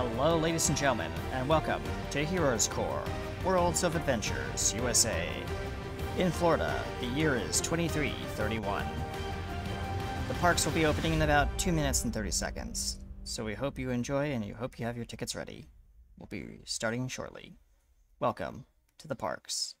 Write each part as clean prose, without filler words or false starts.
Hello, ladies and gentlemen, and welcome to Heroes Core, Worlds of Adventures, USA. In Florida, the year is 2331. The parks will be opening in about 2 minutes and 30 seconds, so we hope you enjoy and we hope you have your tickets ready. We'll be starting shortly. Welcome to the parks.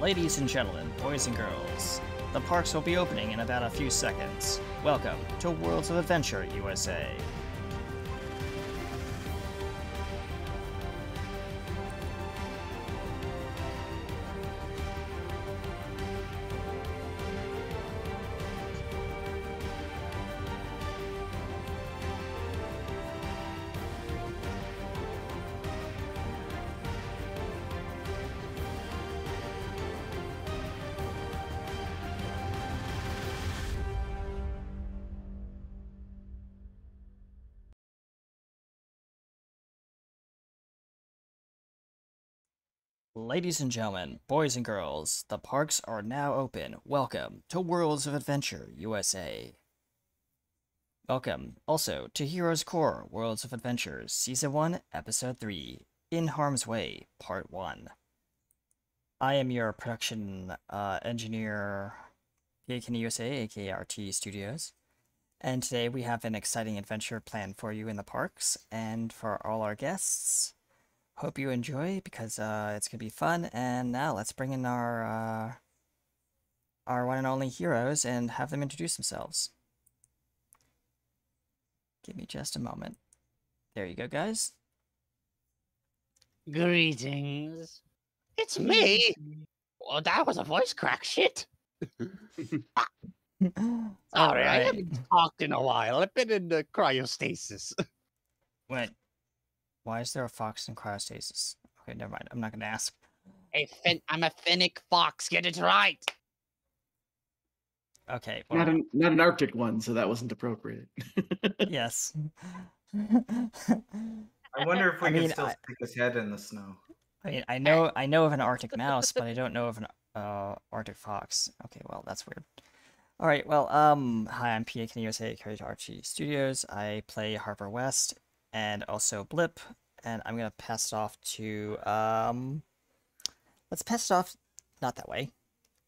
Ladies and gentlemen, boys and girls, the parks will be opening in about a few seconds. Welcome to Worlds of Adventure, USA. Ladies and gentlemen, boys and girls, the parks are now open. Welcome to Worlds of Adventure, USA. Welcome also to Heroes Core, Worlds of Adventures, Season 1, Episode 3, In Harm's Way, Part 1. I am your production engineer, PAKN USA, aka RT Studios. And today we have an exciting adventure planned for you in the parks and for all our guests. Hope you enjoy because it's gonna be fun. And now let's bring in our one and only heroes and have them introduce themselves. Give me just a moment. There you go, guys. Greetings. It's me. Well, that was a voice crack. Shit. All Sorry, I right. haven't talked in a while. I've been in the cryostasis. Wait. Why is there a fox in cryostasis? Okay, never mind. I'm not gonna ask. I'm a fennec fox. Get it right. Okay. Well, Not an Arctic one, so that wasn't appropriate. yes. I wonder if we I can mean, still stick his head in the snow. I mean, I know of an Arctic mouse, but I don't know of an Arctic fox. Okay, well, that's weird. All right, well, hi, I'm PAKN USA, Carried to Archie Studios. I play Harper West and also Blip, and I'm gonna pass it off to let's pass it off, not that way,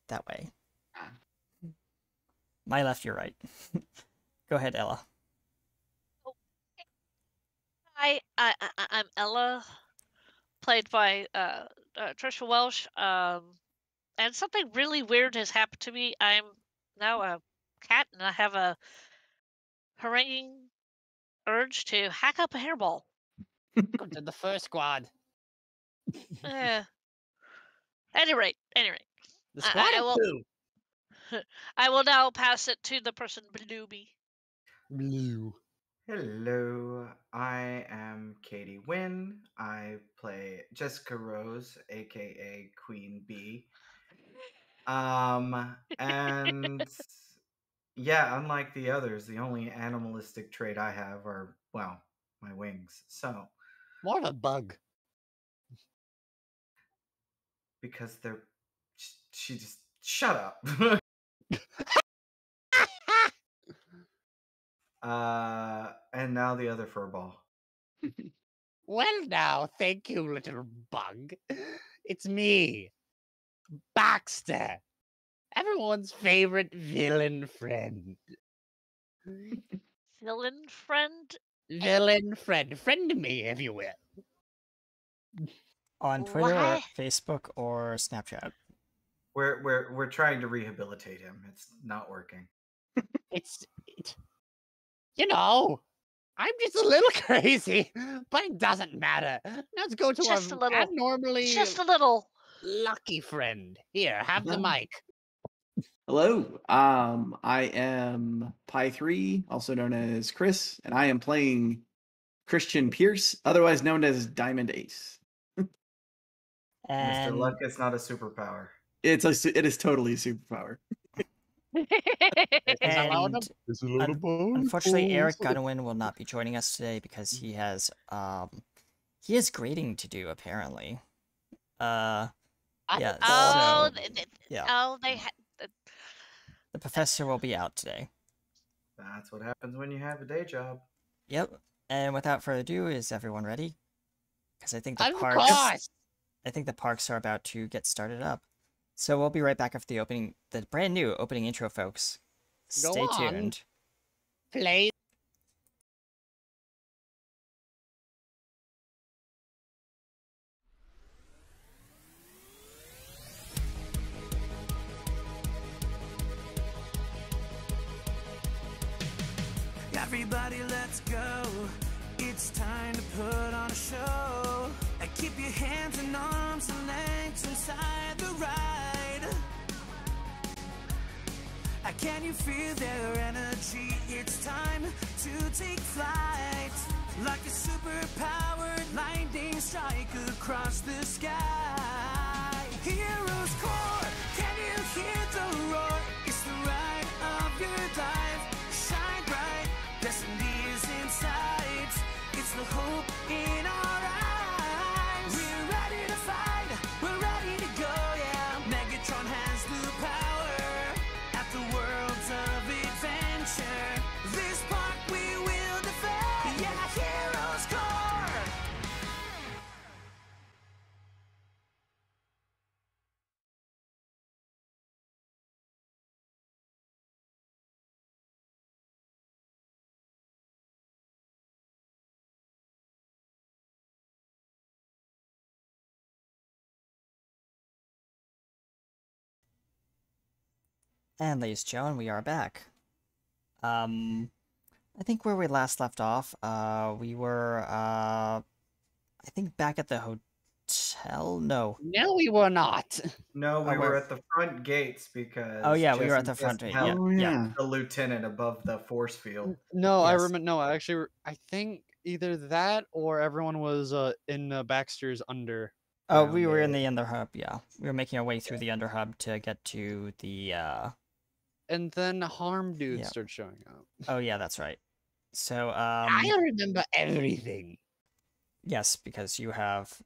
that way. My left, your right. Go ahead, Ella. Hi, I'm Ella, played by Trisha Welsh. And something really weird has happened to me. I'm now a cat, and I have a haranguing urge to hack up a hairball. Welcome to the first squad. Eh. Any rate, The I- squad I of will- two. I will now pass it to the person below me. Blue. Hello, I am Katie Wynn. I play Jessica Rose, aka Queen Bee. And yeah, unlike the others, the only animalistic trait I have are, well, my wings. So, More of a bug. because they're, she just, shut up. And now the other furball. Well, now, thank you, little bug. It's me, Baxter, everyone's favorite villain friend. Villain friend? Villain friend. Friend me, if you will. On Twitter, or Why? Facebook, or Snapchat. We're trying to rehabilitate him. It's not working. You know, I'm just a little crazy, but it doesn't matter. Let's go to Just a our little. abnormally Just a little. lucky friend. Here, have the mic. Hello, I am Pi3, also known as Chris, and I am playing Christian Pierce, otherwise known as Diamond Ace. Mr. And Luck is not a superpower. It is totally a superpower. And unfortunately, bonus. Eric Gunwin will not be joining us today because he has grading to do apparently. Yeah. Oh, so, th- th- yeah. oh, they had. The professor will be out today. That's what happens when you have a day job. Yep. And without further ado, is everyone ready? Because I think the Of parks. course. I think the parks are about to get started up. So we'll be right back after the brand new opening intro, folks. Go Stay on. tuned. Play. Everybody, let's go. It's time to put on a show. Keep your hands and arms and legs inside the ride. Can you feel their energy? It's time to take flight. Like a super-powered lightning strike across the sky. Heroes core, can you hear the roar? It's the ride of your life. Shine bright, destiny is in sight. It's the hope in our eyes. We're ready to fight, we're ready to go, yeah. Megatron has the power at the worlds of adventure. This park we will defend, yeah, Heroes Core. And ladies and gentlemen, we are back. I think where we last left off, we were, I think back at the hotel? No. No, we were not. No, we Oh, were where- at the front gates because Oh, yeah, we were Jesse at the front just gate, yeah. held Oh yeah. the lieutenant above the force field. No, I Yes. remember. No, actually, I think either that or everyone was in Baxter's under. Oh, we were in area. the underhub, yeah. We were making our way through the underhub to get to the, And then Harm dude Yeah. started showing up. Oh, yeah, that's right. So, I remember everything. yes, because you have,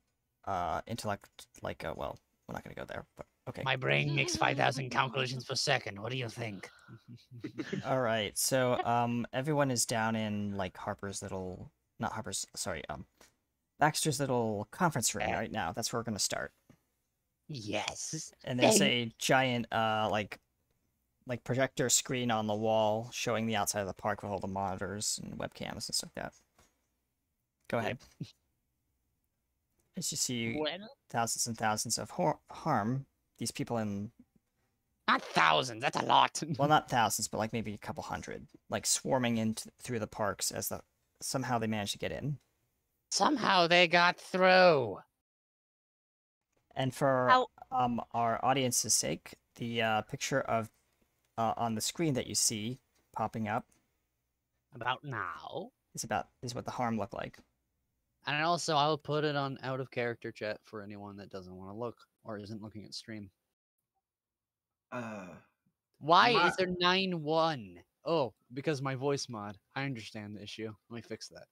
intellect, like, well, we're not gonna go there, but, okay. My brain makes 5,000 calculations per second. What do you think? Alright, so, everyone is down in, like, Baxter's little conference room right now. That's where we're gonna start. Yes. And there's a giant, like projector screen on the wall showing the outside of the park with all the monitors and webcams and stuff like that. Go ahead. As you see Well, thousands and thousands of harm, these people in, not thousands. That's a lot. well, not thousands, but like maybe a couple hundred, like swarming in through the parks as somehow they managed to get in. Somehow they got through. And for How- our audience's sake, the picture of on the screen that you see popping up About now. is what the harm look like. And also, I'll put it on out of character chat for anyone that doesn't want to look or isn't looking at stream. Why My- is there 9-1? Oh, because my voice mod. I understand the issue. Let me fix that.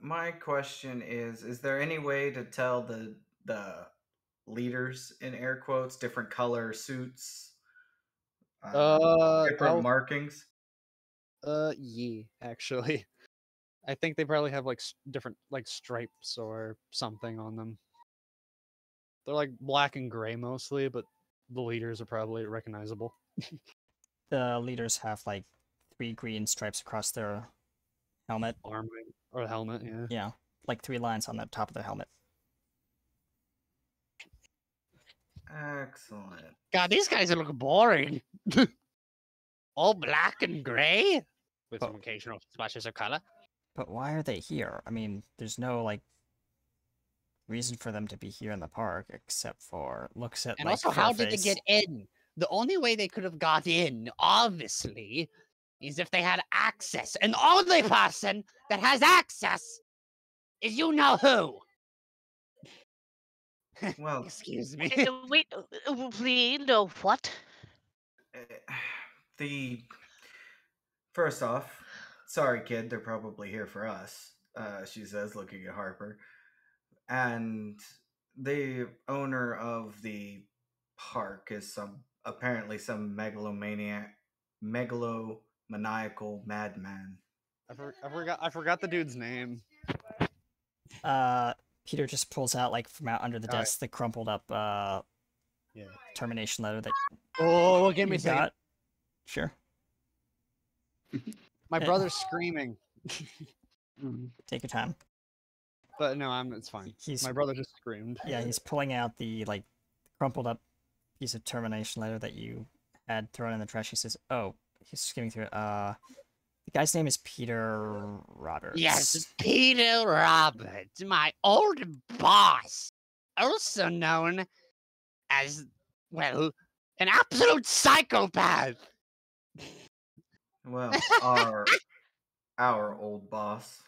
My question is there any way to tell the leaders in air quotes different color suits, different Oh, markings? yeah, actually. I think they probably have like different like stripes or something on them. They're like black and gray mostly, but the leaders are probably recognizable. The leaders have like 3 green stripes across their helmet. Armor or helmet, yeah. Yeah, like 3 lines on the top of their helmet. Excellent. God, these guys look boring. All black and gray with some Oh. occasional splashes of color. But why are they here? I mean, there's no like reason for them to be here in the park except for looks at And like also, how did they Fairface. get in? The only way they could have got in, obviously, is if they had access. And the only person that has access is you know who. Well, Excuse me. We know what? eh, the first off, sorry, kid, they're probably here for us. She says, looking at Harper, and the owner of the park is apparently some megalomaniacal madman. I forgot the dude's name. Peter just pulls out like from out under the Alright. desk the crumpled up Yeah. termination letter that Oh, give me you a second. got. Sure. My Eh. brother's screaming. Take your time. But no, it's fine. He's My brother just screamed. yeah, he's pulling out the like crumpled up piece of termination letter that you had thrown in the trash. He says, "Oh," he's skimming through it. The guy's name is Peter Roberts. Yes, Peter Roberts, my old boss, also known as, well, an absolute psychopath. Well, our old boss.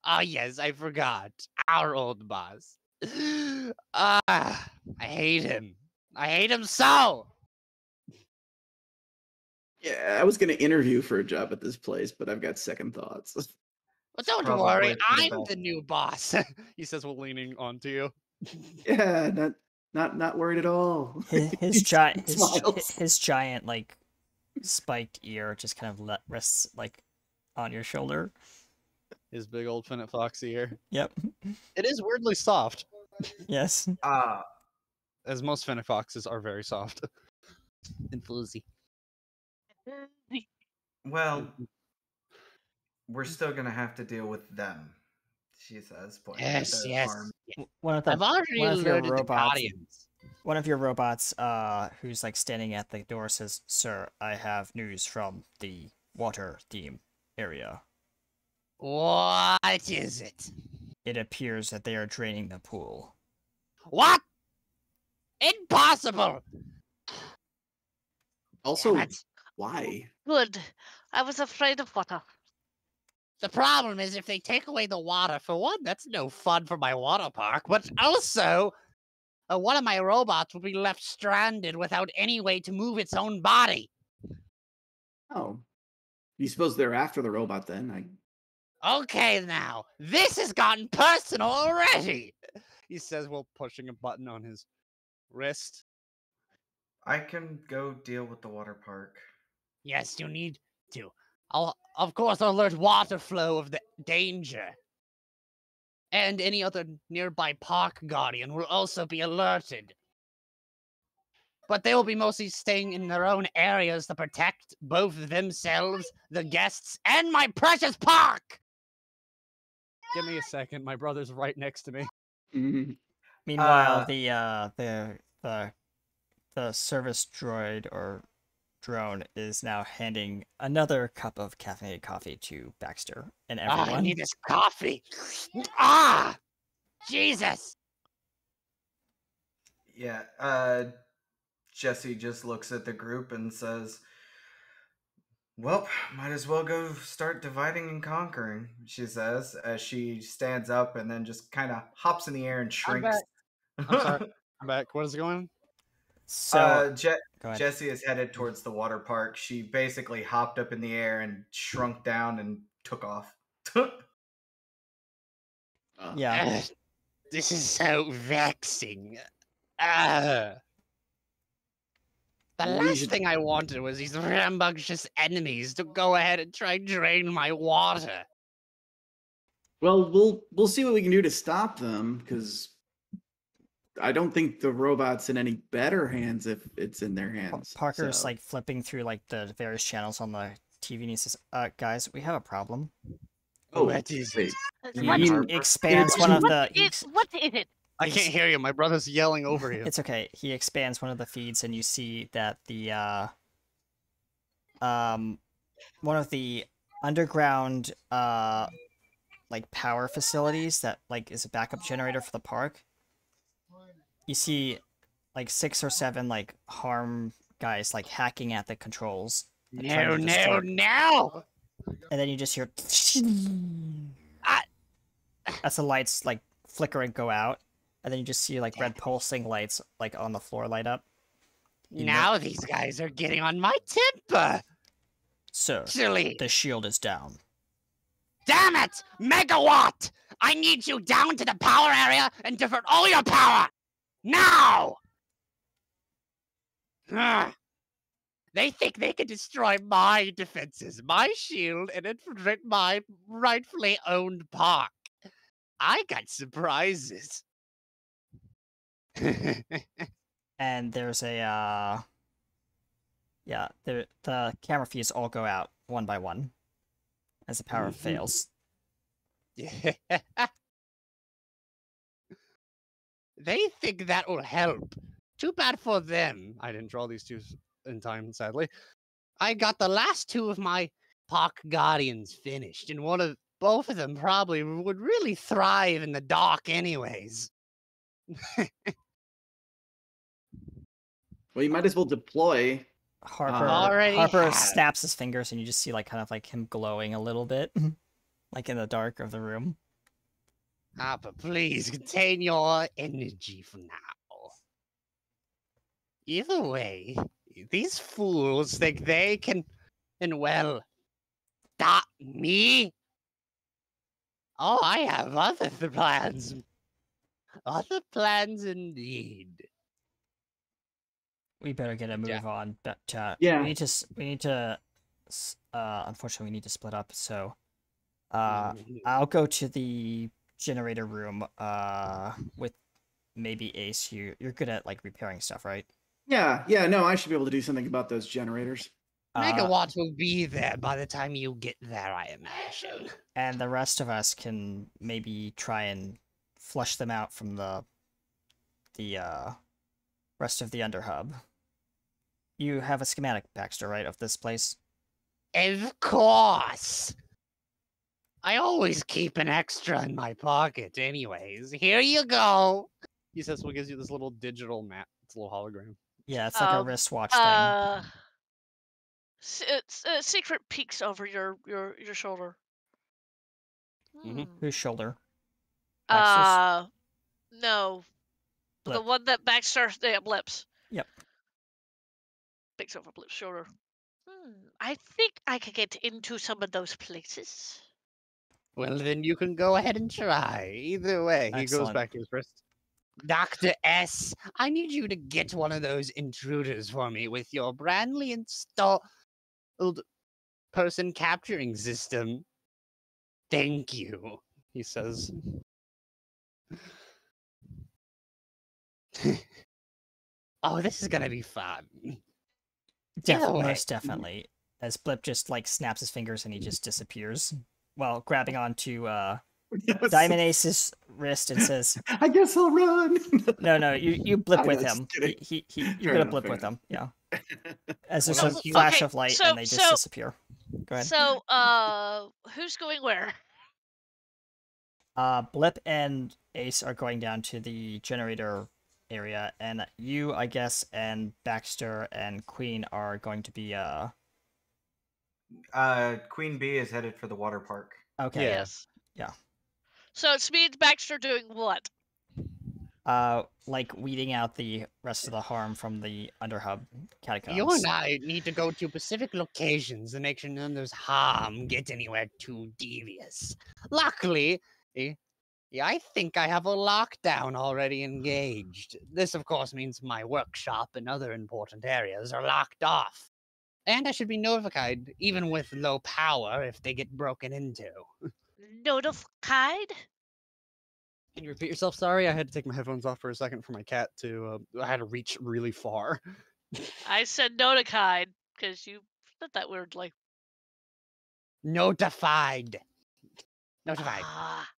Oh, yes, I forgot. Our old boss. I hate him. I hate him so. Yeah, I was gonna interview for a job at this place, but I've got second thoughts. But don't Probably worry, for the I'm best. the new boss. He says while leaning onto you. Yeah, not worried at all. His giant Smiles. his giant like spiked ear just kind of rests like on your shoulder. His big old Finnet Fox ear. Yep. It is weirdly soft, Yes. as most Finnet Foxes are very soft and fuzzy. Well, we're still gonna have to deal with them. She says, pointing at Yes, their yes. arm. One of the I've already one of your alerted the robots- Guardians. One of your robots, who's like standing at the door says, "Sir, I have news from the water theme area. What is it? It appears that they are draining the pool." What? Impossible! Also, Damn it. why? Good. I was afraid of water. The problem is if they take away the water, for one, that's no fun for my water park, but also, one of my robots will be left stranded without any way to move its own body. Oh, you suppose they're after the robot then? Okay, now, this has gotten personal already. He says while pushing a button on his wrist. I can go deal with the water park. Yes, you need to. I'll, of course, alert water flow of the danger. And any other nearby park guardian will also be alerted. But they will be mostly staying in their own areas to protect both themselves, the guests, and my precious park! Give me a second. My brother's right next to me. Mhm. Meanwhile, the service droid or drone is now handing another cup of caffeinated coffee to Baxter and Ah, I everyone. need this coffee. Ah! Jesus! Yeah, Jesse just looks at the group and says, "Well, might as well go start dividing and conquering," she says, as she stands up and then just kind of hops in the air and shrinks. I'm sorry. I'm back. What is going on? So go ahead. Jessie is headed towards the water park. She basically hopped up in the air and shrunk down and took off. Yeah. This is so vexing. The We last should- thing I wanted was these rambunctious enemies to go ahead and try and drain my water. Well, we'll see what we can do to stop them, because I don't think the robot's in any better hands if it's in their hands. Parker's so. like flipping through like the various channels on the TV and he says, guys, we have a problem. Oh, What is wait. it? You What? mean- He expands one of the... What is it? I can't hear you. My brother's yelling over you. It's okay. He expands one of the feeds and you see that the one of the underground like power facilities that like is a backup generator for the park. You see like 6 or 7 like harm guys like hacking at the controls. like, trying No, to no, destroy- no! And then you just hear Ah. as the lights like flicker and go out. And then you just see like red pulsing lights like on the floor light up. You know- Now these guys are getting on my temper. So Silly. the shield is down. Damn it! Megawatt! I need you down to the power area and divert all your power! Now! Ugh. They think they can destroy my defenses, my shield, and infiltrate my rightfully owned park. I got surprises. And there's a yeah, the camera feeds all go out one by one as the power fails. They think that will help. Too bad for them. I didn't draw these two in time, sadly. I got the last 2 of my Park Guardians finished, and both of them probably would really thrive in the dark anyways. Well, you might as well deploy. Already Harper have. snaps his fingers and you just see like kind of like him glowing a little bit. Like in the dark of the room. Harper, please contain your energy for now. Either way, these fools think they can, and well, stop me. Oh, I have other plans. Other plans indeed. We better get a move on. But Yeah. we need to unfortunately we need to split up, so Mm-hmm. I'll go to the generator room with maybe Ace. You're good at like repairing stuff, right? Yeah, no, I should be able to do something about those generators. Megawatts will be there by the time you get there, I imagine. And the rest of us can maybe try and flush them out from the rest of the underhub. You have a schematic, Baxter, right, of this place? Of course. I always keep an extra in my pocket anyways. Here you go. He says, "What gives you this little digital map? It's a little hologram." Yeah, it's like a wristwatch thing. It's secret peeks over your shoulder. Mhm. Whose shoulder? Baxter's? No, the Blip. one that Baxter, yeah, Blips. Yep. Peeks over Blip's shoulder. I think I could get into some of those places. Well, then you can go ahead and try. Either way, He goes Excellent. back to his wrist. Dr. S, I need you to get one of those intruders for me with your brandly installed person capturing system. Thank you, he says. Oh, this is gonna be fun. way. Most definitely. As Blip just like snaps his fingers and he just disappears while grabbing onto Diamond Ace's wrist and says, I guess I'll run. No, you blip I'm with just him. kidding. You're Fair gonna enough, blip fair with enough. him, yeah. As there's Well, a okay, flash of light so- and they just so- disappear. Go ahead. So, who's going where? Blip and Ace are going down to the generator area, and you, I guess, and Baxter and Queen are going to be Queen Bee is headed for the water park. okay. Yeah. Yes. Yeah. So it's me and Baxter doing what? like weeding out the rest of the harm from the underhub catacombs. You and I need to go to specific locations and make sure none of those harm get anywhere too devious. Luckily, yeah, I think I have a lockdown already engaged. This, of course, means my workshop and other important areas are locked off. And I should be notified, even with low power, if they get broken into. Notified? Can you repeat yourself? Sorry, I had to take my headphones off for a second for my cat to. I had to reach really far. I said notified because you said that weirdly. Notified. Notified. Ah,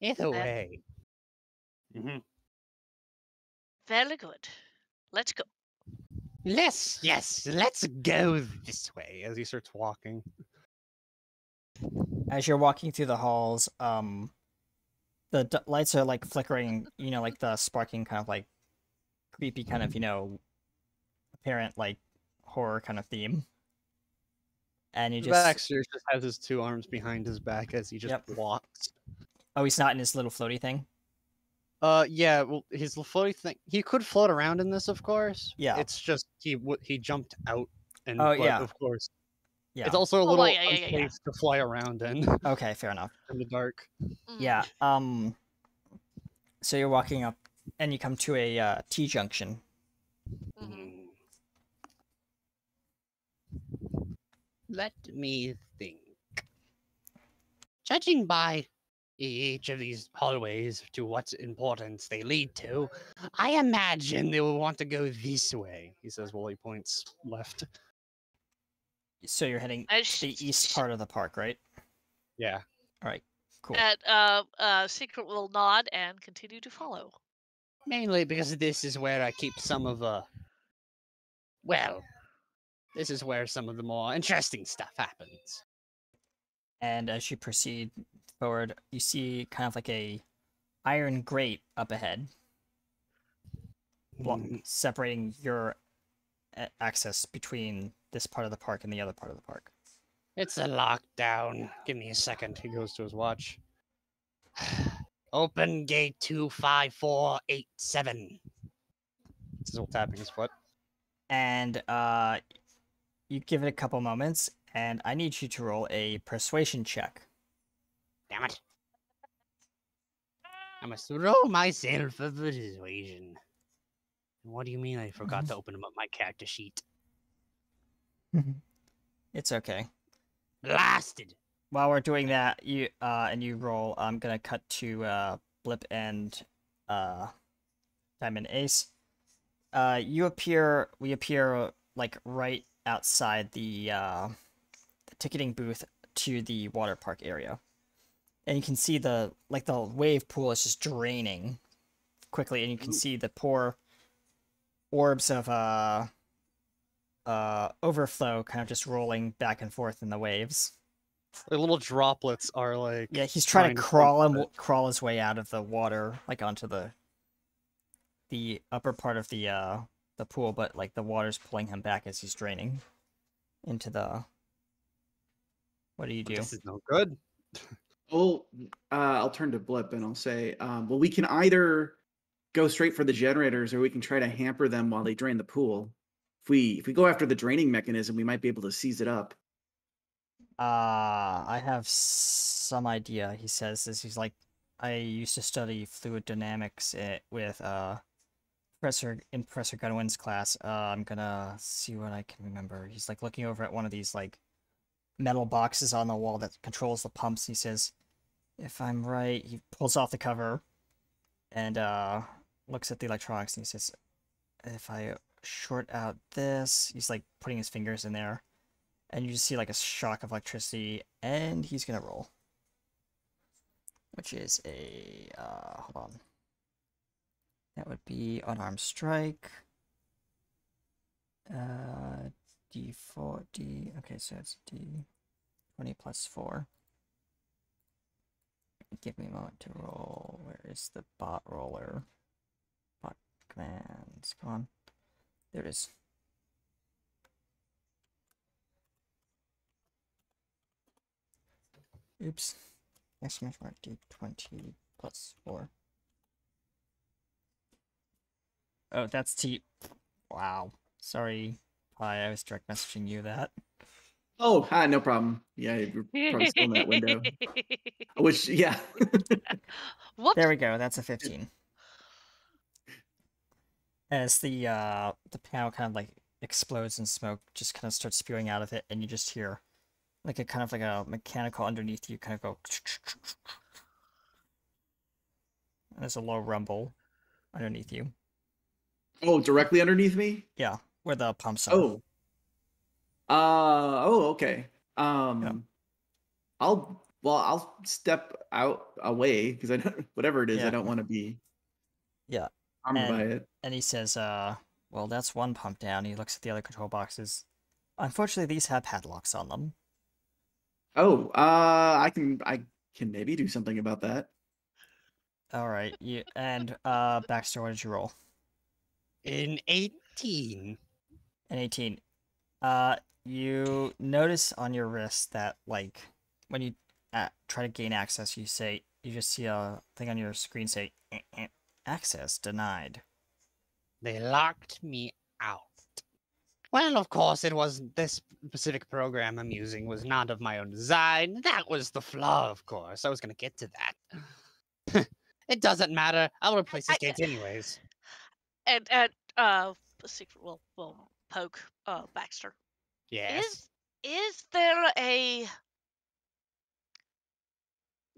Either That- way. Mhm. very good. Let's go. Yes, let's go this way. Way as he starts walking. As you're walking through the halls, the lights are like flickering, you know, like the sparking kind of like creepy kind of, you know, apparent like horror kind of theme. And you just Baxter just has his two arms behind his back as he just Yep. walks. Oh, he's not in his little floaty thing? Yeah, well, his floaty thing. He could float around in this, of course. Yeah. It's just he jumped out, and Oh, but yeah. of course, Yeah. it's also a Oh, little well, yeah. unsafe to fly around in Okay, fair enough. in the dark. Mm. Yeah. So you're walking up and you come to a T-junction. Mhm. Let me think. Judging by each of these hallways to what importance they lead to, I imagine they will want to go this way. He says while he points left. So you're heading I to the east part of the park, right? Yeah. All right. Cool. Secret will nod and continue to follow. Mainly because this is where I keep some of well, this is where some of the more interesting stuff happens. And as you proceed forward, you see kind of like a iron grate up ahead, separating your access between this part of the park and the other part of the park. It's a lockdown. Give me a second. He goes to his watch. Open gate 25487. Still tapping his foot. And you give it a couple moments, and I need you to roll a persuasion check. Damn it. I must throw myself a persuasion. What do you mean I forgot to open up my character sheet? It's okay. Blasted! While we're doing that, you roll. I'm gonna cut to Blip and Diamond Ace. We appear like right outside the ticketing booth to the water park area, and you can see the wave pool is just draining quickly, and you can see the poor orbs of overflow kind of just rolling back and forth in the waves. The little droplets are like. Yeah, he's trying to trying crawl his way out of the water, like onto the upper part of the pool, but like the water's pulling him back as he's draining into the. What do you do? This is no good. Well, I'll turn to Blip and I'll say, well, we can either go straight for the generators or we can try to hamper them while they drain the pool. If we go after the draining mechanism, we might be able to seize it up. I have some idea, he says, as he's like, I used to study fluid dynamics with Professor Gunwin's class. I'm gonna see what I can remember. He's like looking over at one of these like metal boxes on the wall that controls the pumps. He says, if I'm right, he pulls off the cover and looks at the electronics and he says, if I short out this, he's like putting his fingers in there. And you just see like a shock of electricity, and he's gonna roll. Which is a, hold on. That would be unarmed strike. D4, okay, so it's D20 plus 4. Give me a moment to roll. Where is the bot roller? Bot commands, come on. There it is. Oops. Exclamation mark D20 plus 4. Oh, that's T. Wow. Sorry, Pi. I was direct messaging you that. Oh, hi, no problem. Yeah, you're probably still in that window. Which, yeah. Whoops. There we go. That's a 15. As the panel kind of like explodes and smoke just kind of starts spewing out of it, and you just hear like a kind of like a mechanical underneath you kind of go. And there's a low rumble underneath you. Oh, directly underneath me? Yeah, where the pumps are. Oh. Okay. I'll step out away because I don't, whatever it is, Yeah. I don't want to be Yeah. harmed by it. And he says, well, that's one pump down. He looks at the other control boxes. Unfortunately, these have padlocks on them. Oh, I can maybe do something about that. All right. Baxter, what did you roll? In 18. An 18. You notice on your wrist that, like, when you try to gain access, you just see a thing on your screen say, access denied. They locked me out. Well, of course, it wasn't this specific program I'm using was not of my own design. That was the flaw, of course. I was going to get to that. It doesn't matter. I'll replace this gate anyways. And secret will poke Baxter. Yes. Is there a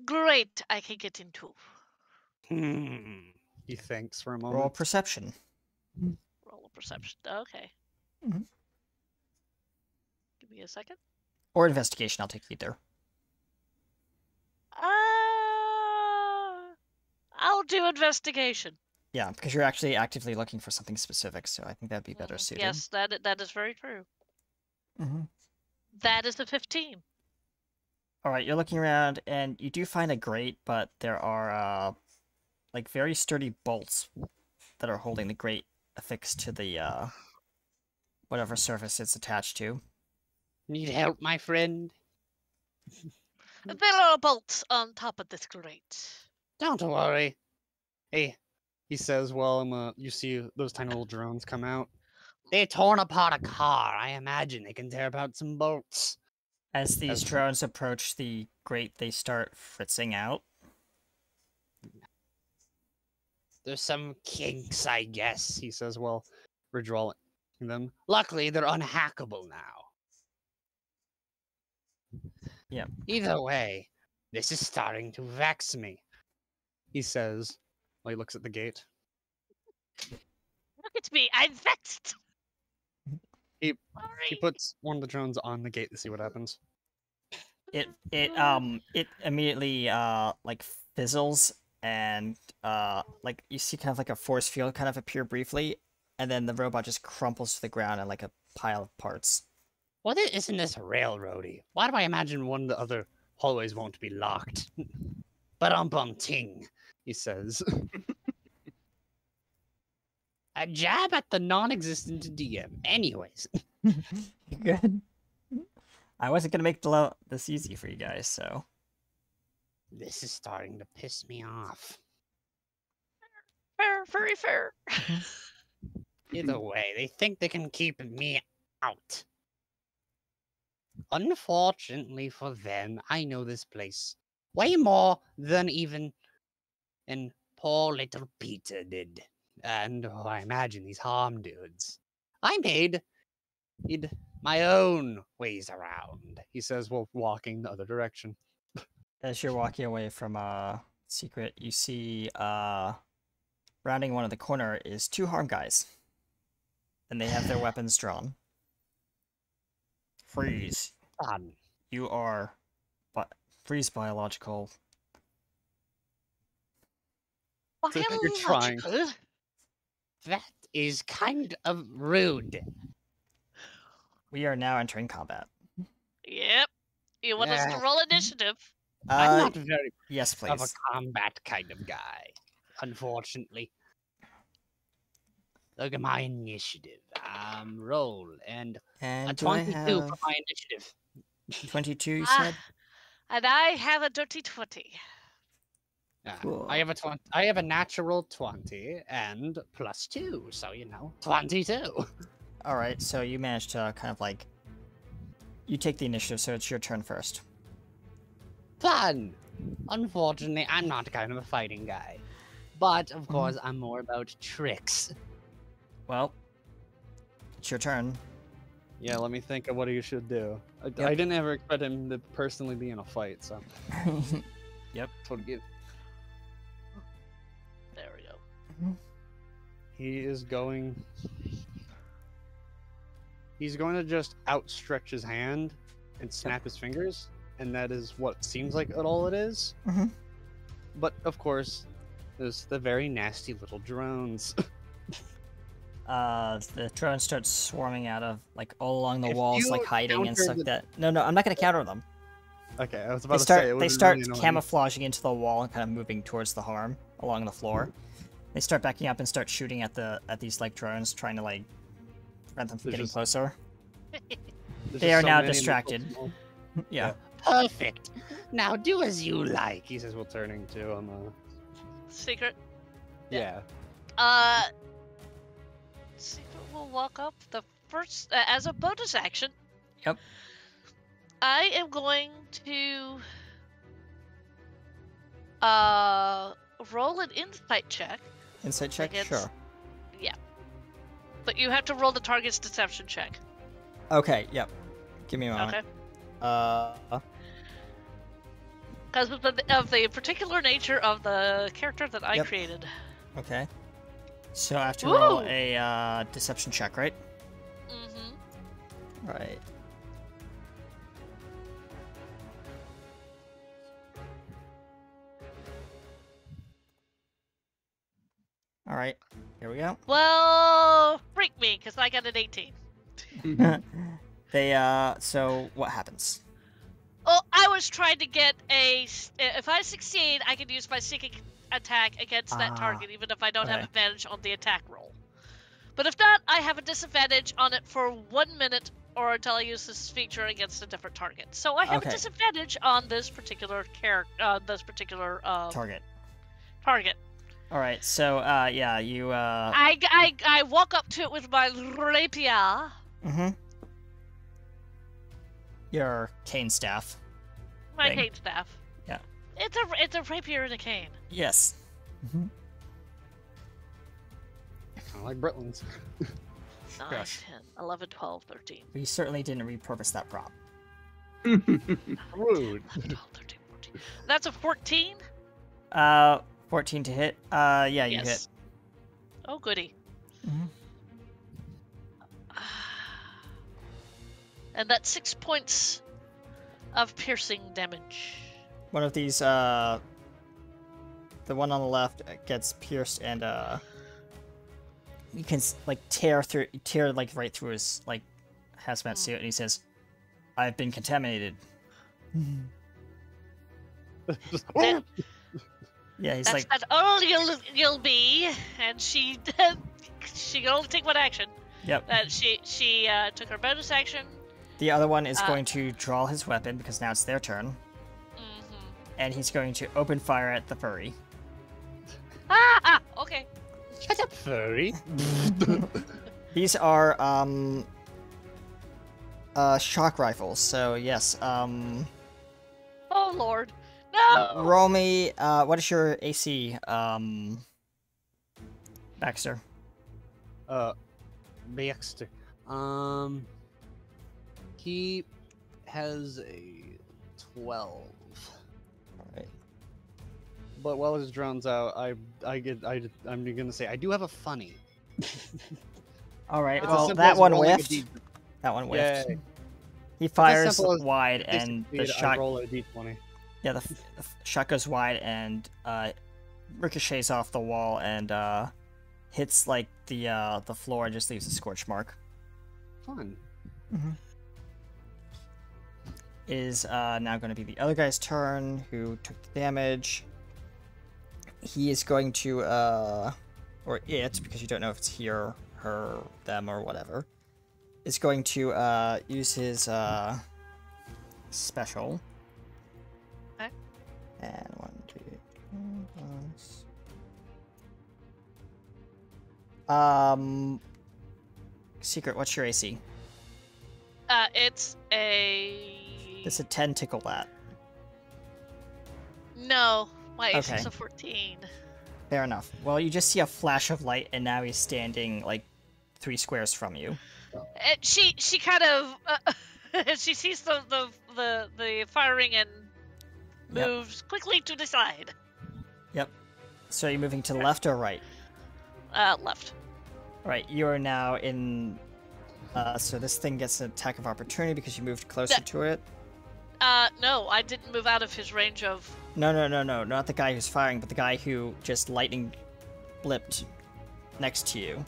grate I can get into? He thinks for a moment. Roll perception. Roll a perception. Okay. Mhm. Give me a second. Or investigation, I'll take either. I'll do investigation. Yeah, because you're actually actively looking for something specific, so I think that'd be better suited. Yes, that is very true. Mm-hmm. That is a 15. All right, you're looking around, and you do find a grate, but there are like very sturdy bolts that are holding the grate affixed to the whatever surface it's attached to. Need help, my friend? There are bolts on top of this grate. Don't worry. Hey, he says, well, you see those tiny little drones come out. They torn apart a car. I imagine they can tear apart some bolts. As these drones approach the grate, they start fritzing out. There's some kinks, I guess, he says, well, redrawing them. Luckily, they're unhackable now. Yeah. Either way, this is starting to vex me. He says, while he looks at the gate. Look at me, I'm vexed. He Sorry. puts one of the drones on the gate to see what happens. It immediately like fizzles and like you see kind of like a force field kind of appear briefly, and then the robot just crumples to the ground in like a pile of parts. Well, isn't this railroady? Why do I imagine one of the other hallways won't be locked? But ting, He says. A jab at the non-existent DM. Anyways. Good. I wasn't gonna make this easy for you guys, so. This is starting to piss me off. Fair, very fair. Either way, they think they can keep me out. Unfortunately for them, I know this place way more than even and poor little Peter did. And I imagine these harm dudes. I made my own ways around. He says, well, walking the other direction. As you're walking away from secret, you see rounding one of the corner is two harm guys. And they have their weapons drawn. Freeze. You are freeze biological. You're trying. Biological? That is kind of rude. We are now entering combat. Yep. You want us to Yeah. roll initiative? I'm not very Yes, of a please. combat kind of guy, unfortunately. Look at my initiative. Roll and a And do I 22 have for my initiative. 22, you Ah, said? and I have a dirty 20. Cool. I have a I have a natural 20 and +2, so 22. All right, so you managed to kind of like you take the initiative, so it's your turn first. Fun. Unfortunately, I'm not kind of a fighting guy, but of course, I'm more about tricks. Well, it's your turn. Yeah, let me think of what he should do. I Yep. didn't ever expect him to personally be in a fight, so. Yep. Forgive. There we go. He is going. He's going to just outstretch his hand and snap his fingers, and that is what seems like all it is. Mhm. But of course, there's the very nasty little drones. The drones start swarming out of like all along the If walls, you like hiding and counter stuff the- like that. No, I'm not gonna counter them. Okay, I was They about to start say it they was start really annoying. camouflaging into the wall and kind of moving towards the harm along the floor. They start backing up and start shooting at these like drones, trying to like prevent them from There's getting just- closer. There's They just are so now many little distracted. small- Yeah. Perfect. Now do as you like. He says, "We're turning to him." Secret. Yeah. Secret will walk up the first as a bonus action. Yep. I am going to roll an insight check. Insight check, Against- sure. Yeah. But you have to roll the target's deception check. Okay. Yep. Give me a moment. Okay. Because of the particular nature of the character that I Yep. created. Okay. So I have to roll Woo! a deception check, right? Mm-hmm. Right. All right. Here we go. Well, freak me, because I got an 18. So what happens? Oh, I was trying to get if I succeed, I can use my psychic attack against that Ah, target, even if I don't have okay. advantage on the attack roll. But if not, I have a disadvantage on it for 1 minute or until I use this feature against a different target. So I have Okay. a disadvantage on this particular Target. target. All right. So yeah, you I walk up to it with my rapier. Mm-hmm. Your cane staff. My Thing. cane staff. Yeah. It's a rapier and a cane. Yes. Mm-hmm. Kind of like Britlin's. 9, Gosh. 10, 11, 12, 13. We certainly didn't repurpose that prop. Rude. 11, 12, 13, 14. That's a 14? 14 to hit. Yeah, you hit. Yes. Oh, goody. Mhm. And that's 6 points of piercing damage. One of these, the one on the left gets pierced, and you can like tear like right through his like hazmat suit, and he says, "I've been contaminated." That- Yeah, he's That's like, not all you'll be. And she can only take one action. "Yep." She took her bonus action. The other one is Uh, going to draw his weapon because now it's their turn, Mm-hmm. and he's going to open fire at the furry. Okay. Shut up, furry. These are shock rifles. So yes, Oh Lord, no! roll me. What is your AC, Baxter? Baxter. He has a 12. Alright. But while his drone's out, I'm gonna say I do have a funny. Alright, It's as well, simple that as one rolling a whiffed. D- That one whiffed. Yay. He as fires simple as wide, They and the succeed, I shot. roll a d20. Yeah, the shot goes wide and ricochets off the wall and hits like the floor and just leaves a scorch mark. Fun. Is now going to be the other guy's turn who took the damage. He is going to or it, because you don't know if it's here, her, them, or whatever, is going to use his special. Okay. And 1, 2, Secret, what's your AC? It's a... It's a 10 tickle that. No, my AC's Okay. a 14. Fair enough. Well, you just see a flash of light, and now he's standing, like, 3 squares from you. And she kind of... she sees the firing and Yep. moves quickly to the side. Yep. So are you moving to the left or right? Left. Right, you are now in... so this thing gets an attack of opportunity because you moved closer to it. No, I didn't move out of his range of... No, not the guy who's firing, but the guy who just lightning blipped next to you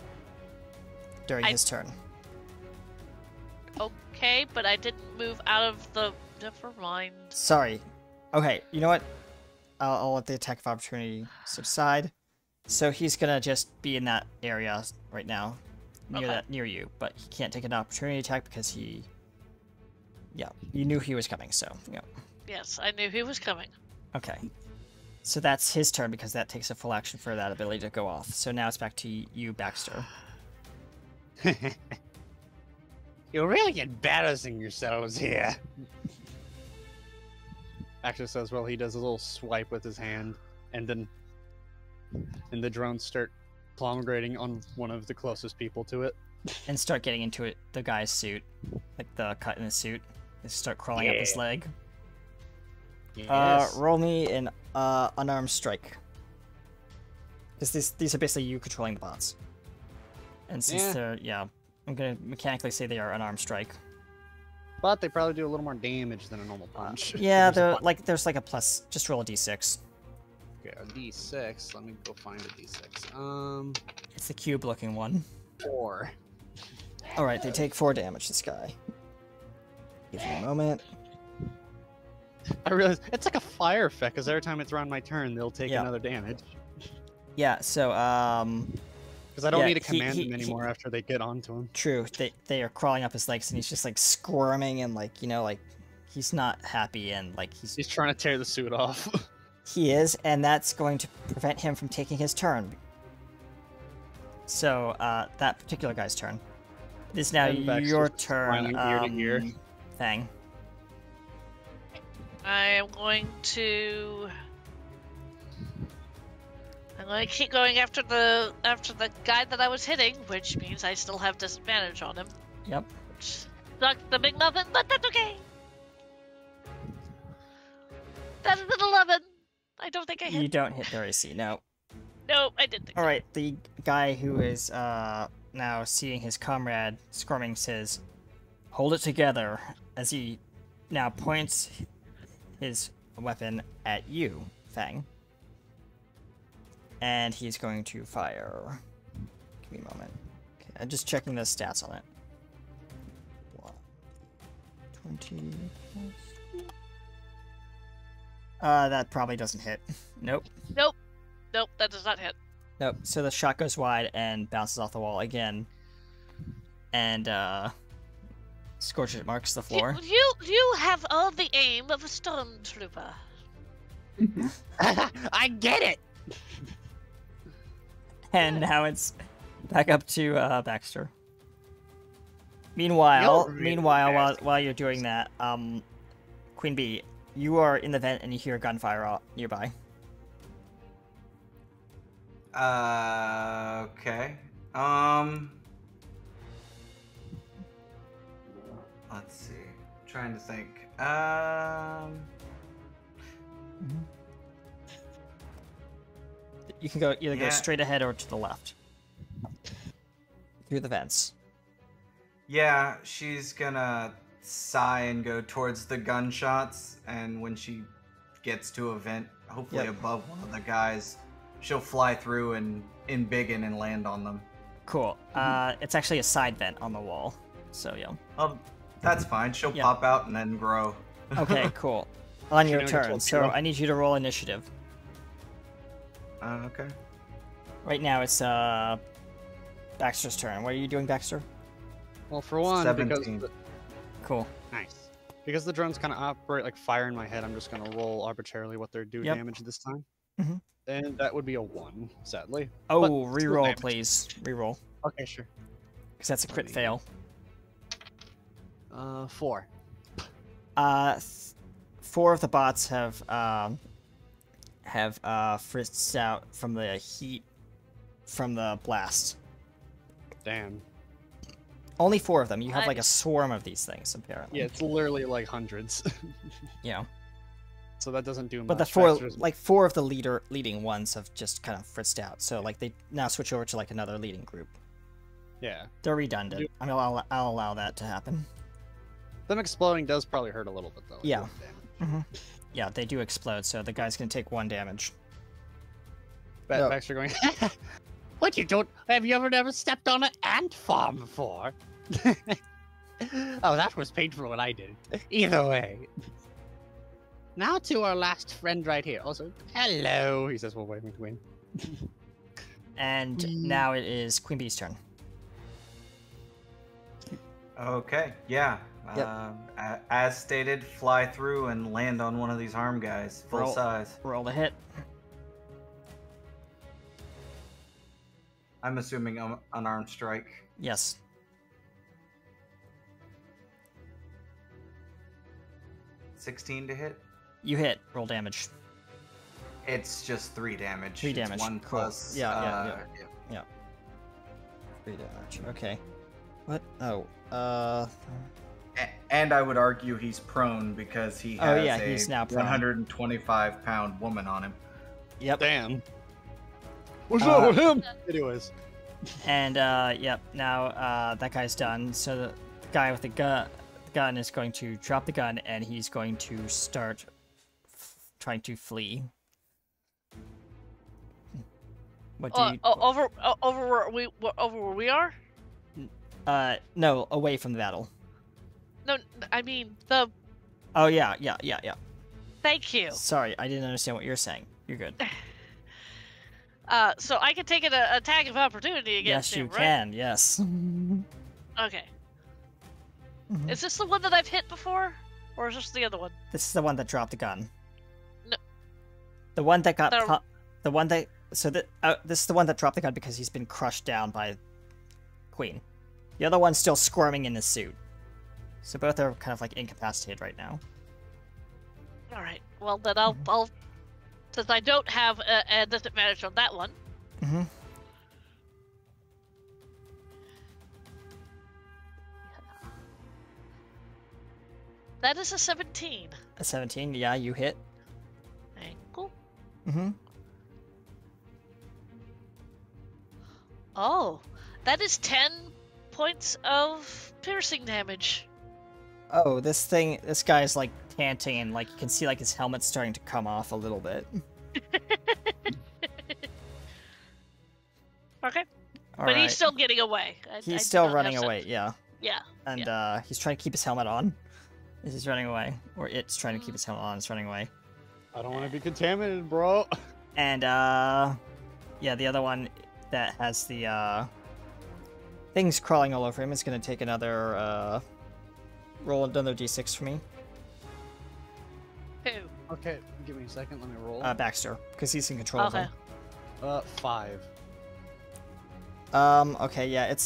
during his turn. Okay, but I didn't move out of the... Never mind. Sorry. Okay, you know what? I'll let the attack of opportunity subside. So he's gonna just be in that area right now, near you, but he can't take an opportunity attack because he... Yeah, you knew he was coming, so, yeah. Yes, I knew he was coming. Okay. So that's his turn because that takes a full action for that ability to go off. So now it's back to you, Baxter. You're really embarrassing yourselves here. Actually says, well, he does a little swipe with his hand, and then the drones start plummeting on one of the closest people to it. And start getting into it, the guy's suit. Like the cut in his suit. They start crawling up his leg. Yes. Roll me an unarmed strike. Because these are basically you controlling the bots. And since they're, I'm gonna mechanically say they are unarmed strike. But they probably do a little more damage than a normal punch. Yeah, there's like a plus. Just roll a d6. Okay, a d6. Let me go find a d6. It's the cube-looking one. 4. All right, they take 4 damage. This guy. Give me a moment. I realize it's like a fire effect, because every time it's around my turn, they'll take Yeah. another damage. Yeah. So Because I don't Yeah, need to command he- them anymore after they get onto him. true. They are crawling up his legs, and he's just like squirming and like like he's not happy and like He's trying to tear the suit off. he is, and that's going to prevent him from taking his turn. So that particular guy's turn. It is now And Baxter's your just turn. smiling ear to ear. Thing. I am going to... I'm going to keep going after the guy that I was hitting, which means I still have disadvantage on him. Yep. Which sucks the big nothing, but that's okay. That is an 11. I don't think I hit. You don't hit their AC. No. No, I didn't. All right. The guy who is now seeing his comrade squirming says, "Hold it together," as he now points his weapon at you, Fang. And he's going to fire. Give me a moment. Okay, I'm just checking the stats on it. 20 plus... that probably doesn't hit. Nope. Nope, that does not hit. Nope. So the shot goes wide and bounces off the wall again. And, scorches marks the floor. You have all the aim of a stormtrooper. I get it! And now it's back up to Baxter. Meanwhile, You're really nasty. while you're doing that, Queen Bee, you are in the vent and you hear gunfire nearby. Okay. Let's see. Trying to think. You can go either go Yeah. straight ahead or to the left. Through the vents. Yeah, she's gonna sigh and go towards the gunshots, and when she gets to a vent, hopefully Yep. above one of the guys, she'll fly through and embiggen and land on them. Cool. It's actually a side vent on the wall. So, yeah. That's fine. She'll Yep. pop out and then grow. Okay, cool. On your She never turn. told So you. I need you to roll initiative. Okay. Right now it's Baxter's turn. What are you doing, Baxter? Well, for one, 17. because Cool. nice. Because the drones kind of operate like fire in my head, I'm just gonna roll arbitrarily what their do Yep. damage this time. Mhm. And that would be a 1, sadly. Oh, But still reroll, damage. please. Reroll. Okay, sure. Because that's a crit fail. 4. Th 4 of the bots have frisked out from the heat from the blast. Damn. Only 4 of them. You have like a Nice. swarm of these things, apparently. Yeah, it's literally like hundreds. Yeah. So that doesn't do much. But the Faxer's- 4 of the leading ones have just kind of fritzed out. So like they now switch over to like another leading group. Yeah. They're redundant. I'll allow that to happen. Them exploding does probably hurt a little bit, though. like Yeah. 1 damage. Yeah, they do explode, so the guy's gonna take 1 damage. Bat No. Baxter going, What, you don't? Have you ever stepped on an ant farm before? Oh, that was painful when I did it. Either way. Now to our last friend right here. Also, hello. he says, "Well, wait, win." And now it is Queen Bee's turn. Okay, yeah. Yep. As stated, fly through and land on one of these harm guys, full Roll. size. Roll the hit. I'm assuming unarmed strike. Yes. $16 to hit. You hit. Roll damage. It's just 3 damage. 3 It's damage. 1 Cool. plus. Yeah. 3 damage. Okay. What? Oh. And I would argue he's prone because he Oh, has yeah, a he's now prone. 125-pound woman on him. Yep. Damn. What's up with him? Anyways. And yep. Now that guy's done. So the guy with the gun is going to drop the gun, and he's going to start trying to flee. What do you? Over where we are? No, away from the battle. No, I mean the. Oh yeah. Thank you. Sorry, I didn't understand what you're saying. You're good. So I can take an attack of opportunity against Yes, you him, right? can. Yes. Okay. Mhm. Is this the one that I've hit before, or is this the other one? This is the one that dropped the gun. No. The one that got The- the one that this is the one that dropped the gun because he's been crushed down by Queen. The other one's still squirming in his suit. So both are kind of like incapacitated right now. All right. Well, then I'll since I don't have a disadvantage on that one. Mm-hmm. That is a 17. A 17, yeah, you hit. Ankle. Mm-hmm. Oh, that is 10 points of piercing damage. Oh, this guy's like panting and like you can see like his helmet's starting to come off a little bit. Okay. All But right. he's still getting away. I He's do still not running have away, yeah. Yeah. And he's trying to keep his helmet on. As he's running away. Or it's trying to keep its helmet on, it's running away. I don't want to be contaminated, bro. And yeah, the other one that has the things crawling all over him is gonna take another roll another d6 for me. Who? Okay, give me a second. Let me roll. Baxter, because he's in control Okay. of him. 5. Okay, yeah, he's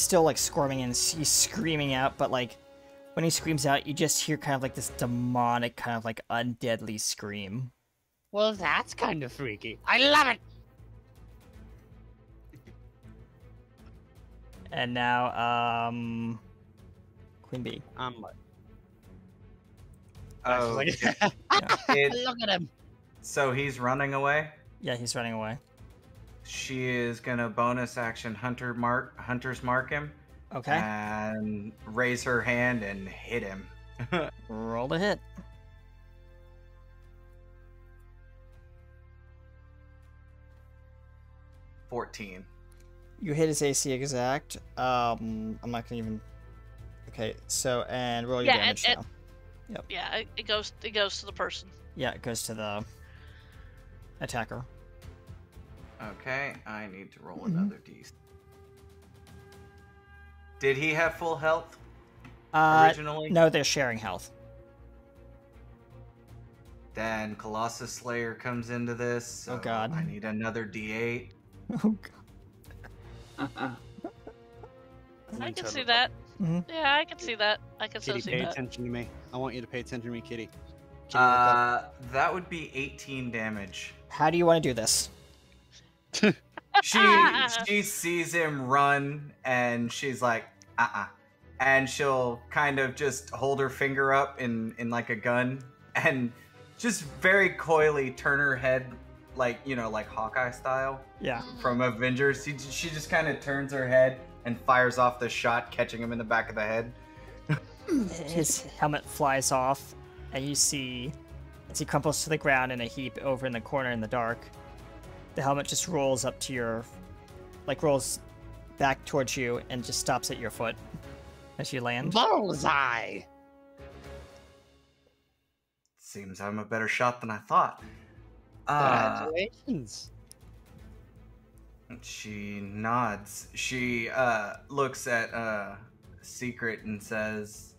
still like squirming and he's screaming out, but like when he screams out, you just hear kind of like this demonic kind of like undeadly scream. Well, that's kind of freaky. I love it. And now, Queen Bee. I'm like, Oh, like Look at him. so he's running away. Yeah, he's running away. She is gonna bonus action hunter's mark him Okay. and raise her hand and hit him. Roll the hit. $14. You hit his AC exact. I'm not gonna even. Okay, so and roll your Yeah, damage and- now. Yeah, it goes to the person. Yeah, it goes to the attacker. Okay, I need to roll Mhm. another d. Did he have full health originally? No, they're sharing health. Then Colossus Slayer comes into this. So Oh, God. I need another D8. Oh god. I can see that. Mhm. Yeah, I can see that. I can Kitty, still see pay that. attention to me. I want you to pay attention to me, Kitty. Kitty, look up. That would be 18 damage. How do you want to do this? She sees him run and she's like, and she'll kind of just hold her finger up in like a gun and just very coyly turn her head like, you know, like Hawkeye style Yeah. from Avengers. She just kind of turns her head and fires off the shot, catching him in the back of the head. His helmet flies off, and you see as he crumples to the ground in a heap over in the corner in the dark. The helmet just rolls up to your, like rolls back towards you and just stops at your foot as you land. Bullseye! Seems I'm a better shot than I thought. Congratulations. She nods. She looks at Secret and says,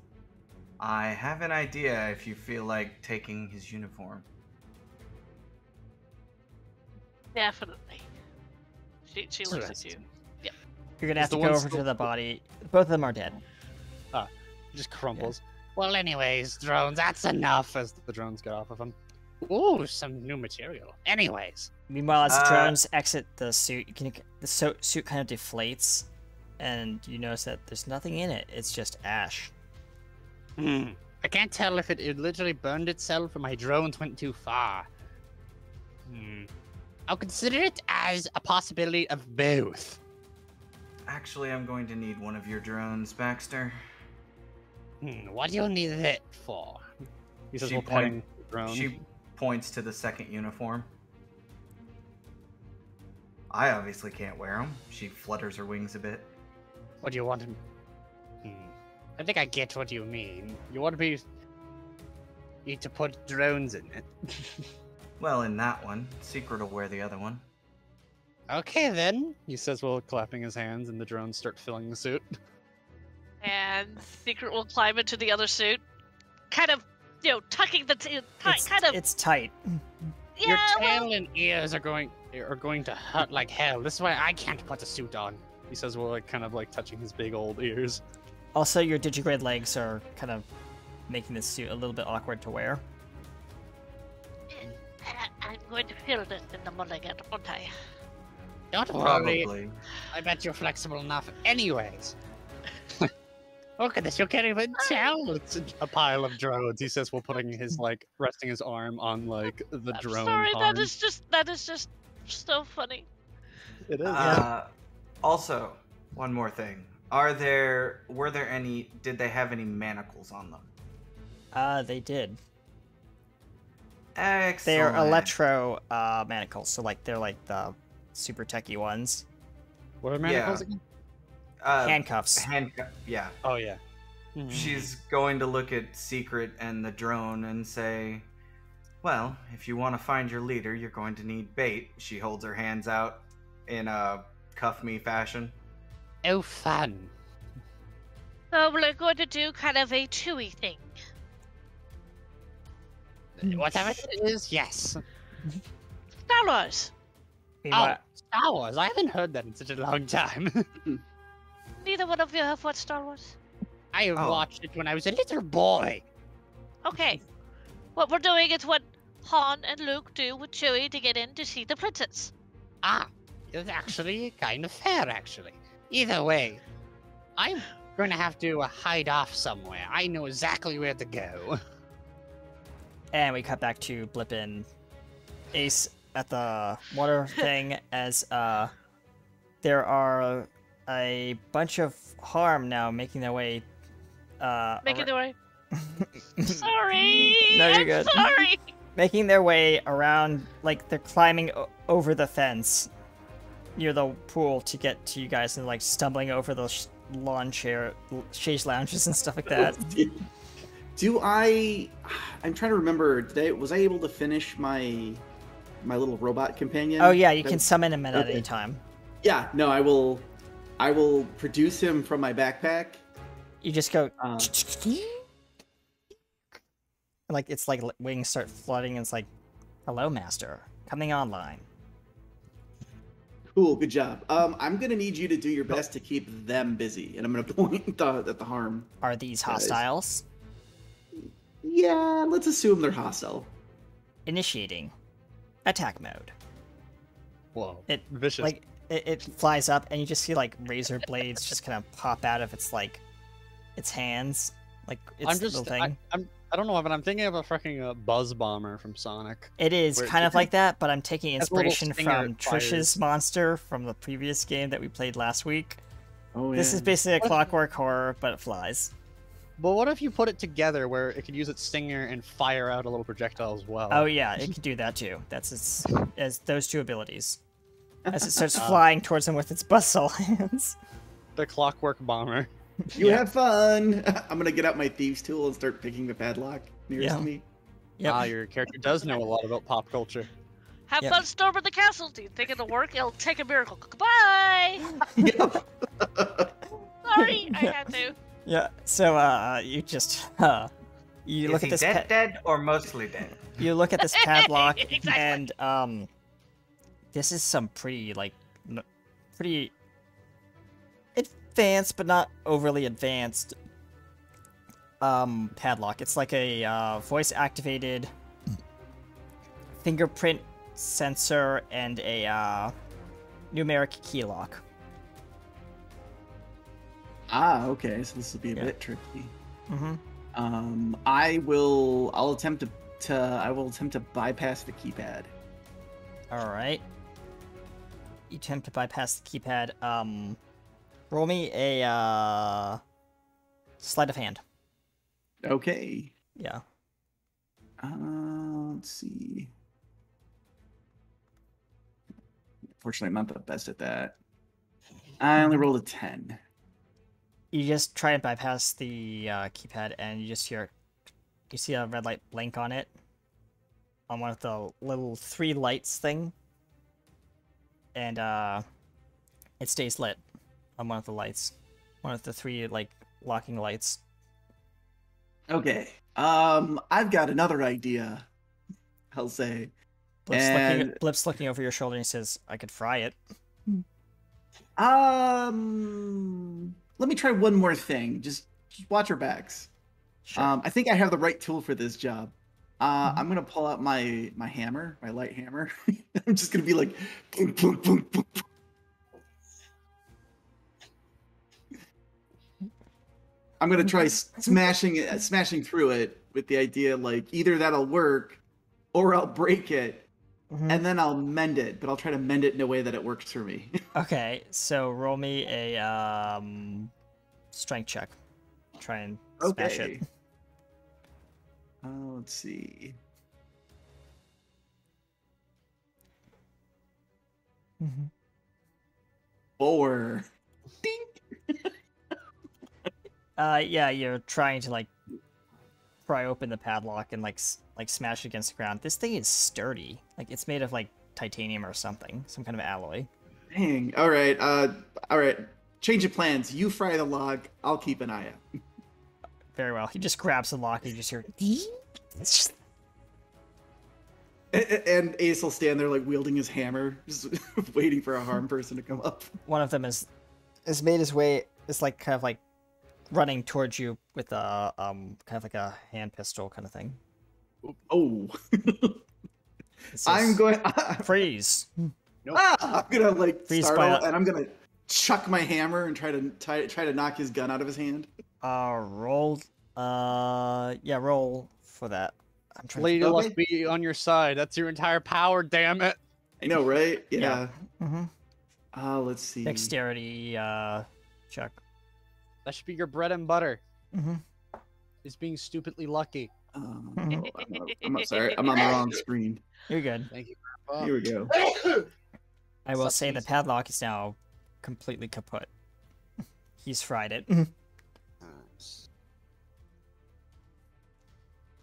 I have an idea if you feel like taking his uniform. Definitely. She looks at you. You're gonna have Is to the go one over to still- the body. Both of them are dead. Just crumples. Well, anyways, drones, that's enough. As the drones get off of him. Ooh, some new material. Anyways, Meanwhile, as the Uh, drones exit the suit, suit kind of deflates, and you notice that there's nothing in it. It's just ash. I can't tell if it literally burned itself or my drones went too far. I'll consider it as a possibility of both. Actually, I'm going to need one of your drones, Baxter. What do you need it for? He says, She "We're petting the drone." She points to the second uniform. I obviously can't wear them. She flutters her wings a bit. What do you want him? I think I get what you mean. You want to be... need to put drones in it. Well, in that one, Secret will wear the other one. Okay, then. He says, while clapping his hands, and the drones start filling the suit. And Secret will climb into the other suit, kind of, tucking the It's tight. Yeah, Your well, tail and ears are going to hurt like hell. This is why I can't put a suit on. He says, while kind of touching his big old ears. Also, your digigrade legs are kind of making this suit a little bit awkward to wear. I'm going to feel this in the mulligan, won't I? Don't worry. Probably. I bet you're flexible enough. Anyways. Look at this. You can't even tell. It's a pile of drones. He says, while putting his resting his arm on the I'm drone. sorry, arm. that is just so funny. It is. Also, one more thing. Did they have any manacles on them? They did. Excellent. They are electro manacles, so they're like the super techy ones. What are manacles Yeah. again? Handcuffs. Yeah. Oh yeah. She's going to look at Secret and the drone and say, well, if you want to find your leader, you're going to need bait. She holds her hands out in a cuff me fashion. Oh, fun. So we're going to do kind of a chewy thing. Whatever it is, yes. Star Wars. Meanwhile, Star Wars. I haven't heard that in such a long time. Neither one of you have watched Star Wars? I Oh. watched it when I was a little boy. Okay. What we're doing is what Han and Luke do with Chewie to get in to see the princess. It's actually kind of fair, actually. Either way, I'm going to have to hide off somewhere. I know exactly where to go. and we cut back to Blip and Ace at the water thing as there are a bunch of harm now making their way. Making their way. Sorry. No, you're I'm good. Sorry. Making their way around, they're climbing over the fence near the pool to get to you guys, and stumbling over the lawn chair, chaise lounges and stuff like that. I'm trying to remember. Was I able to finish my little robot companion? Oh yeah, you can summon him at any time. Yeah, no, I will produce him from my backpack. You just go. And, like, it's like wings start flooding, and it's like, hello, master. Coming online. Cool, good job. I'm gonna need you to do your best to keep them busy, and I'm gonna point at the harm. Are these Guys. hostiles? Yeah, let's assume they're hostile. Initiating. Attack mode. Whoa. It Vicious. like it flies up, and you just see like razor blades just kind of pop out of its like its hands, like its I'm just, little thing. I don't know, but I'm thinking of a freaking buzz bomber from Sonic. It is where kind of like that, but I'm taking has a little inspiration stinger from it fires. Trish's monster from the previous game that we played last week. Oh yeah. This is basically a clockwork horror, but it flies. But what if you put it together where it could use its stinger and fire out a little projectile as well? Oh yeah, it can do that too. That's its as those two abilities. As it starts flying towards them with its buzzsaw hands. The clockwork bomber. You Yeah. have fun. I'm gonna get out my thieves tool and start picking the padlock nearest Yeah. to me. Yep. Ah, your character does know a lot about pop culture. Have Yep. fun storming the castle. Do you think it'll work? It'll take a miracle. Goodbye. Sorry, I had to. Yeah. So you just you Is look he at this dead or mostly dead? you look at this padlock Exactly. and this is some pretty like pretty advanced but not overly advanced padlock. It's like a voice activated fingerprint sensor and a numeric key lock. Ah, okay. So this will be a Yeah. bit tricky. Mm-hmm. I'll attempt to bypass the keypad. All right. You attempt to bypass the keypad. Roll me a sleight of hand. Okay. Yeah. Let's see. Fortunately, I'm not the best at that. I only rolled a 10. You just try and bypass the keypad, and you just you see a red light blink on it, on one of the little 3 lights thing, and it stays lit on one of the lights, one of the 3 like locking lights. Okay. I've got another idea. I'll say. Blip's looking over your shoulder, and he says, "I could fry it." Let me try one more thing. Just watch your backs. Sure. I think I have the right tool for this job. I'm gonna pull out my hammer, my light hammer. I'm just gonna be like, boom, boom, boom, boom, boom. I'm gonna try smashing through it with the idea like either that'll work, or I'll break it, Mhm. and then I'll mend it. But I'll try to mend it in a way that it works for me. Okay, so roll me a strength check. Try and smash Okay. it. Let's see. Mm-hmm. 4. Yeah, you're trying to like pry open the padlock and like smash it against the ground. This thing is sturdy. Like it's made of like titanium or something, some kind of alloy. Dang. All right. All right. Change of plans. You fry the log. I'll keep an eye out. Very well. He just grabs the lock and you just hear. It's just And Ace will stand there like wielding his hammer, just waiting for a harm person to come up. one of them is made his way. Is like kind of like running towards you with a kind of like a hand pistol kind of thing. Oh. It says, I'm going. freeze. I'm gonna like Freeze startle, by- and I'm gonna chuck my hammer and try to knock his gun out of his hand. Roll. Yeah, roll for that. I'm trying. Lady Okay. Luck be on your side. That's your entire power, damn it. I know, right? Yeah. Mm-hmm. Let's see. Dexterity. Check. That should be your bread and butter. Mm-hmm. Is being stupidly lucky. I'm sorry. I'm on the wrong screen. You're good. Thank you, Grandpa. Here we go. I will Suck say the these. padlock is now completely kaput. He's fried it. Nice.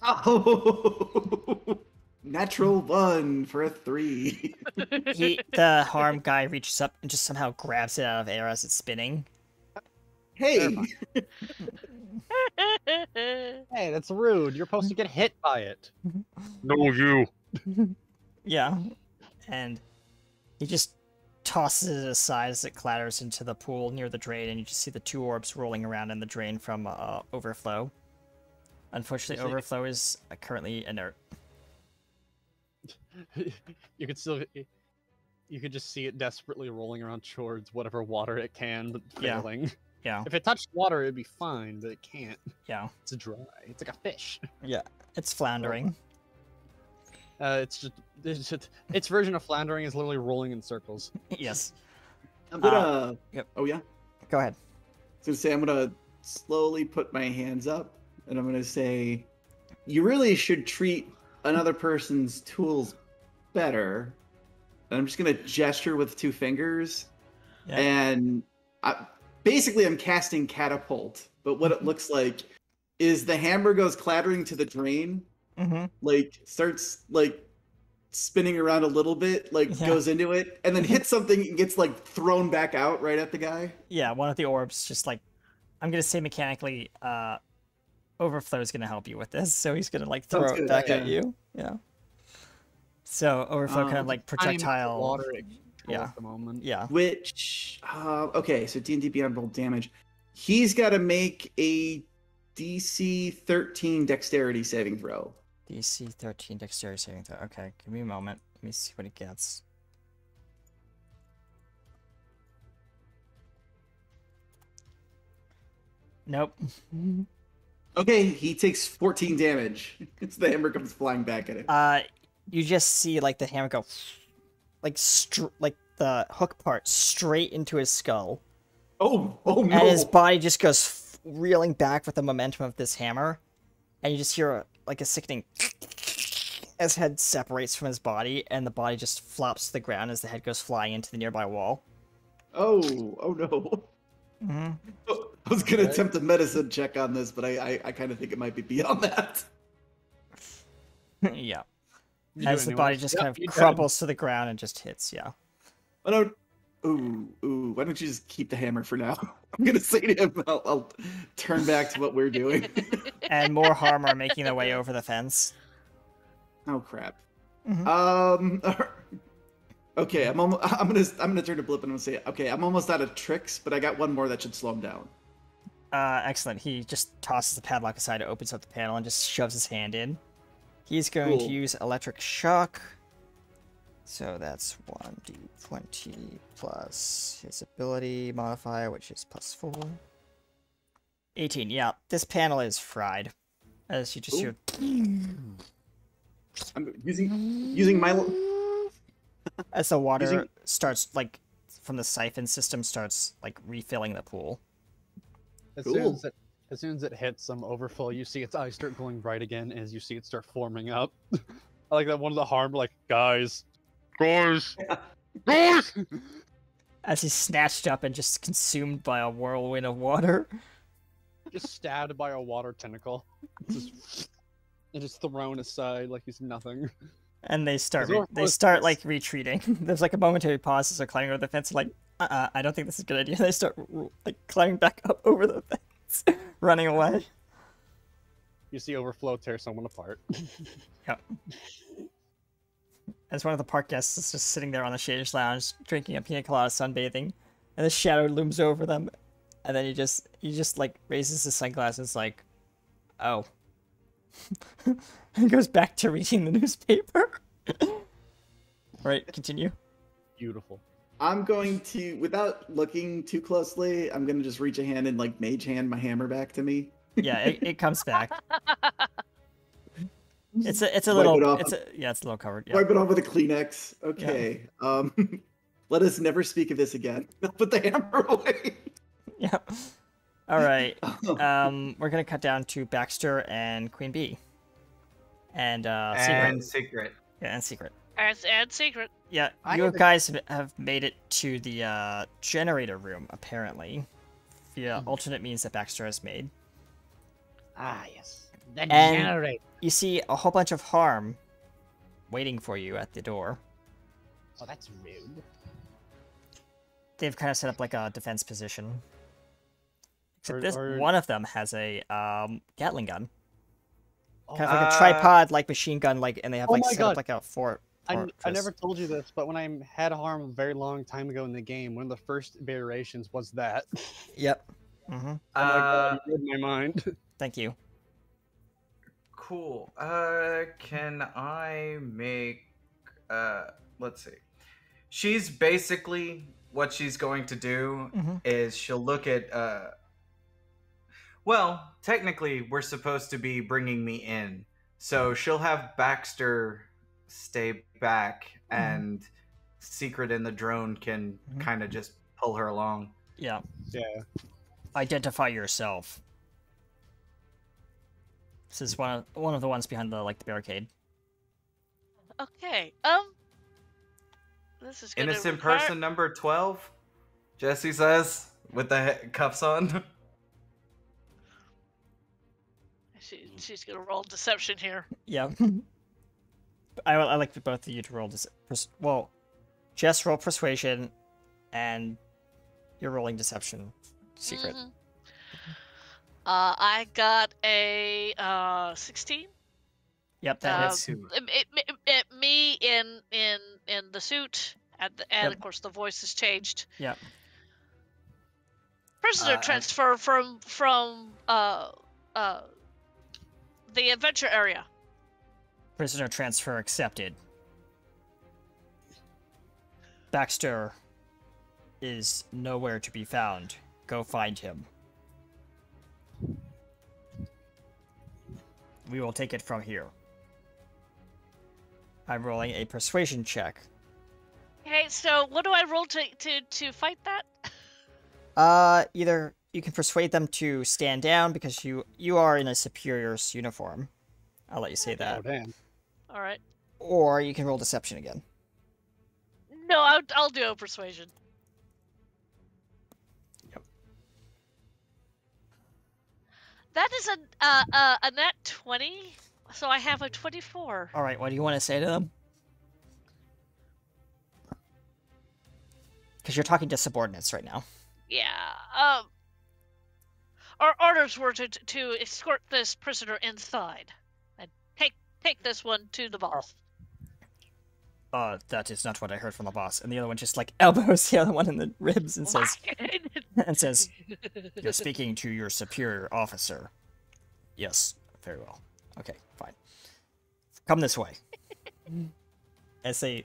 Oh, natural 1 for a 3. The harm guy reaches up and just somehow grabs it out of air as it's spinning. Hey, Hey, that's rude. You're supposed to get hit by it. No, you. Yeah. And he just tosses it aside as it clatters into the pool near the drain, and you just see the two orbs rolling around in the drain from Overflow. Unfortunately, Overflow is currently inert. You could still. You could just see it desperately rolling around towards whatever water it can, but Yeah. failing. Yeah. If it touched water, it'd be fine, but it can't. Yeah. It's dry. It's like a fish. Yeah. It's floundering. It's just its version of floundering is literally rolling in circles. Yes. I'm gonna. Yep. Oh yeah. Go ahead. I was gonna say I'm gonna slowly put my hands up, and I'm gonna say, you really should treat another person's tools better. And I'm just gonna gesture with 2 fingers, Yeah. and basically I'm casting catapult. But what it looks like is the hammer goes clattering to the drain, Mm-hmm. like starts like spinning around a little bit, like Yeah. goes into it, and then hits something and gets like thrown back out right at the guy. Yeah, one of the orbs just like, I'm gonna say mechanically, Overflow is gonna help you with this, so he's gonna like Sounds throw it good, back at yeah. you. Yeah. So Overflow kind of like projectile. Water Yeah. at the moment. Yeah. Which okay, so D&D Beyond roll damage. He's got to make a DC 13 Dexterity saving throw. DC 13 Dexterity saving throw. Okay, give me a moment. Let me see what he gets. Nope. Okay, he takes 14 damage. It's the hammer comes flying back at him. You just see like the hammer go, like like the hook part straight into his skull, Oh no! and his body just goes reeling back with the momentum of this hammer, and you just hear like a sickening as head separates from his body, and the body just flops to the ground as the head goes flying into the nearby wall. Oh no! Mm-hmm. I was gonna attempt a medicine check on this, but I kind of think it might be beyond that. Yeah. You As do the body anyways. just Yep, kind of you did. crumples to the ground and just hits, yeah. I don't. Ooh! Why don't you just keep the hammer for now? I'm gonna say to him, I'll turn back to what we're doing. And more harm are making their way over the fence. Oh crap. Mhm. Okay, I'm gonna turn to Blip and I'm gonna say, okay, I'm almost out of tricks, but I got one more that should slow him down. Excellent. He just tosses the padlock aside, opens up the panel, and just shoves his hand in. He's going to Cool. use electric shock. So that's 1d20 plus his ability modifier, which is +4. 18. Yeah, this panel is fried. As you just hear. I'm using my. As the water Using- starts, like, from the siphon system starts, like, refilling the pool. As Cool. soon as it hits some overflow, you see its eyes start glowing bright again as you see it start forming up. I like that one of the harm, like, guys. Guys! As he's snatched up and just consumed by a whirlwind of water. Just stabbed by a water tentacle. And just thrown aside like he's nothing. And they start, Is there a they first start place? like retreating. There's like a momentary pause as they're climbing over the fence. Like, I don't think this is a good idea. They start like climbing back up over the fence, running away. You see overflow tear someone apart. Yep. As one of the park guests is just sitting there on the Shaders Lounge, drinking a pina colada, sunbathing, and the shadow looms over them, and then he just like raises his sunglasses, like, oh, and goes back to reading the newspaper. Right, continue. Beautiful. I'm going to, without looking too closely, I'm gonna just reach a hand and like mage hand my hammer back to me. Yeah, it comes back. It's a Wipe little, it off. it's a little covered. Yeah. Wipe it off with a Kleenex. Okay. Let us never speak of this again. I'll put the hammer away. Yeah. All right. We're gonna cut down to Baxter and Queen Bee, and And Secret. secret. Yeah, and Secret. And secret. Yeah, I you have a- guys have made it to the generator room apparently, via alternate means that Baxter has made. Ah, yes. The And- generator. You see a whole bunch of harm waiting for you at the door. Oh, that's rude. They've kind of set up like a defense position. Except Or- one of them has a Gatling gun. Oh, Kind of like a tripod, like machine gun, like, and they have Oh like my set God. up like a fort. I never told you this, but when I had harm a very long time ago in the game, one of the first iterations was that. Yep. Mm-hmm. Oh my god, you read my mind. Thank you. Cool. Can I make let's see. She's basically what she's going to do Mhm. is she'll look at well, technically we're supposed to be bringing me in. So she'll have Baxter stay back and Secret in the drone can kind of just pull her along. Yeah. Yeah. Identify yourself. This is one of the ones behind the barricade. Okay. This is gonna Innocent require... person number 12, Jesse says, with the cuffs on. She's gonna roll deception here. Yeah. I like both of you to roll well, Jess roll persuasion, and you're rolling deception. Secret. Mhm. I got a 16. Yep, that hits. Me in the suit, and of course the voice has changed. Yep. Prisoner transfer from the adventure area. Prisoner transfer accepted. Baxter is nowhere to be found. Go find him. We will take it from here. I'm rolling a persuasion check. Okay, so what do I roll to fight that? Either you can persuade them to stand down because you are in a superior's uniform. I'll let you say that. Oh damn. All right. Or you can roll deception again. No, I'll do a persuasion. Yep. That is a nat 20, so I have a 24. All right, what do you want to say to them? Because you're talking to subordinates right now. Yeah. Our orders were to escort this prisoner inside and take this one to the boss. That is not what I heard from the boss. And the other one just elbows the other one in the ribs and says, "You're speaking to your superior officer." Yes, very well. Okay, fine. Come this way. As they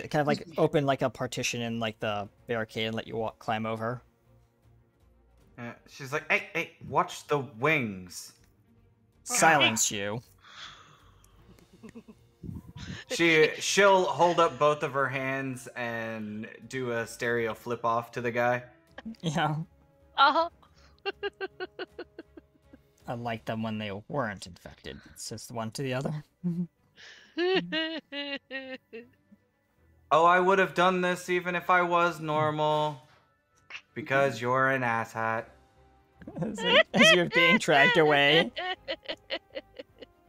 kind of open a partition in the barricade and let you climb over. She's like, hey, watch the wings. Silence you. She'll hold up both of her hands and do a stereo flip off to the guy. Yeah. Uh-huh. I liked them when they weren't infected. Says the one to the other. Oh, I would have done this even if I was normal. Because you're an asshat. As you're being dragged away.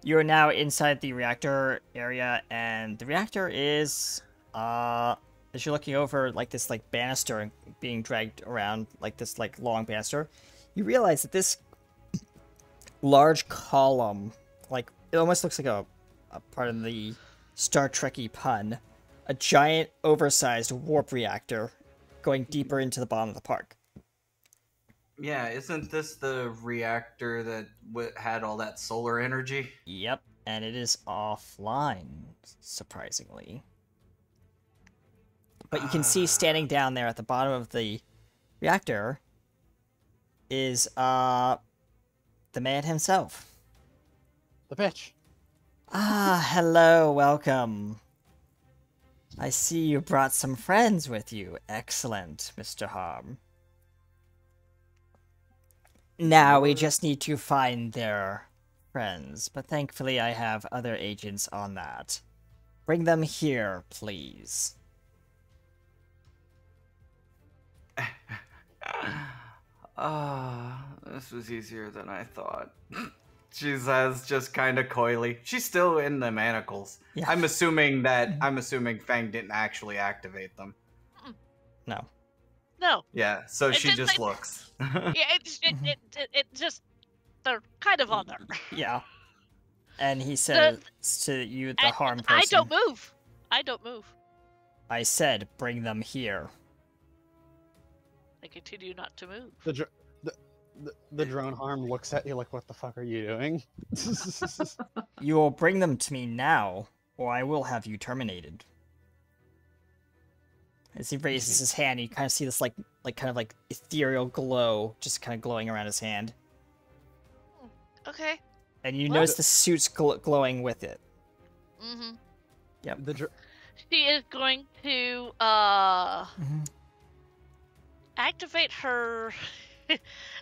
You are now inside the reactor area, and the reactor is, as you're looking over, this, banister and being dragged around, this, long banister, you realize that this large column, it almost looks like a part of the Star Trek-y pun, a giant, oversized warp reactor going deeper into the bottom of the park. Yeah, isn't this the reactor that had all that solar energy? Yep, and it is offline, surprisingly. But you can see standing down there at the bottom of the reactor is, the man himself. The bitch. Ah, hello, welcome. I see you brought some friends with you. Excellent, Mr. Harm. Now we just need to find their friends, but thankfully I have other agents on that. Bring them here, please. This was easier than I thought. She says just kind of coyly. She's still in the manacles. Yeah. I'm assuming Fang didn't actually activate them. No. No. Yeah, so It she didn't just say- looks. Yeah, it just they're kind of on there. Yeah. And he says to you, the harm person, I don't move. I don't move. I said, bring them here. I continue not to move. The drone harm looks at you like, what the fuck are you doing? You will bring them to me now, or I will have you terminated. As he raises his hand, you kind of see this like ethereal glow just kind of glowing around his hand. Okay. And you What? notice the suit's glowing with it. Mm-hmm. Yep. She is going to activate her. I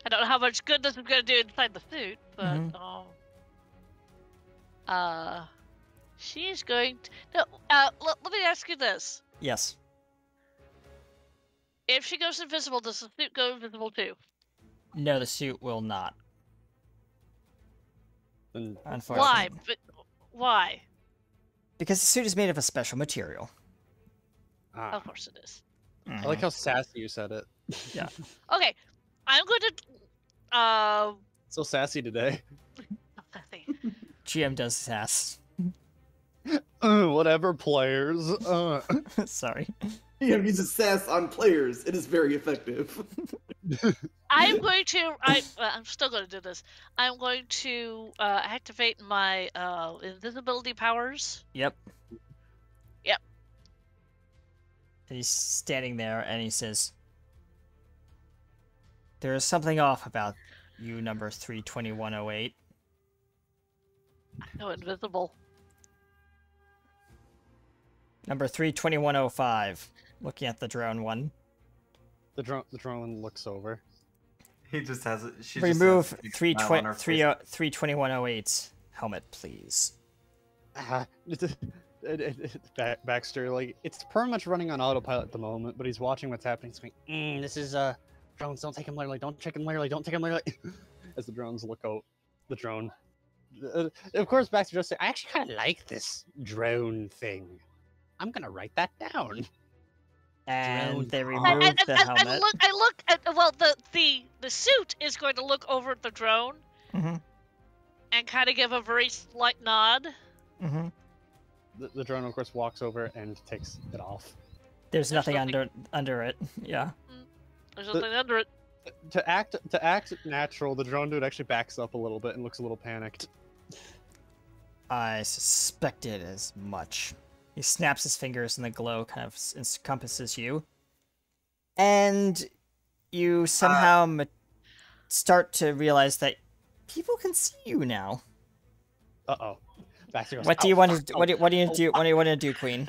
don't know how much good this is going to do inside the suit, but she is going to. No, let me ask you this: Yes. if she goes invisible, does the suit go invisible too? No, the suit will not. Unfortunately. Why? But why? Because the suit is made of a special material. Of course it is. I like how sassy you said it. Yeah. Okay, I'm going to. So sassy today. GM does his ass. Whatever, players. Sorry. GM uses sass on players. It is very effective. I'm going to. I'm still going to do this. I'm going to activate my invisibility powers. Yep. Yep. And he's standing there, and he says, "There is something off about you, number 32108. I go invisible. Number 32105. Looking at the drone one. The drone looks over. He just has it. She Remove just has a big smile on her face. 32108's helmet, please." Baxter, like, it's pretty much running on autopilot at the moment, but he's watching what's happening. He's going, this is drones. Don't take him literally. Don't take him literally. Don't take him literally. As the drones look out, the drone. Of course, Baxter just say, I actually kind of like this drone thing. I'm gonna write that down. And they remove And the helmet. I look at well the suit is going to look over at the drone Mhm. and kind of give a very slight nod. Mhm. The drone, of course, walks over and takes it off. There's nothing nothing- under it. Yeah. There's nothing under it. To act natural, the drone dude actually backs up a little bit and looks a little panicked. I suspected as much. He snaps his fingers and the glow kind of encompasses you. And you somehow start to realize that people can see you now. Uh-oh. Baxter goes, What do you want to do? What do you want to do, Queen?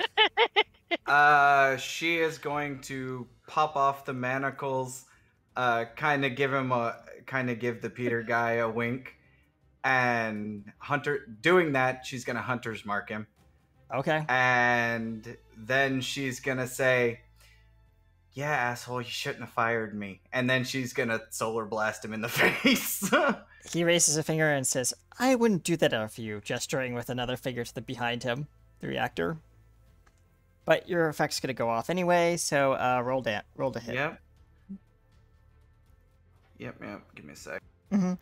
She is going to pop off the manacles, kind of give the Peter guy a wink, and doing that, she's gonna hunter's mark him. Okay. And then she's gonna say, "Yeah, asshole, you shouldn't have fired me." And then she's gonna solar blast him in the face. He raises a finger and says, "I wouldn't do that for you," gesturing with another finger to the behind him, the reactor. But your effect's gonna go off anyway, so roll to hit. Yep. Give me a sec. Mm-hmm.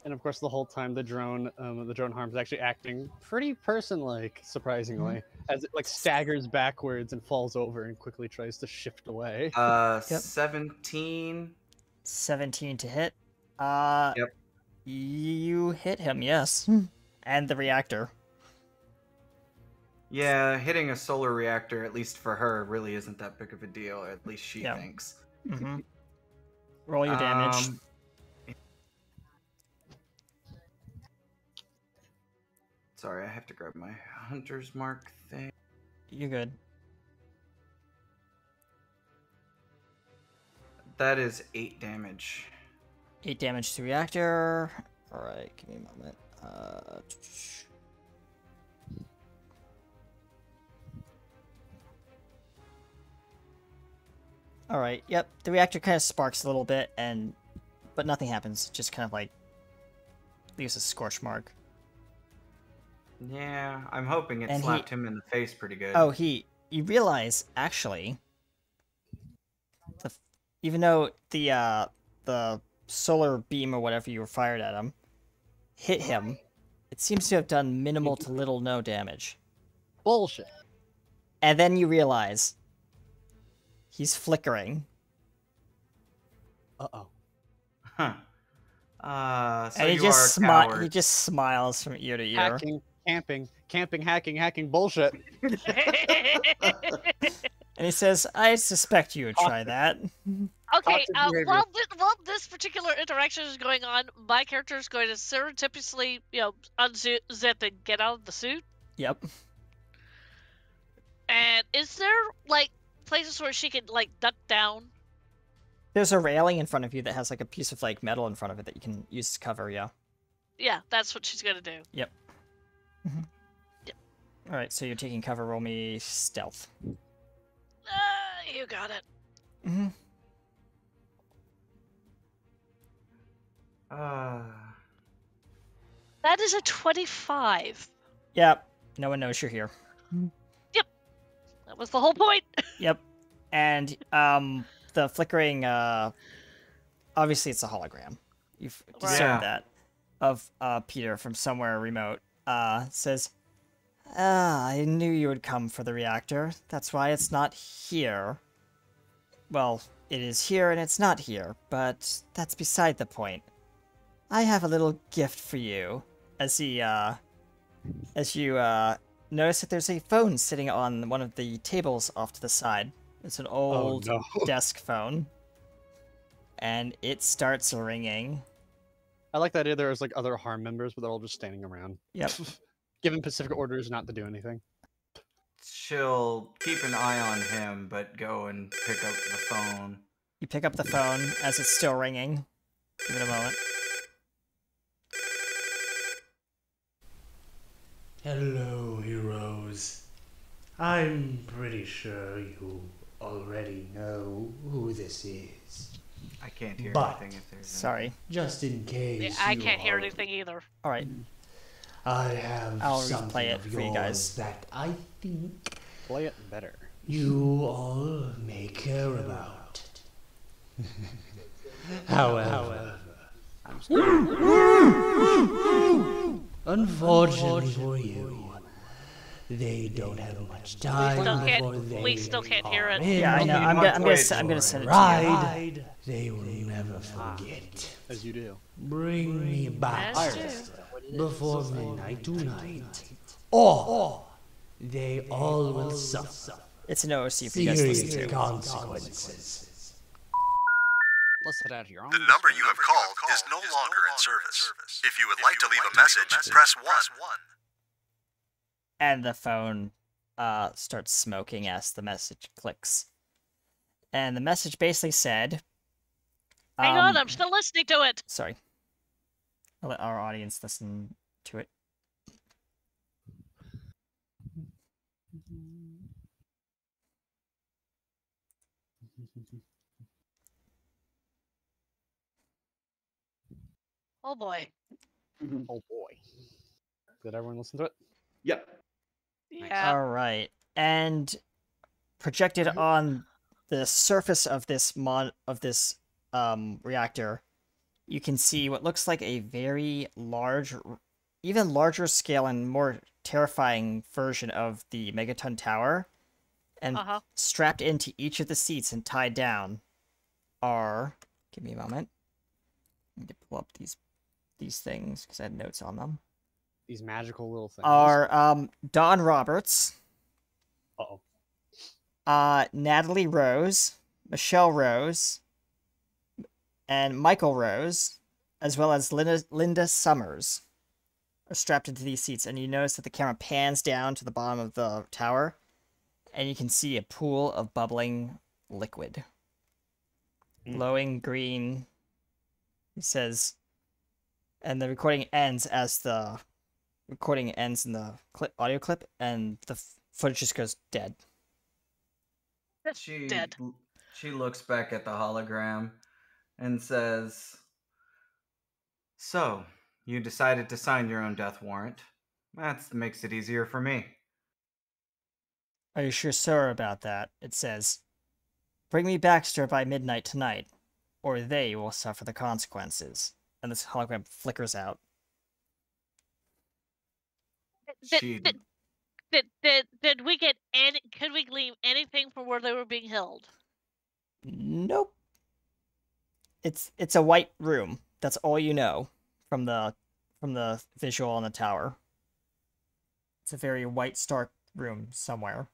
And of course, the whole time the drone harm is actually acting pretty person-like, surprisingly, as it like staggers backwards and falls over and quickly tries to shift away. 17. 17 to hit. Yep. You hit him, yes. And the reactor. Yeah, hitting a solar reactor, at least for her, really isn't that big of a deal. At least she Yeah. thinks. Mm-hmm. Roll your damage. Sorry, I have to grab my hunter's mark thing. You're good. That is 8 damage. 8 damage to reactor. Alright, give me a moment. Alright, yep. The reactor kind of sparks a little bit, but nothing happens. Just kind of like leaves a scorch mark. Yeah, I'm hoping it And slapped him in the face pretty good. Oh, you realize, actually, even though the solar beam or whatever you were fired at him hit him, it seems to have done minimal to little no damage. Bullshit. And then you realize he's flickering. Uh-oh. Huh. So And you are a coward. he just smiles from ear to ear. Hacking, camping, hacking, bullshit. And he says, I suspect you would try that. Okay, Toxic behavior. while this particular interaction is going on, my character is going to surreptitiously, unzip and get out of the suit. Yep. And is there, like, places where she can, like, duck down? There's a railing in front of you that has like a piece of like metal in front of it that you can use to cover, yeah. Yeah, that's what she's gonna do. Yep. Alright, so you're taking cover, roll me stealth. You got it. Mm-hmm. That is a 25. Yep. No one knows you're here. That was the whole point. Yep. And the flickering obviously it's a hologram. You've discerned that of Peter from somewhere remote. Says, I knew you would come for the reactor. That's why it's not here. Well, it is here and it's not here, but that's beside the point. I have a little gift for you. As you notice that there's a phone sitting on one of the tables off to the side. It's an old desk phone. And it starts ringing. I like the idea there's like other harm members, but they're all just standing around. Yep. Giving specific orders not to do anything. She'll keep an eye on him, but go and pick up the phone. You pick up the phone as it's still ringing. Give it a moment. Hello, heroes. I'm pretty sure you already know who this is. I can't hear But- anything if there's Sorry. Just in case Yeah, I you can't hear are- anything either. Alright. I have I'll something replay it of for you guys. yours that I think Play it better. you all may care about. However, unfortunately for you, they don't have much time before they We still can't hear it. are in Yeah, I know. I'm gonna send it to you. ride. They will never forget. As you do. Bring me back As before midnight tonight, or they all will suffer It's an OOC for you guys to listen serious to. consequences. Let's head out here. The number you have called is no longer in service. If you would like to leave a message, press 1. And the phone starts smoking as the message clicks. And the message basically said... Hang on, I'm still listening to it. Sorry. I'll let our audience listen to it. Oh boy. Oh boy. Did everyone listen to it? Yep. Yeah. Alright. And projected on the surface of this reactor, you can see what looks like a very large, even larger scale and more terrifying version of the Megaton Tower. And strapped into each of the seats and tied down are... Give me a moment. I need to pull up these things because I had notes on them. These magical little things. Are Don Roberts, Uh-oh. Natalie Rose, Michelle Rose, and Michael Rose, as well as Linda Summers, are strapped into these seats. And you notice that the camera pans down to the bottom of the tower, and you can see a pool of bubbling liquid. Glowing green. It says, and the recording ends as the recording ends in the audio clip, and the footage just goes dead. Dead. She looks back at the hologram and says, "So, you decided to sign your own death warrant. That makes it easier for me." Are you sure, sir, about that? It says. Bring me Baxter by midnight tonight, or they will suffer the consequences. And this hologram flickers out. Did, She did we get any? Could we glean anything from where they were being held? Nope. It's a white room. That's all you know from the visual on the tower. It's a very white, stark room somewhere.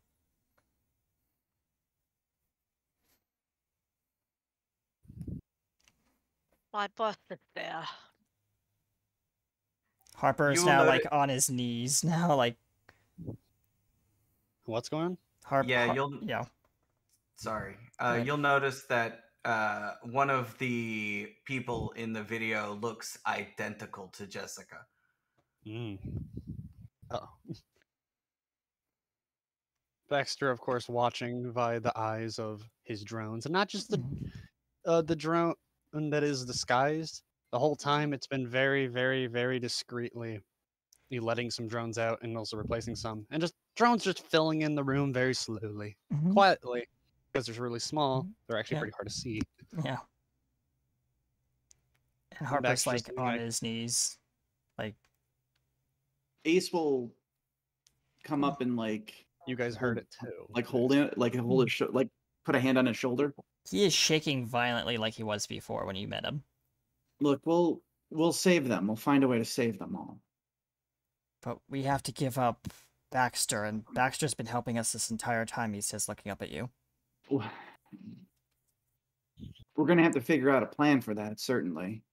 My boss is there. Harper is You will now note like it- on his knees now, like What's going on? Harper. Yeah, you'll- Yeah. Sorry. ahead. You'll notice that one of the people in the video looks identical to Jessica. Mm. Oh. Baxter, of course, watching via the eyes of his drones, and not just the drone that is disguised. The whole time, it's been very, very, very discreetly. You letting some drones out and also replacing some, and just drones just filling in the room very slowly, Mhm. quietly, because they're really small. Mhm. They're actually Yeah. pretty hard to see. Yeah. And Harper's Baxter's like doing on like- his knees, like Ace will come up and like You guys heard it too. hold it, like hold his like put a hand on his shoulder. he is shaking violently like he was before when you met him. Look, we'll save them. We'll find a way to save them all. But we have to give up Baxter, and Baxter's been helping us this entire time, he says, looking up at you. We're gonna have to figure out a plan for that, certainly.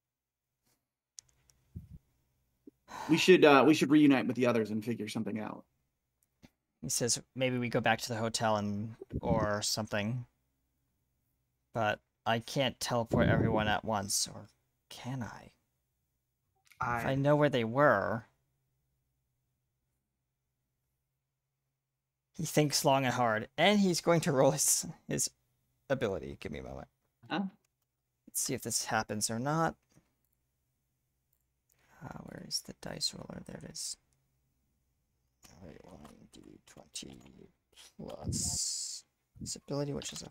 We should reunite with the others and figure something out. He says maybe we go back to the hotel or something. But I can't teleport everyone at once, or can I? If I know where they were. He thinks long and hard, and he's going to roll his ability. Give me a moment. Huh? Let's see if this happens or not. Where is the dice roller? There it is. 1d20 plus his ability, which is a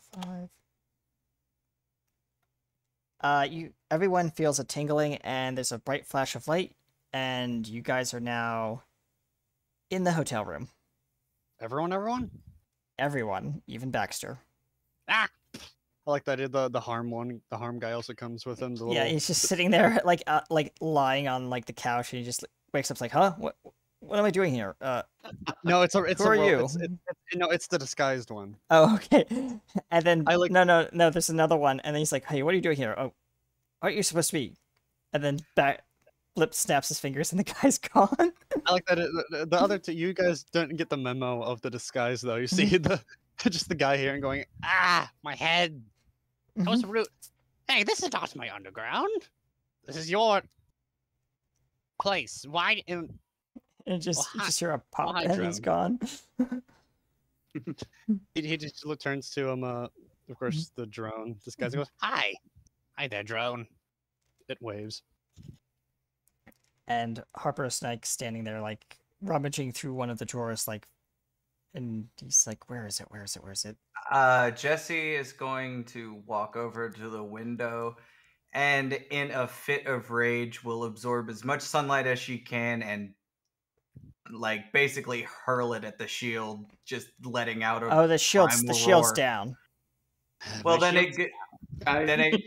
5. Everyone feels a tingling, and there's a bright flash of light, and you guys are now in the hotel room. Everyone? Everyone, even Baxter. Ah! I like that the harm one. The harm guy also comes with him. Yeah, he's just sitting there, like lying on like the couch, and he just wakes up like, "Huh? What am I doing here?" No, it's Who are you? It's the disguised one. Oh, okay. And then no, there's another one, and then he's like, "Hey, what are you doing here? Oh, aren't you supposed to be?" And then Flip snaps his fingers, and the guy's gone. I like that the other two. You guys don't get the memo of the disguise though. You see just the guy here and going, my head. That was rude. Hey, this is not my underground. This is your place. Why? And you just hear a pop, hi, and he's gone. He just turns to him. Of course, the drone. This guy goes, "Hi there, drone." It waves. And Harper Snake standing there, like rummaging through one of the drawers, like, and he's like, "Where is it? Where is it? Where is it?" Jessie is going to walk over to the window and, in a fit of rage, will absorb as much sunlight as she can and, like, basically hurl it at the shield, just letting out a Oh, the shield's roar. down. Well, My then shield's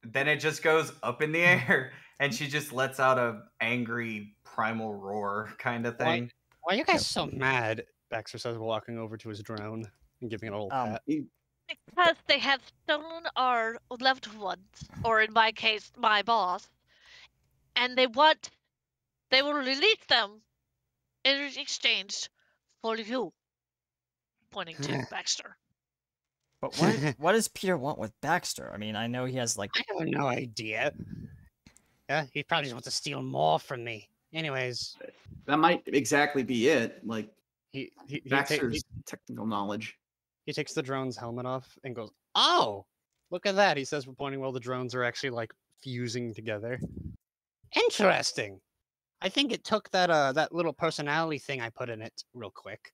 then it just goes up in the air, and she just lets out a angry primal roar kind of thing. Why are you guys so mad? Baxter says, walking over to his drone and giving it a little pat. Because they have stolen our loved ones, or in my case, my boss, and they will release them in exchange for you. Pointing to Baxter. But what does Peter want with Baxter? I mean, I know he has like. I have no idea. Yeah, he probably just wants to steal more from me. Anyways, that might exactly be it. Like he Baxter's technical knowledge. He takes the drone's helmet off and goes, "Oh, look at that!" He says, pointing while the drones are actually like fusing together. interesting. I think it took that little personality thing I put in it real quick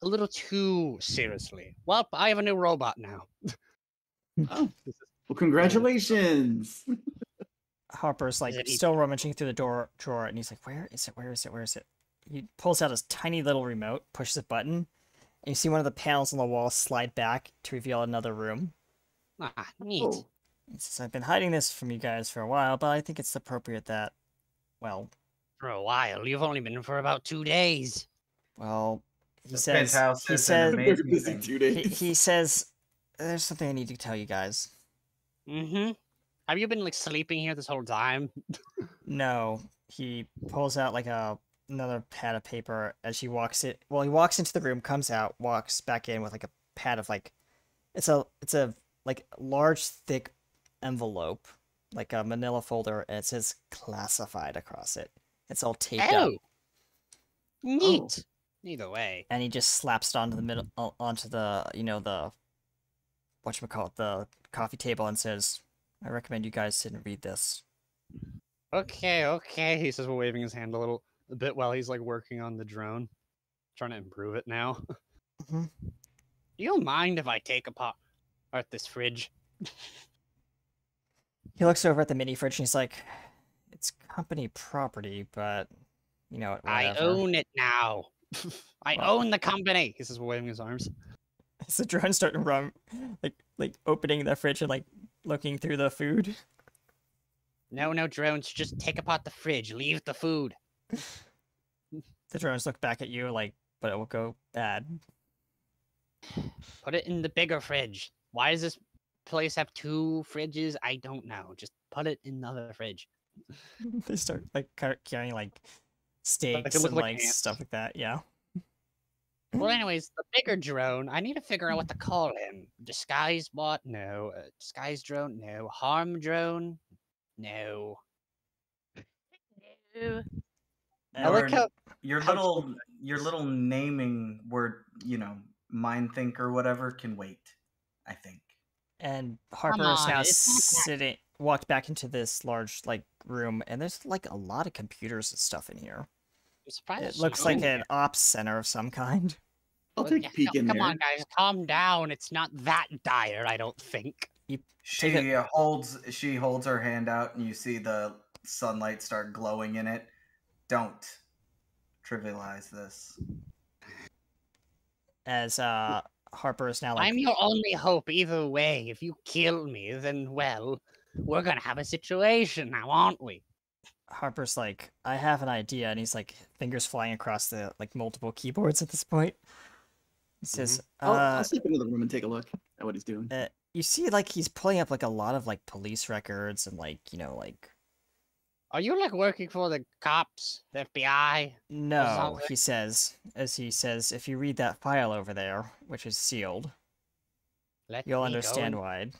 a little too seriously. Well, I have a new robot now. Oh, well, congratulations. Harper's like Is it still rummaging through the drawer, and he's like, "Where is it? Where is it? Where is it?" He pulls out his tiny little remote, pushes a button, and you see one of the panels on the wall slide back to reveal another room. Ah, neat. Oh, He says, "I've been hiding this from you guys for a while, but I think it's appropriate that, well, For a while. You've only been for about 2 days. well." He The says, penthouse he is an says, amazing busy thing. 2 days. he says, "There's something I need to tell you guys." Mm-hmm. Have you been like sleeping here this whole time? No, he pulls out like another pad of paper as he walks it. Well, he walks into the room, comes out, walks back in with like a pad of like, it's a like large thick envelope, like a Manila folder, and it says classified across it. It's all taped up, Oh, neat. Either way. and he just slaps it onto the middle, onto the the whatchamacallit, the coffee table, and says, "I recommend you guys sit and read this." Okay, okay. He says while waving his hand a bit while he's like working on the drone, trying to improve it now. Mhm. Do you mind if I take apart this fridge? He looks over at the mini fridge and he's like, "It's company property, but you know, I whatever." own it now. I Well- own the company. He says while waving his arms. Is the drone starting to run, like opening the fridge and like looking through the food? No, no, drones. Just take apart the fridge. Leave the food. The drones look back at you like, but it will go bad. Put it in the bigger fridge. Why does this place have 2 fridges? I don't know. Just put it in the other fridge. They start like carrying like They steaks look and like like ants. stuff like that. Yeah. Well, anyways, the bigger drone, I need to figure out what to call him. Disguise bot? No. Disguise drone? No. Harm drone? No. Ew. I like how your how little naming word, mind think or whatever can wait, I think. And Harper is on, now it's not that- sitting, walked back into this large like room, and there's like a lot of computers and stuff in here. I'm surprised It she looks like owned an it. ops center of some kind. I'll Well, take yeah, a peek no, in come there. on, guys. Calm down. It's not that dire, I don't think. Take She holds her hand out, and you see the sunlight start glowing in it. Don't trivialize this. As Harper is now like, I'm your only hope either way. If you kill me, then, well, we're gonna have a situation now, aren't we? Harper's like, "I have an idea," and he's like, fingers flying across the like multiple keyboards at this point. He says, I'll step into the room and take a look at what he's doing. you see, like he's pulling up like a lot of like police records and like like Are you, like, working for the cops, the FBI? no, something? he says, if you read that file over there, which is sealed, Let you'll me understand go, why.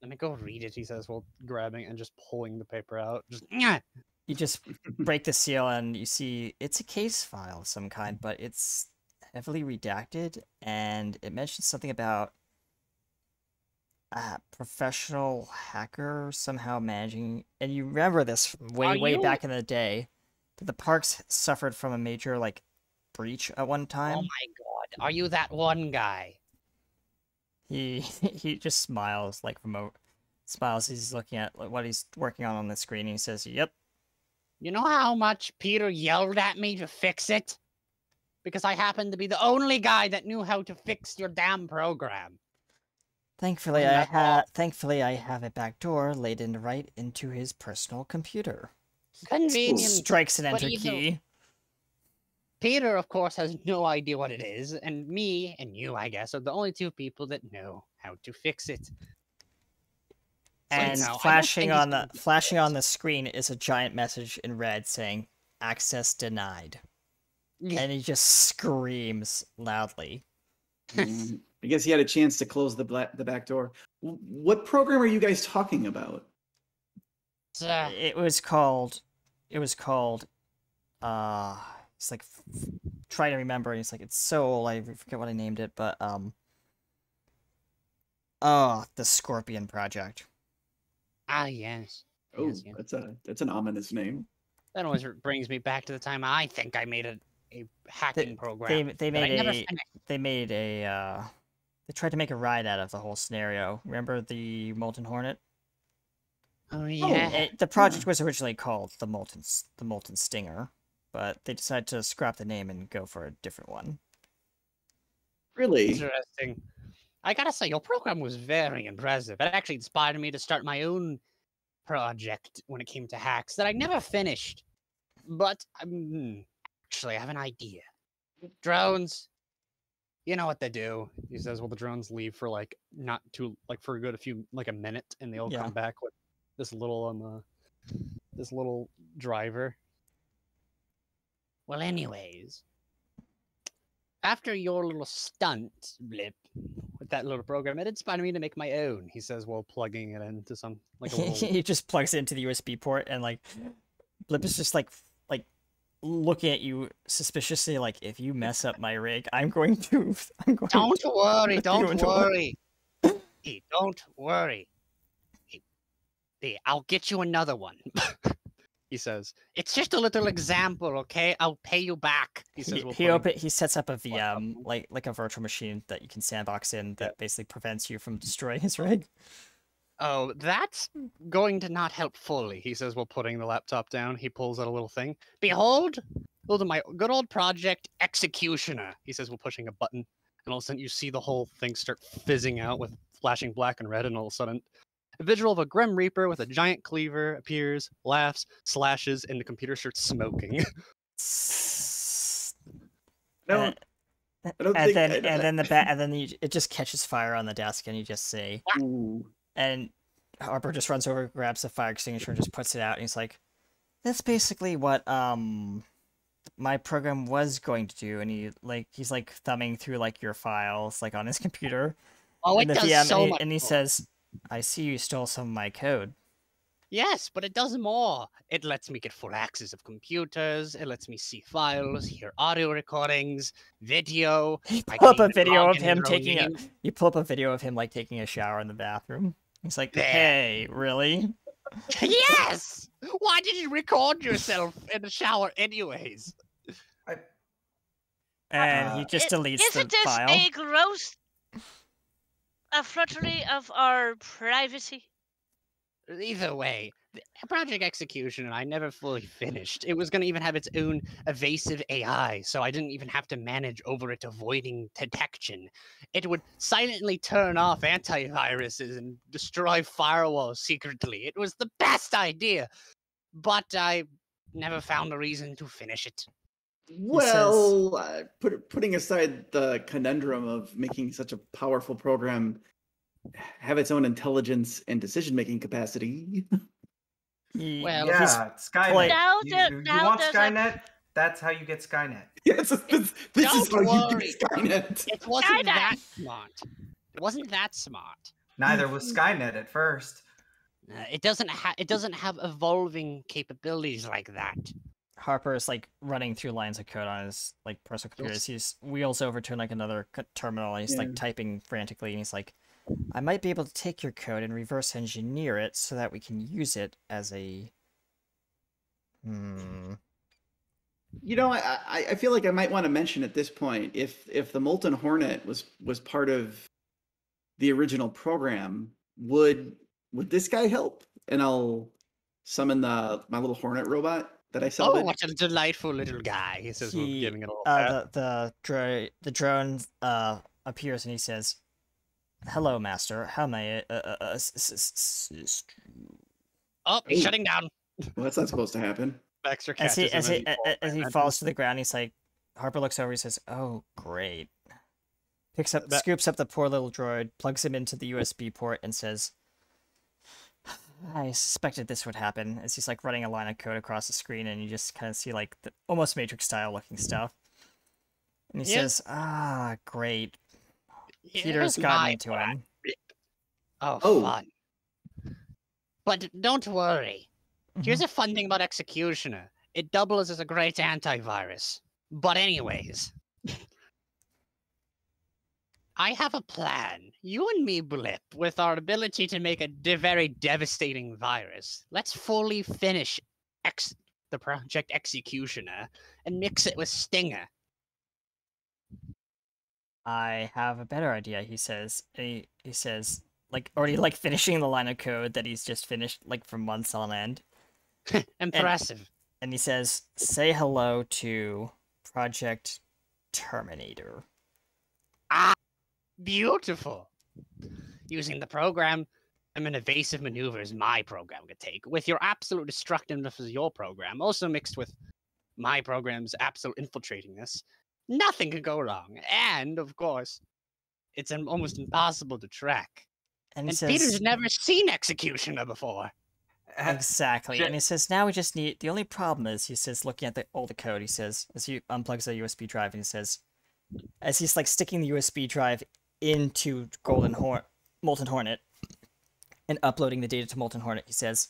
Let me go read it. he says while grabbing and just pulling the paper out. Just "Nyah." You just break the seal and you see it's a case file of some kind, but it's heavily redacted, and it mentions something about a professional hacker somehow managing. And you remember this from way you- back in the day, that the parks suffered from a major like breach at one Oh time. my god. Are you that one guy? He he just smiles like smiles. He's looking at like, what he's working on the screen. And he says, "Yep." You know how much Peter yelled at me to fix it? Because I happened to be the only guy that knew how to fix your damn program. Thankfully, Wasn't that I have a back door laid in right into his personal computer. Convenient. Strikes an What enter do you do? key. Peter, of course, has no idea what it is, and me and you, I guess, are the only 2 people that know how to fix it. And no, I don't flashing think he's on gonna the do flashing this. on the screen is a giant message in red saying "Access denied," and he just screams loudly. I guess he had a chance to close the back door. What program are you guys talking about? It's, It was called. It's like trying to remember. And he's like, it's so old. I forget what I named it, but the Scorpion Project. yes. Oh, Yes, yes. that's an ominous name. That always brings me back to the time I think I made a hacking program. They that I never made finished. they made a They tried to make a ride out of the whole scenario. Remember the Molten Hornet? Oh yeah. The project was originally called the Molten Stinger, but they decided to scrap the name and go for a different one. Really? Interesting. I gotta say, your program was very impressive. It actually inspired me to start my own project when it came to hacks that I never finished. But actually, I have an idea. Drones, you know what they do. He says, "Well, the drones leave for like not too like for a good a minute, and they'll Yeah. come back with this little this little driver." Well, anyways, after your little stunt, Blip, with that little program, it inspired me to make my own. He says, "Well, plugging it into some like a little." He just plugs it into the USB port, and like Blip is just like looking at you suspiciously, like, if you mess up my rig, I'm going to. Don't worry, you don't into a- worry. Hey, don't worry. Hey, I'll get you another one. He says, It's just a little example, okay? I'll pay you back. "He says, He sets up a VM, like a virtual machine that you can sandbox in that basically prevents you from destroying his rig. Oh, that's going to not help fully." He says, while putting the laptop down. He pulls out a little thing. "Behold, to my good old project Executioner." He says, while pushing a button, and all of a sudden you see the whole thing start fizzing out with flashing black and red, and all of a sudden a visual of a Grim Reaper with a giant cleaver appears, laughs, slashes, and the computer starts smoking. No, I don't And think. then it just catches fire on the desk, and you just say, Ooh. and Harper just runs over, grabs the fire extinguisher, and just puts it out, and he's like, "That's basically what my program was going to do." And he's like thumbing through like your files like on his computer. Oh, it and the does VM, so much and he more. says, "I see you stole some of my code." Yes, but it does more. It lets me get full access of computers. It lets me see files, hear audio recordings, video. You I pull up can a even video log of in your him own taking name. You pull up a video of him like taking a shower in the bathroom. He's like, There. "Hey, really?" Yes! Why did you record yourself in the shower anyways? And he just deletes the Isn't this file. a gross effrontery of our privacy? Either way, the Project Execution and I never fully finished. It was going to even have its own evasive AI, so I didn't even have to manage over it avoiding detection. It would silently turn off antiviruses and destroy firewalls secretly. It was the best idea, but I never found a reason to finish it. Well, putting aside the conundrum of making such a powerful program have its own intelligence and decision-making capacity. Well, Yeah, Skynet. Now you, there- you now want there's a- Skynet? That's how you get Skynet. Yes, this is Don't how you worry. get Skynet. It wasn't Skynet. that smart. It wasn't that smart. Neither was Skynet at first. It doesn't have evolving capabilities like that. Harper is like running through lines of code on his like personal computer. He wheels over to like another terminal, and he's like typing frantically, and he's like, "I might be able to take your code and reverse engineer it so that we can use it as a." You know, I feel like I might want to mention at this point, if the Molten Hornet was part of the original program, would this guy help? And I'll summon my little Hornet robot that I Oh, salvaged. what a delightful little guy. He says, while giving it a little pat. The drone appears, and he says, "Hello, master. How may I assist you?" Oh, Hey. shutting down. Well, that's not supposed to happen. Baxter As catches he him as he falls to the ground, he's like, Harper looks over. He says, "Oh, great." Scoops up the poor little droid, plugs him into the USB port, and says, "I suspected this would happen." As he's like running a line of code across the screen, and you just kind of see like the almost Matrix style looking stuff. And he says, "Ah, great. Peter's gotten into him." Oh, fun. But don't worry. Here's a fun thing about Executioner. It doubles as a great antivirus. But anyways, I have a plan. You and me, Blip, with our ability to make a very devastating virus, let's fully finish the Project Executioner and mix it with Stinger. I have a better idea, he says. He says, like, already, like, finishing the line of code that he's just finished, like, for months on end. Impressive. And he says, say hello to Project Terminator. Ah, beautiful. Using the program and evasive maneuvers my program could take, with your absolute destructiveness as your program, also mixed with my program's absolute infiltratingness, nothing could go wrong. And, of course, it's almost impossible to track. And he And says, Peter's never seen Executioner before. exactly. And he says, now we just need, the only problem is, he says, looking at all the code, he says, as he unplugs the USB drive, and he says, as he's, like, sticking the USB drive into Molten Hornet, and uploading the data to Molten Hornet, he says,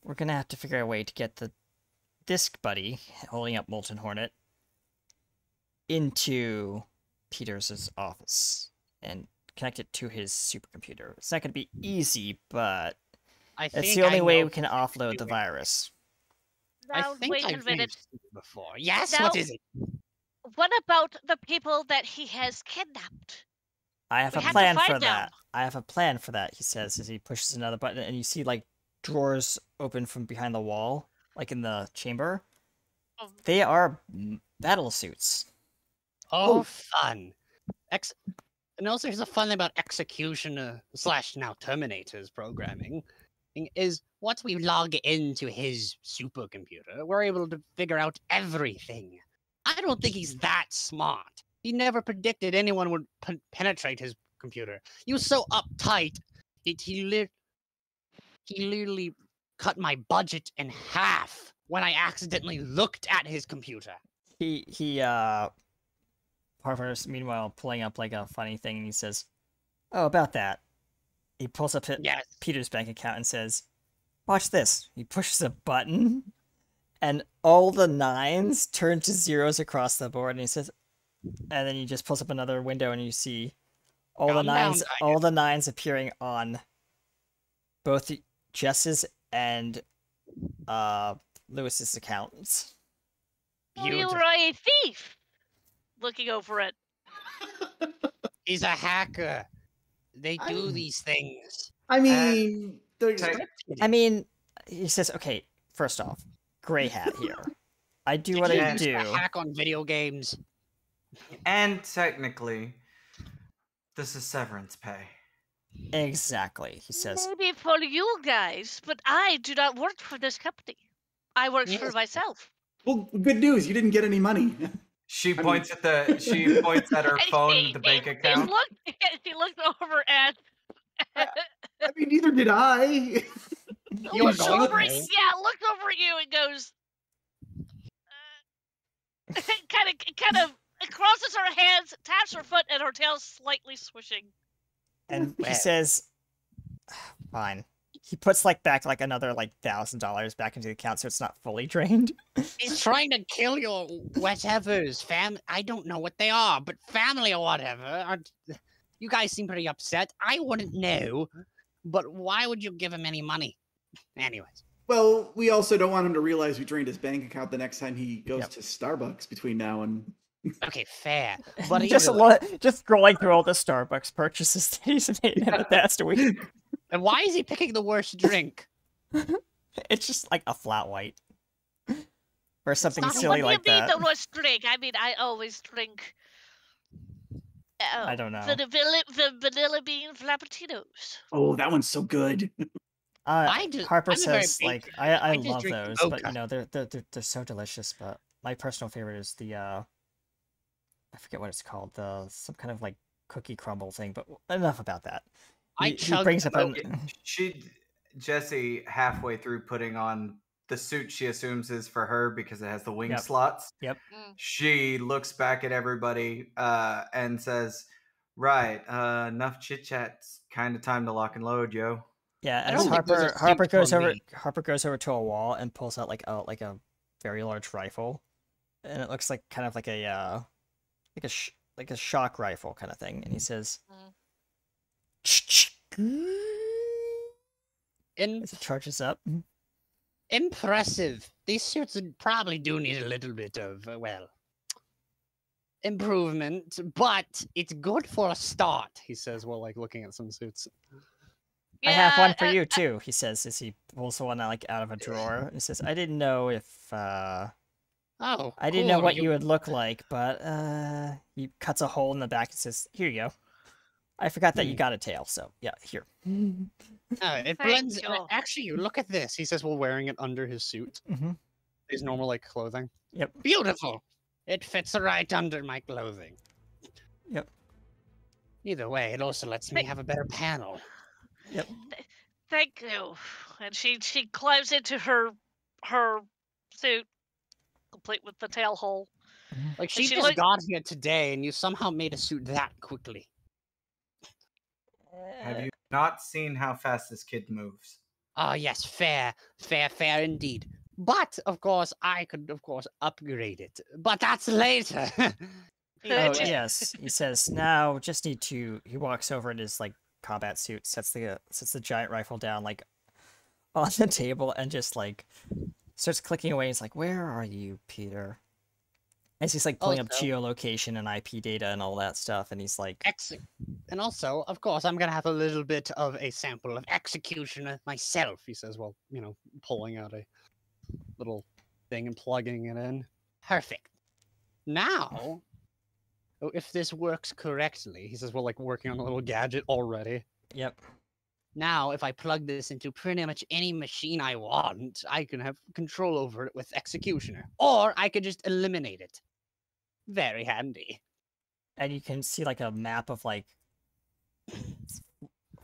we're gonna have to figure out a way to get the disk buddy, holding up Molten Hornet, into Peter's office, and connect it to his supercomputer. It's not gonna be easy, but it's the only way we can offload the virus. Now, I think wait a I've minute. seen it before. Yes, Now- what is it? What about the people that he has kidnapped? I have We a have to plan for find them. that. I have a plan for that, he says, as he pushes another button, and you see, like, drawers open from behind the wall, like in the chamber. Oh. They are battle suits. Oh, fun. And also, here's a fun thing about Executioner / now Terminator's programming, is once we log into his supercomputer, we're able to figure out everything. I don't think he's that smart. He never predicted anyone would penetrate his computer. He was so uptight. He literally cut my budget in half when I accidentally looked at his computer. Harper's meanwhile pulling up like a funny thing, and he says, "Oh, about that." He pulls up Peter's bank account and says, "Watch this." He pushes a button, and all the 9s turn to 0s across the board, and he says, and then he just pulls up another window, and you see all the 9s appearing on both Jess's and Lewis's accounts. You were a thief! Looking over it. He's a hacker. They do these things. I mean, he says, okay, first off, gray hat here. I do what I do. Hack on video games. And technically, this is severance pay. Exactly, he says. Maybe for you guys, but I do not work for this company. I work for myself. Well, good news. You didn't get any money. She points at her phone, the bank account. She looked over at. I mean, neither did I. Looked over at you and goes. Kind of crosses her hands, taps her foot, and her tail slightly swishing. And he says, "Fine." He puts back another $1,000 back into the account, so it's not fully drained. He's trying to kill your whatever's I don't know what they are, but family or whatever. You guys seem pretty upset. I wouldn't know, but why would you give him any money? Anyways. Well, we also don't want him to realize we drained his bank account the next time he goes to Starbucks between now and. Okay, fair. But just scrolling through all the Starbucks purchases that he's made in the past week. And why is he picking the worst drink? It's just a flat white. Or something silly like that. What do you mean the worst drink? I mean, I always drink... I don't know. The vanilla bean frappuccinos. Oh, that one's so good. Harper says, I love those, but, they're so delicious, but my personal favorite is the, I forget what it's called, some kind of, cookie crumble thing, but enough about that. He brings up Jessie, halfway through putting on the suit she assumes is for her because it has the wing slots. Yep. She looks back at everybody and says, "Right, enough chit chat. Kind of time to lock and load, yo." Yeah, as Harper goes over to a wall and pulls out a very large rifle, and it looks like a shock rifle kind of thing, and he says. As it charges up. Impressive. These suits probably do need a little bit of, improvement, but it's good for a start, he says while like looking at some suits. I have one for uh, you too, he says as he pulls one like out of a drawer. He says, I didn't know if Oh, I didn't know cool, what you would look like, but he cuts a hole in the back and says, here you go. I forgot that you got a tail, so yeah, here. It Thank blends. you. Actually, you look at this, he says while wearing it under his suit. Mm-hmm. His normal like clothing. Yep. Beautiful. It fits right under my clothing. Yep. Either way, it also lets me have a better panel. Yep. Thank you. And she climbs into her suit, complete with the tail hole. Like And she just look- got here today, and you somehow made a suit that quickly. Have you not seen how fast this kid moves? Ah, yes, fair indeed. But of course, I could upgrade it. But that's later. Oh yes, he says. Now just need to. He walks over in his like combat suit, sets the giant rifle down like on the table, and just like starts clicking away. He's like, "Where are you, Peter?" As he's like pulling up Also- geolocation and IP data and all that stuff, and he's like, And also, of course, I'm gonna have a little bit of a sample of executioner myself, he says, while, you know, pulling out a little thing and plugging it in. Perfect. Now, if this works correctly, he says, well, like working on a little gadget already. "Yep." Now, if I plug this into pretty much any machine I want, I can have control over it with executioner. Or I could just eliminate it. Very handy. And you can see like a map of like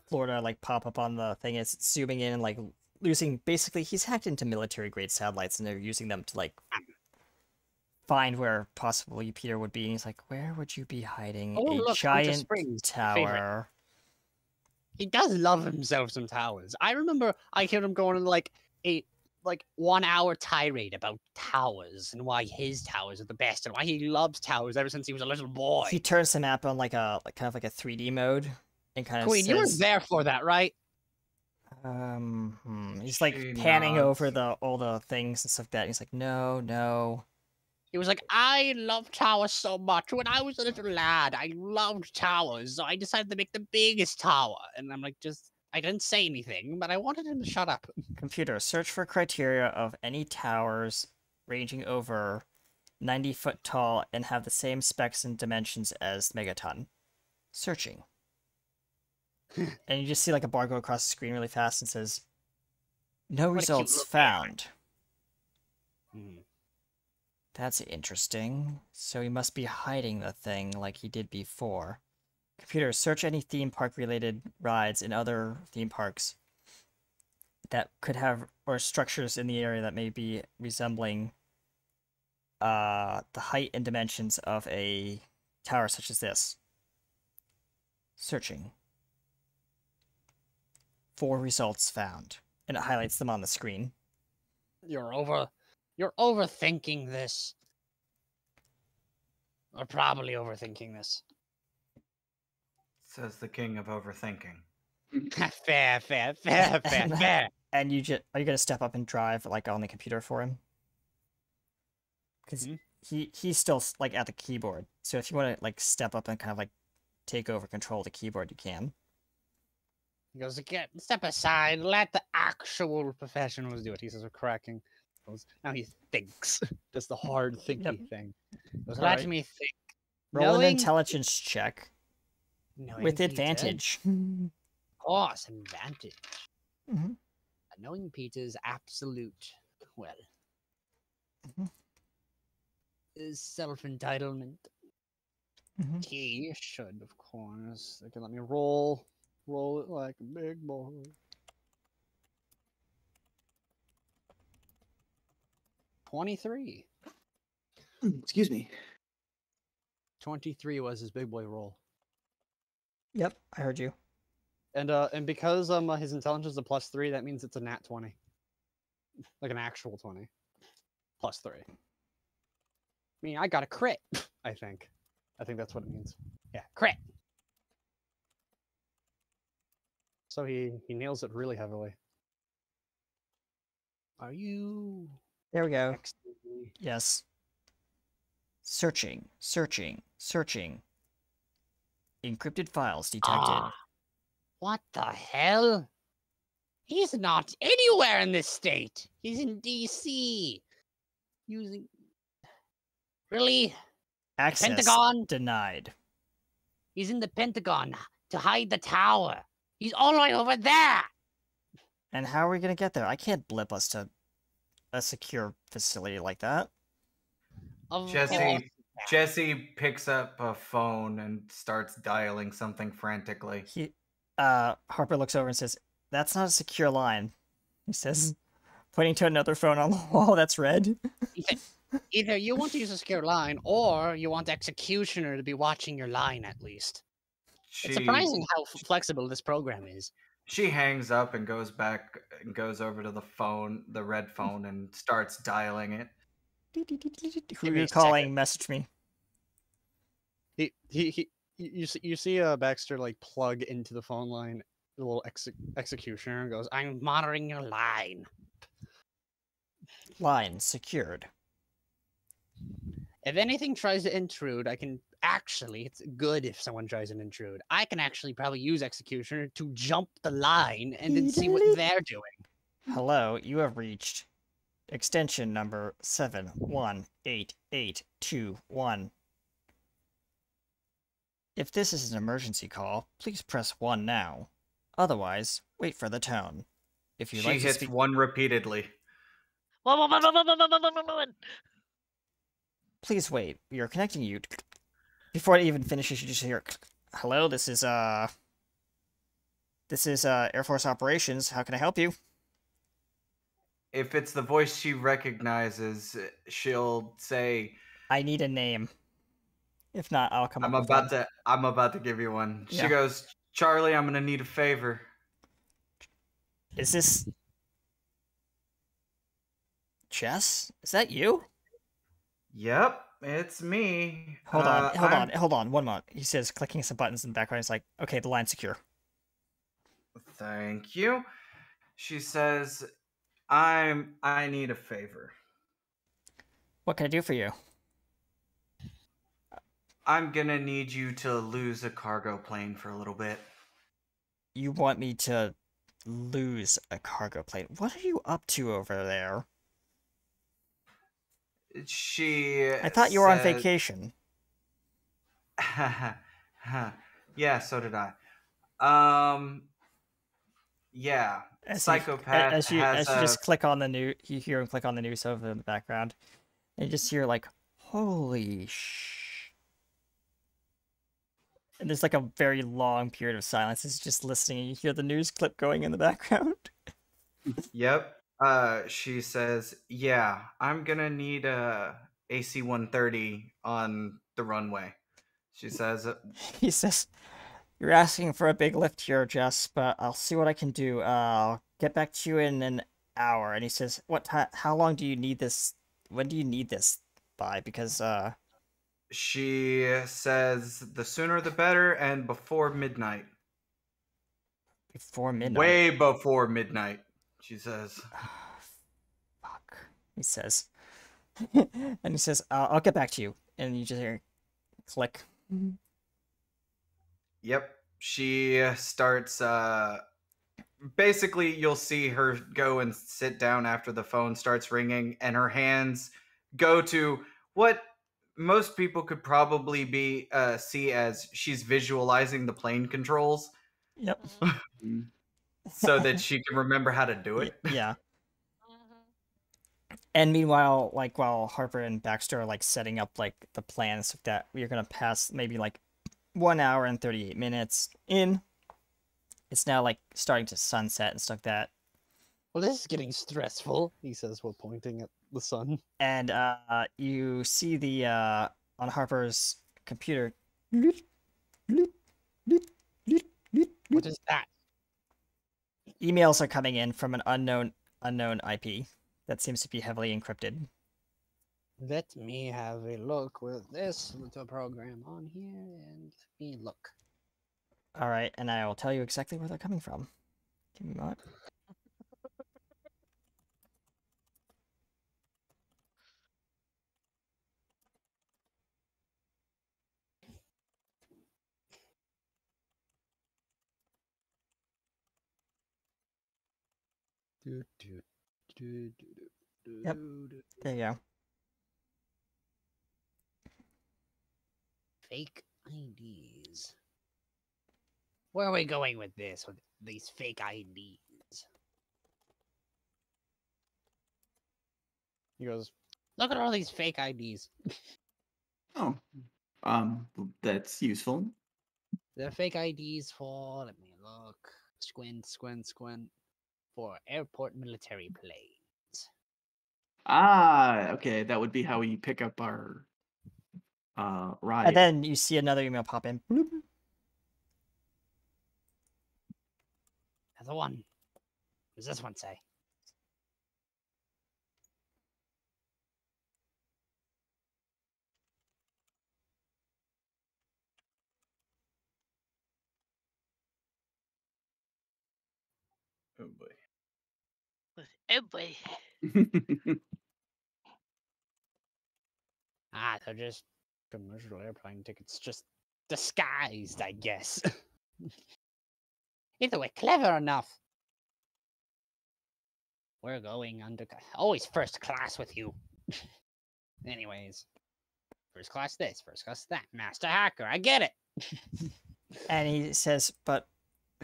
Florida like pop up on the thing. It's zooming in and like losing. Basically, he's hacked into military grade satellites, and they're using them to like find where possibly Peter would be. And he's like, "Where would you be hiding? Oh, A look, Hunter giant Springs, tower." favorite. He does love himself some towers. I remember I heard him going on like a 1 hour tirade about towers and why his towers are the best and why he loves towers ever since he was a little boy. He turns the map on like a kind of like a 3D mode, and kind of Queen, you were says, there for that, right? He's like She panning nods. over all the things and stuff like that. And he's like, no. He was like, I love towers so much. When I was a little lad, I loved towers, so I decided to make the biggest tower. And I'm like, I didn't say anything, but I wanted him to shut up. Computer, search for criteria of any towers ranging over 90 foot tall and have the same specs and dimensions as Megaton. Searching. And you just see like a bar go across the screen really fast and says, no What a cute results little found. Hmm. That's interesting. So he must be hiding the thing like he did before. Computer, search any theme park related rides in other theme parks that could have, or structures in the area that may be resembling the height and dimensions of a tower such as this. Searching. 4 results found. And it highlights them on the screen. You're overthinking this. Or probably overthinking this. Says the king of overthinking. fair. And you just, are you gonna step up and drive like on the computer for him? Because he's still like at the keyboard. So if you want to like step up and kind of like take over control of the keyboard, you can. He goes, step aside, let the actual professionals do it. He says, we're cracking. Now he thinks. Does the hard thinky thing. He goes, let Alright. me think. Roll an Knowing- intelligence check knowing with Peter- advantage. Of course, advantage. Mhm. Knowing Peter's absolute, well, Mhm. is self-entitlement. Mhm. He should, of course. Okay, let me roll it like a big boy. 23. Excuse me. 23 was his big boy roll. Yep, I heard you. And because his intelligence is a +3, that means it's a nat 20. Like an actual 20. +3. I mean, I got a crit, I think. I think that's what it means. Yeah, crit. So he nails it really heavily. Are you There we go. texting me? Yes. Searching, searching, searching. Encrypted files detected. What the hell? He's not anywhere in this state. He's in DC. Using. Really? Access Pentagon? denied. He's in the Pentagon to hide the tower. He's all the way over there. And how are we gonna get there? I can't blip us to a secure facility like that. Of course. Jesse picks up a phone and starts dialing something frantically. Harper looks over and says, "That's not a secure line," he says, pointing to another phone on the wall that's red. Either you want to use a secure line, or you want the executioner to be watching your line at least. It's surprising how flexible this program is. She hangs up and goes back and goes over to the phone, the red phone, and starts dialing it. Who are you calling? Message me. You see Baxter like plug into the phone line the little executioner and goes, I'm monitoring your line. Line secured. If anything tries to intrude, I can actually, it's good if someone tries to intrude. I can actually probably use executioner to jump the line and then see what they're doing. Hello, you have reached extension number 7188821. If this is an emergency call, please press 1 now. Otherwise, wait for the tone. If you She like to hits speak 1 repeatedly. Please wait. We are connecting you. Before it even finishes, you just hear, "Hello, this is Air Force Operations. How can I help you?" If it's the voice she recognizes, she'll say, "I need a name. If not, I'll come up with one." I'm about to give you one. Yeah. She goes, "Charlie, I'm gonna need a favor." Is this Chess? Is that you? Yep, it's me. Hold on, 1 moment. He says, clicking some buttons in the background. He's like, "Okay, the line's secure." Thank you. She says, I need a favor. What can I do for you? I'm gonna need you to lose a cargo plane for a little bit. You want me to lose a cargo plane? What are you up to over there? I thought you were on vacation. Yeah, so did I. Yeah. Psychopath as you has just click on the new, you hear him click on the news over in the background, and you just hear like, "Holy sh!" And there's like a very long period of silence. He's just listening, and you hear the news clip going in the background. Yep. She says, "Yeah, I'm gonna need a AC-130 on the runway." She says, He says, "You're asking for a big lift here, Jess, but I'll see what I can do. I'll get back to you in an hour." And he says, how long do you need this? When do you need this by? Because, she says, "The sooner the better, and before midnight." Before midnight. Way before midnight, she says. Fuck, he says. And he says, I'll get back to you. And you just hear click. Yep. She starts, basically, you'll see her go and sit down after the phone starts ringing, and her hands go to what most people could probably see as she's visualizing the plane controls. Yep. So that she can remember how to do it. Yeah. And meanwhile, like, while Harper and Baxter are, like, setting up, like, the plans that we're gonna pass maybe, like, 1 hour and 38 minutes in, it's now, like, starting to sunset and stuff like that. Well, this is getting stressful, he says while pointing at the sun. And, you see the, on Harper's computer. What is that? Emails are coming in from an unknown IP that seems to be heavily encrypted. Let me have a look with this little program on here, and let me look. Alright, and I will tell you exactly where they're coming from. Give me a moment. Yep. There you go. Fake IDs. Where are we going with this? With these fake IDs? He goes, Look at all these fake IDs. Oh, that's useful. They're fake IDs for. Let me look. Squint. For airport military planes. Ah, okay. That would be how we pick up our ride. And then you see another email pop in. Bloop. Another one. What does this one say? Oh boy. Oh boy. Ah, they're just commercial airplane tickets, just disguised, I guess. Either way, clever enough. We're going under. Always first class with you. Anyways, first class this, first class that. Master hacker, I get it. And he says, but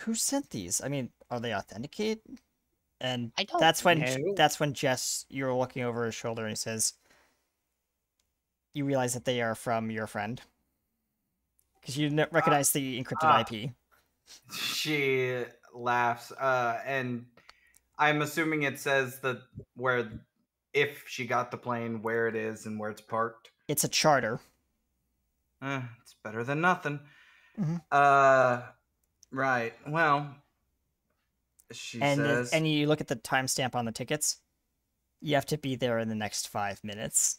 who sent these? I mean, are they authenticated? And I don't that's when know. Jess, you're looking over his shoulder and he says, you realize that they are from your friend. Because you recognize the encrypted IP. She laughs, and I'm assuming it says that where, if she got the plane, where it is and where it's parked. It's a charter. It's better than nothing. Mhm. Right. Well, she says. And you look at the timestamp on the tickets. You have to be there in the next 5 minutes.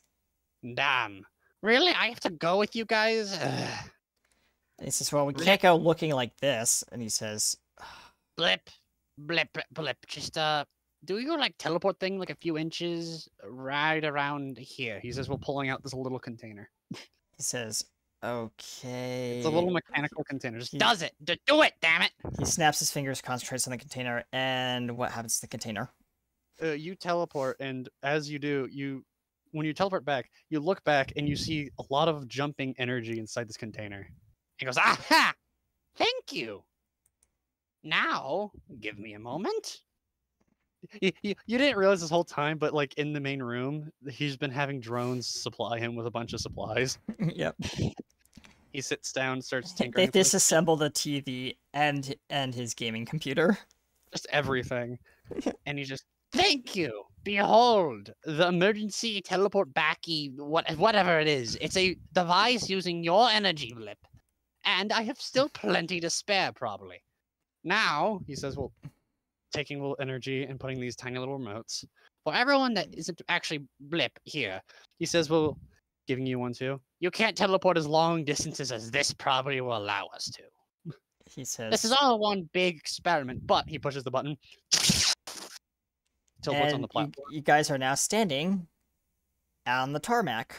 Damn. Really? I have to go with you guys? Ugh. And he says, well, we can't go looking like this. And he says, Blip. Just, do we go like teleport thing like a few inches right around here? He says, we're pulling out this little container. he says, okay. It's a little mechanical container. Just does it. Do it, damn it. He snaps his fingers, concentrates on the container, and what happens to the container? You teleport, and as you do, when you teleport back, you look back and you see a lot of jumping energy inside this container. He goes, aha! Thank you. Now, give me a moment. You didn't realize this whole time, but like in the main room, he's been having drones supply him with a bunch of supplies. Yep. He sits down, starts They tinkering. disassemble the TV and his gaming computer. Just everything. And he just, thank you. Behold, the emergency teleport backy, whatever it is. It's a device using your energy, Blip. And I have still plenty to spare, probably. Now, he says, well, taking a little energy and putting these tiny little remotes. For everyone that isn't actually Blip here, He says, well, giving you one too. you can't teleport as long distances as this probably will allow us to. He says, This is all one big experiment, but He pushes the button. Teleports on the platform. You guys are now standing on the tarmac.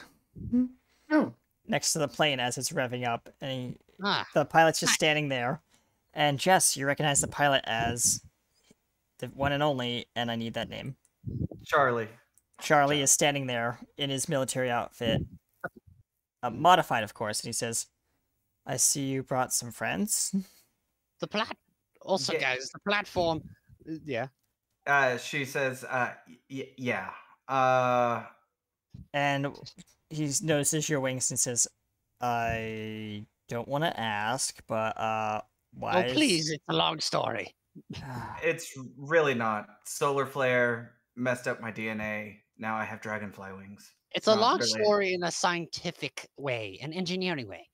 Oh. Next to the plane as it's revving up. And Ah. the pilot's just standing there. And Jess, you recognize the pilot as the one and only, and I need that name. Charlie. Charlie is standing there in his military outfit. Modified, of course. And he says, I see you brought some friends. Also, guys, the platform. Yeah. She says, yeah. And he notices your wings and says, I don't want to ask, but why? Oh, please, it's a long story. It's really not. Solar flare messed up my DNA. Now I have dragonfly wings. It's a not long related. story in a scientific way, an engineering way.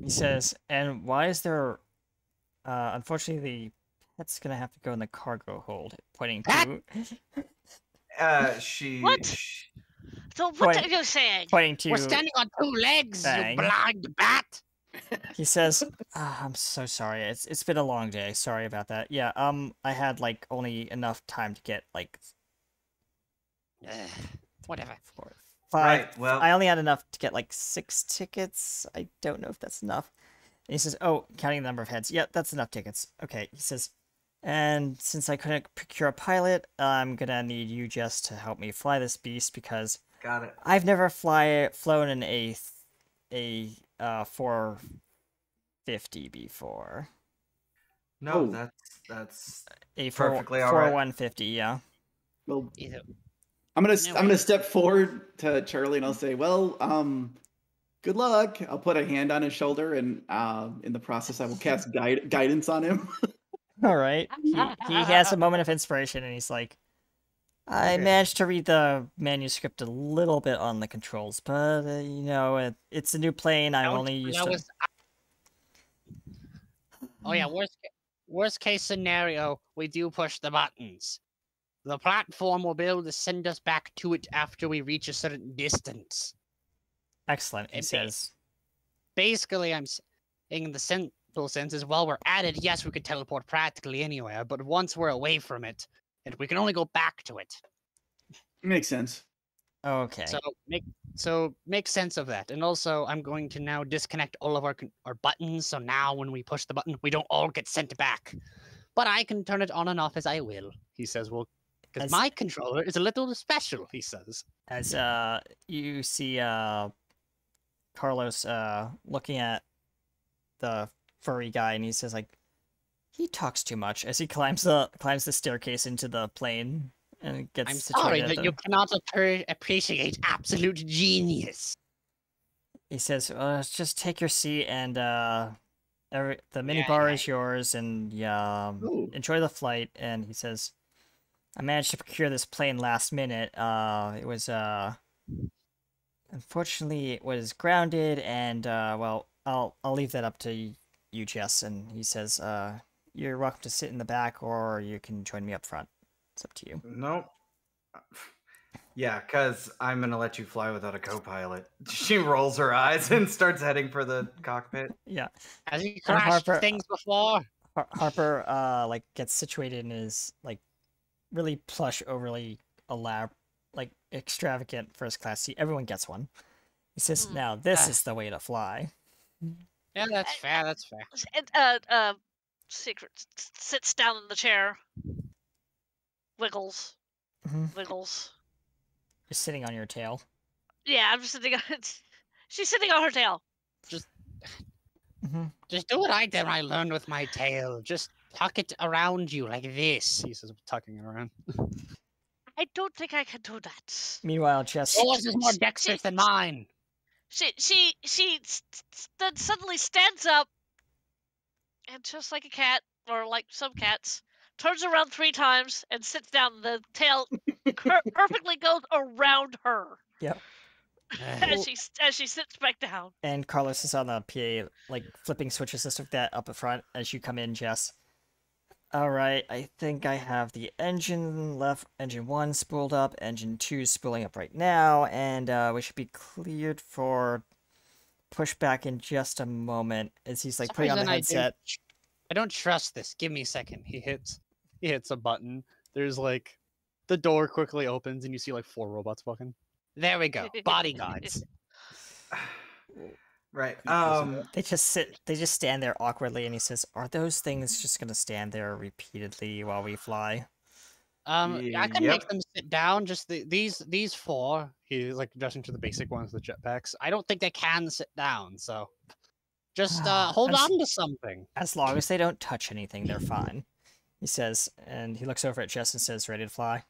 He says, and why is there? Unfortunately, that's gonna have to go in the cargo hold. Pointing to. What? So what are you saying? Pointing to. We're standing on two legs, Bang. you blind bat. He says, I'm so sorry. It's been a long day. Sorry about that. Yeah. I had like only enough time to get like. Whatever. 4, 5. Right, well- I only had enough to get like 6 tickets. I don't know if that's enough. And he says, oh, counting the number of heads. Yeah, that's enough tickets. Okay. He says, And since I couldn't procure a pilot, I'm gonna need you, Jess, to help me fly this beast because Got it. I've never flown in a 450 before. No, Oh. that's A perfectly all right. 150, yeah. Well, Either- I'm gonna No, I'm gonna step forward to Charlie and I'll say, "Well, good luck." I'll put a hand on his shoulder, and in the process, I will cast guidance on him. All right. He has a moment of inspiration, and he's like, "I Okay. managed to read the manuscript a little bit on the controls, but it's a new plane. I'm Don't- only used that to." was- Oh yeah, worst case scenario, we do push the buttons. The platform will be able to send us back to it after we reach a certain distance. Excellent, he And says. Basically, I'm saying the simple sense is while we're at it, yes, we could teleport practically anywhere, but once we're away from it, and we can only go back to it. Makes sense. Okay. So make sense of that. And also, I'm going to now disconnect all of our buttons. So now, when we push the button, we don't all get sent back. But I can turn it on and off as I will. He says, "Well, because As- my controller is a little special." He says. As you see Carlos looking at the furry guy, and he says like, he talks too much as he climbs the staircase into the plane and gets I'm situated sorry at that the- you cannot appreciate absolute genius. He says, just take your seat and the mini Yeah, bar yeah. is yours and Ooh. enjoy the flight. And he says, I managed to procure this plane last minute. It was unfortunately it was grounded and well, I'll leave that up to you, Jess. And he says, you're welcome to sit in the back or you can join me up front. It's up to you. Nope. Yeah, because I'm going to let you fly without a co-pilot. She rolls her eyes and starts heading for the cockpit. Yeah. Has he And crashed Harper- things before? Harper like gets situated in his like really plush, overly like extravagant first class seat. Everyone gets one. He says, "Now this is the way to fly." Yeah, that's fair. That's fair. And Secret sits down in the chair, wiggles, Mhm. wiggles. You're sitting on your tail. Yeah, I'm just sitting on. She's sitting on her tail. Mhm. Just do what I did when I learned with my tail. Just tuck it around you like this. He says, tucking it around. I don't think I can do that. Meanwhile, Jess. Yours is more dexterous than mine. She then suddenly stands up, and just like a cat, or like some cats, turns around 3 times and sits down. The tail perfectly goes around her Yep. as she sits back down. And Carlos is on the PA, like flipping switches and stuff like that up at front as you come in, Jess. All right, I think I have the engine left. Engine 1 spooled up. Engine 2 spooling up right now, and we should be cleared for pushback in just a moment. As he's like For some putting on the reason, headset. I don't trust this. Give me a second. He hits a button. There's like the door quickly opens and you see like 4 robots walking. There we go. Bodyguards. Right. They just stand there awkwardly, and he says, "Are those things just gonna stand there repeatedly while we fly?" I can Yep. make them sit down. Just these 4. He's like adjusting to the basic ones, the jetpacks. I don't think they can sit down. So just hold I'm s- on to something. As long as they don't touch anything, they're fine. He says, and he looks over at Jess and says, "Ready to fly?"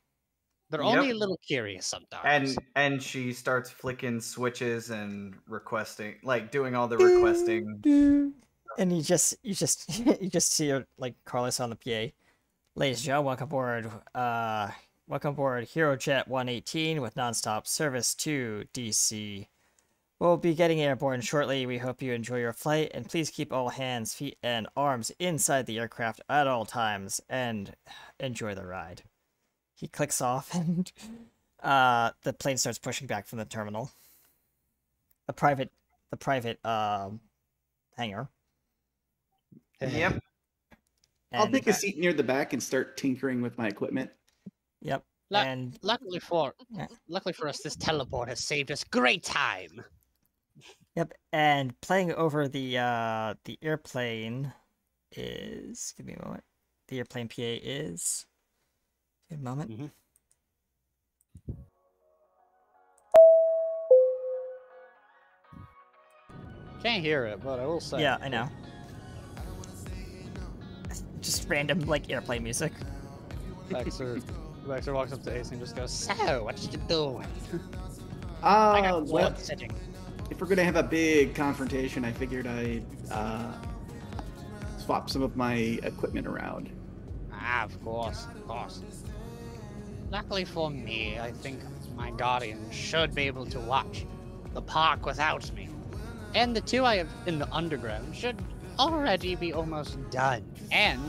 They're Yep. only a little curious sometimes. And she starts flicking switches and requesting, like doing all the requesting. And you just you just see like Carlos on the PA. Ladies and gentlemen, welcome aboard HeroJet 118 with nonstop service to DC. We'll be getting airborne shortly. We hope you enjoy your flight, and please keep all hands, feet, and arms inside the aircraft at all times, and enjoy the ride. He clicks off, and the plane starts pushing back from the terminal. The private hangar. Yep. I'll And- take a seat near the back and start tinkering with my equipment. Yep. Lu- And Luckily for us, this teleport has saved us great time. yep. And playing over the airplane is, give me a moment. the airplane PA is. Good moment. Mm-hmm. Can't hear it, but I will say. Yeah, I know. Just random, like, airplane music. Baxter walks up to Ace and just goes, "So, what you doing?" Well, One sitting. if we're gonna have a big confrontation, I figured I'd swap some of my equipment around. Ah, of course, of course. Luckily for me, I think my guardian should be able to watch the park without me. And the two I have in the underground should already be almost done. And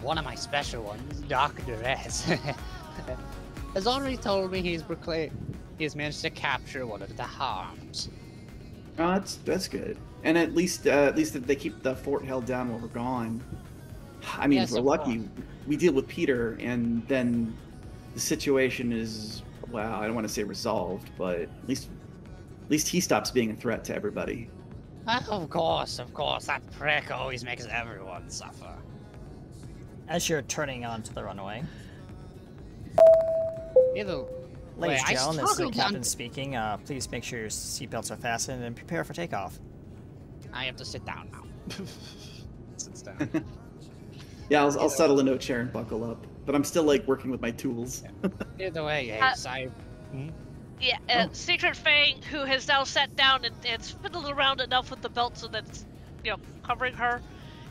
one of my special ones, Dr. S, has already told me he has managed to capture one of the harms. Oh, that's good. And at least if they keep the fort held down while we're gone. I mean, Yes, if we're of lucky, course. we deal with Peter, and then the situation is, well, I don't want to say resolved, but at least he stops being a threat to everybody. Of course, that prick always makes everyone suffer. As you're turning onto the runway, Either ladies way, and gentlemen, this is the struggled captain on- speaking. Please make sure your seatbelts are fastened and prepare for takeoff. I have to sit down now. Sits down. Yeah, I'll settle in a chair and buckle up, but I'm still like working with my tools. Either way, Uh, Ace, Yeah, Oh. Secret Fang, who has now sat down and fiddled around enough with the belt so that it's, covering her.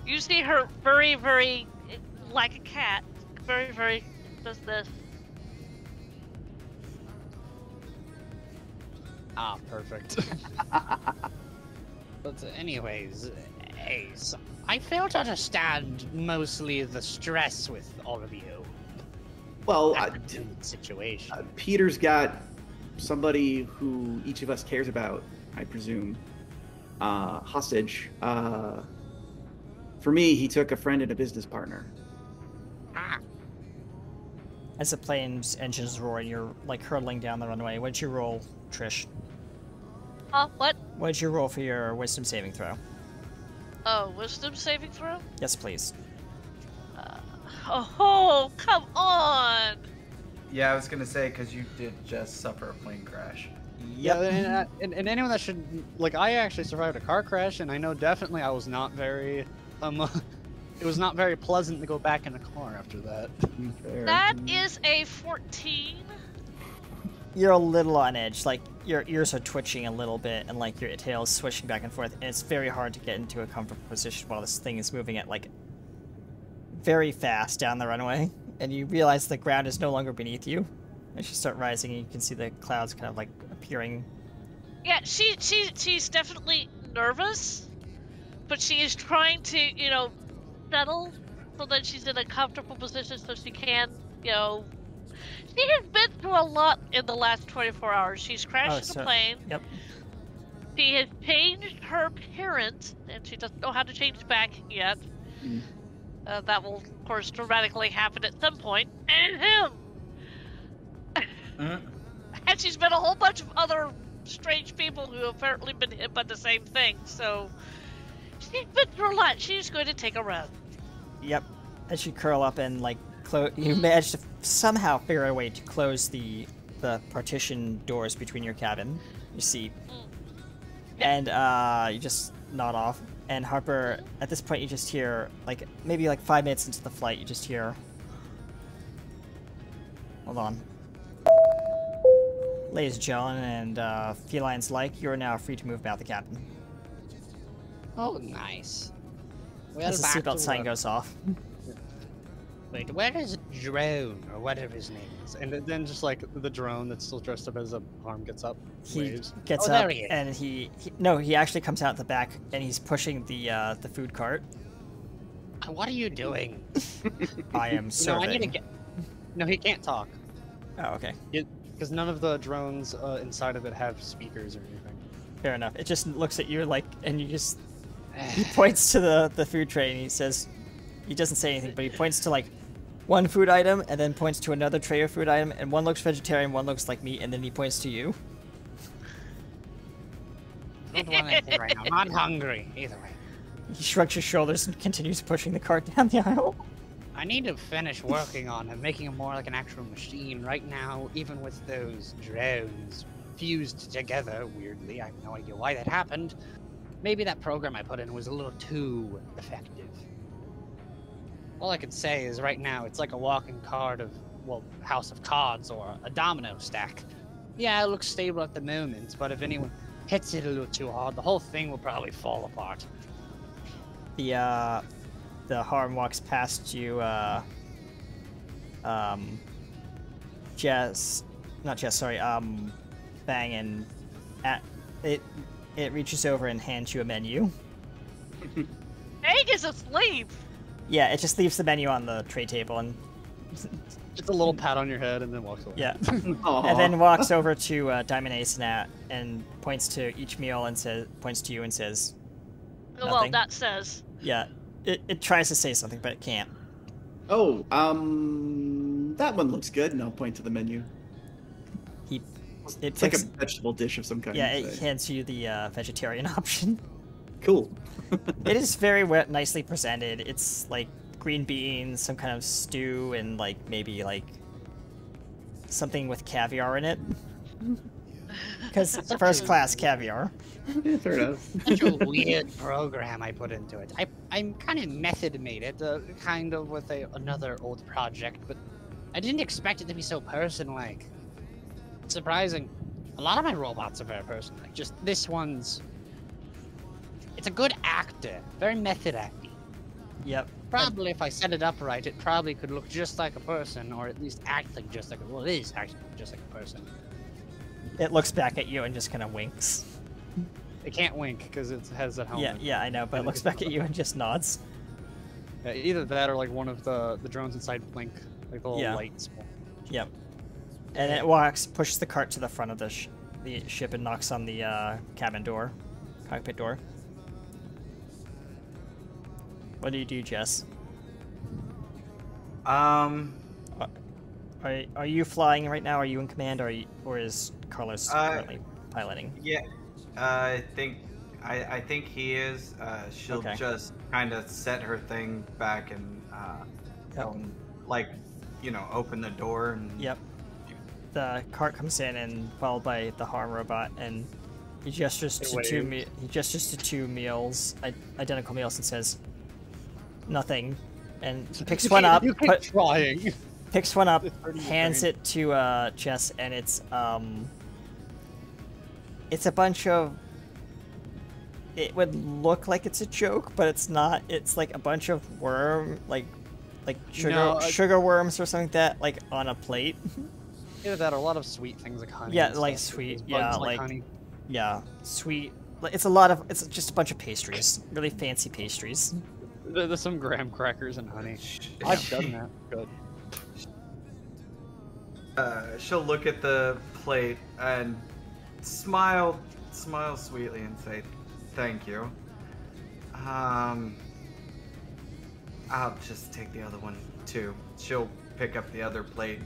You see her very, very, like a cat, very, very, does this. Ah, perfect. But anyways, Ace, I fail to understand mostly the stress with all of you. Well, At the situation. Peter's got somebody who each of us cares about, I presume, hostage. For me, he took a friend and a business partner. Ah, As the plane's engines roar, you're like hurtling down the runway. What'd you roll, Trish? What? What'd you roll for your wisdom saving throw? Oh, wisdom saving throw? Yes, please. Oh, come on! Yeah, I was gonna say because you did just suffer a plane crash. Yeah, and anyone that should like, I actually survived a car crash, and I know definitely I was not very it was not very pleasant to go back in a car after that. That is a 14. You're a little on edge. Like, your ears are twitching a little bit, and like your tail's swishing back and forth, and it's very hard to get into a comfortable position while this thing is moving at like very fast down the runway, and you realize the ground is no longer beneath you. As you start rising, you can see the clouds kind of like appearing. Yeah, she's definitely nervous, but she is trying to, settle so that she's in a comfortable position so she can, She has been through a lot in the last 24 hours. She's crashed a plane. Yep. She has changed her parent, and she doesn't know how to change back yet. Mm. That will, of course, dramatically happen at some point. And him! And she's met a whole bunch of other strange people who have apparently been hit by the same thing, so she's been through a lot. She's going to take a rest. Yep. As you curl up and like you manage to somehow figure out a way to close the partition doors between your cabin, your seat, and you just nod off. And Harper, at this point, you just hear like maybe like 5 minutes into the flight, you just hear. Hold on. Ladies and gentlemen, and felines like, you are now free to move about the cabin. oh, nice. Well, As the back to seatbelt sign work. goes off. Wait, where is Drone, or whatever his name is? And then just like the drone that's still dressed up as a arm gets up, He waves. gets Oh, up there he is. and he actually comes out the back and he's pushing the food cart. What are you doing? I am No, serving. I need to get. No, he can't talk. Oh, okay. Because none of the drones inside of it have speakers or anything. Fair enough. It just looks at you like, and you just. He points to the food tray and he says, he doesn't say anything, but he points to like one food item and then points to another tray of food item, and one looks vegetarian, one looks like meat, and then he points to you. Don't want anything right now. I'm not hungry. Either way. He shrugs his shoulders and continues pushing the cart down the aisle. I need to finish working on it, making it more like an actual machine. Right now, even with those drones fused together, weirdly, I have no idea why that happened. Maybe that program I put in was a little too effective. All I can say is right now, it's like a walking card of, well, House of Cards or a domino stack. Yeah, it looks stable at the moment, but if anyone hits it a little too hard, the whole thing will probably fall apart. The harm walks past you, Bang, and it reaches over and hands you a menu. Egg is asleep. Yeah, it just leaves the menu on the tray table and Just a little pat on your head and then walks away. yeah, Aw. and then walks over to Diamond Ace and points to each meal and points to you and says, Well, Nothing. that says. yeah, it tries to say something but it can't. Oh, that one looks good, and I'll point to the menu. It's It's like a vegetable dish of some kind. yeah, so- it hands you the vegetarian option. Cool. It is very nicely presented. It's like green beans, some kind of stew, and like maybe like something with caviar in it. Because first class caviar. Yeah, fair enough. Such a weird program I put into it. I'm kind of method made it, kind of with another old project, but I didn't expect it to be so person-like. It's surprising. A lot of my robots are very person-like. Just this one's... It's a good actor. Very method acting. Yep. Probably if I set it up right, it probably could look just like a person, or at least act like just like a... Well, it is acting just like a person. It looks back at you and just kind of winks. It can't wink because it has that helmet. Yeah, I know, but it looks back at you and just nods. Yeah, either that or like one of the drones inside blink, like the little Yeah. lights. Yep. And it pushes the cart to the front of the ship and knocks on the cabin door, cockpit door. What do you do, Jess? Are you flying right now? Are you in command, or is Carlos currently piloting? Yeah, I think he is. She'll Okay. just kind of set her thing back and open the door and Yep. The cart comes in and followed by the harm robot, and he gestures to two meals, identical meals, and says nothing, and he picks one up, You keep trying. picks one up, It's hurting your hands brain. it to Jess, and it's a bunch of. It would look like it's a joke, but it's not. It's like a bunch of like sugar worms or something like that, like on a plate. Either that or a lot of sweet things like honey. Yeah, and like stuff. sweet. Those Yeah, bugs like honey. yeah, sweet. It's just a bunch of pastries, really fancy pastries. There's some graham crackers and honey. I've done that. Good. she'll look at the plate and smile sweetly and say, "Thank you. I'll just take the other one too." She'll pick up the other plate.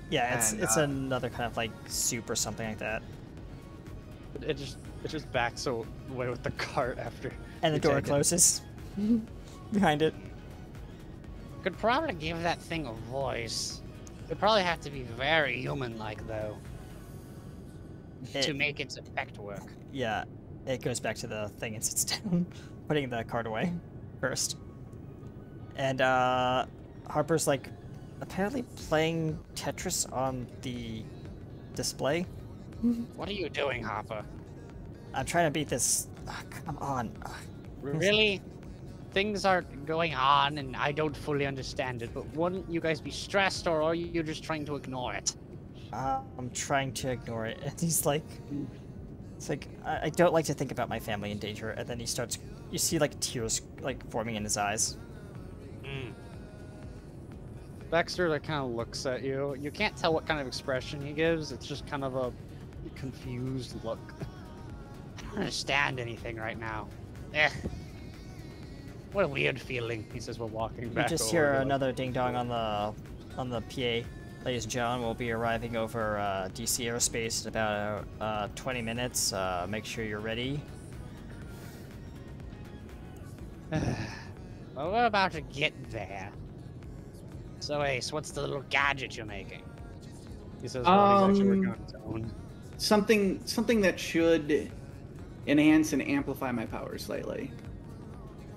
Yeah, And, it's another kind of like soup or something like that. It just backs away with the cart after. And the you door take it. closes behind it. Could probably give that thing a voice. It'd probably have to be very human-like, though, to make its effect work. Yeah, it goes back to the thing and sits down, putting the card away first. And Harper's like apparently playing Tetris on the display. What are you doing, Hopper? I'm trying to beat this. Come on. Really? Things are going on, and I don't fully understand it, but wouldn't you guys be stressed, or are you just trying to ignore it? I'm trying to ignore it. And he's like, it's like, I don't like to think about my family in danger. And then he starts, you see like tears like forming in his eyes. Baxter like kind of looks at you. You can't tell what kind of expression he gives. It's just kind of a confused look. I don't understand anything right now. What a weird feeling. He says we're walking You back. just over hear to, another ding dong on the PA. Ladies and gentlemen, we'll be arriving over DC airspace in about 20 minutes. Make sure you're ready. Well, we're about to get there. So, Ace, what's the little gadget you're making? He says, well, he's actually working on his own. Something that should enhance and amplify my powers slightly.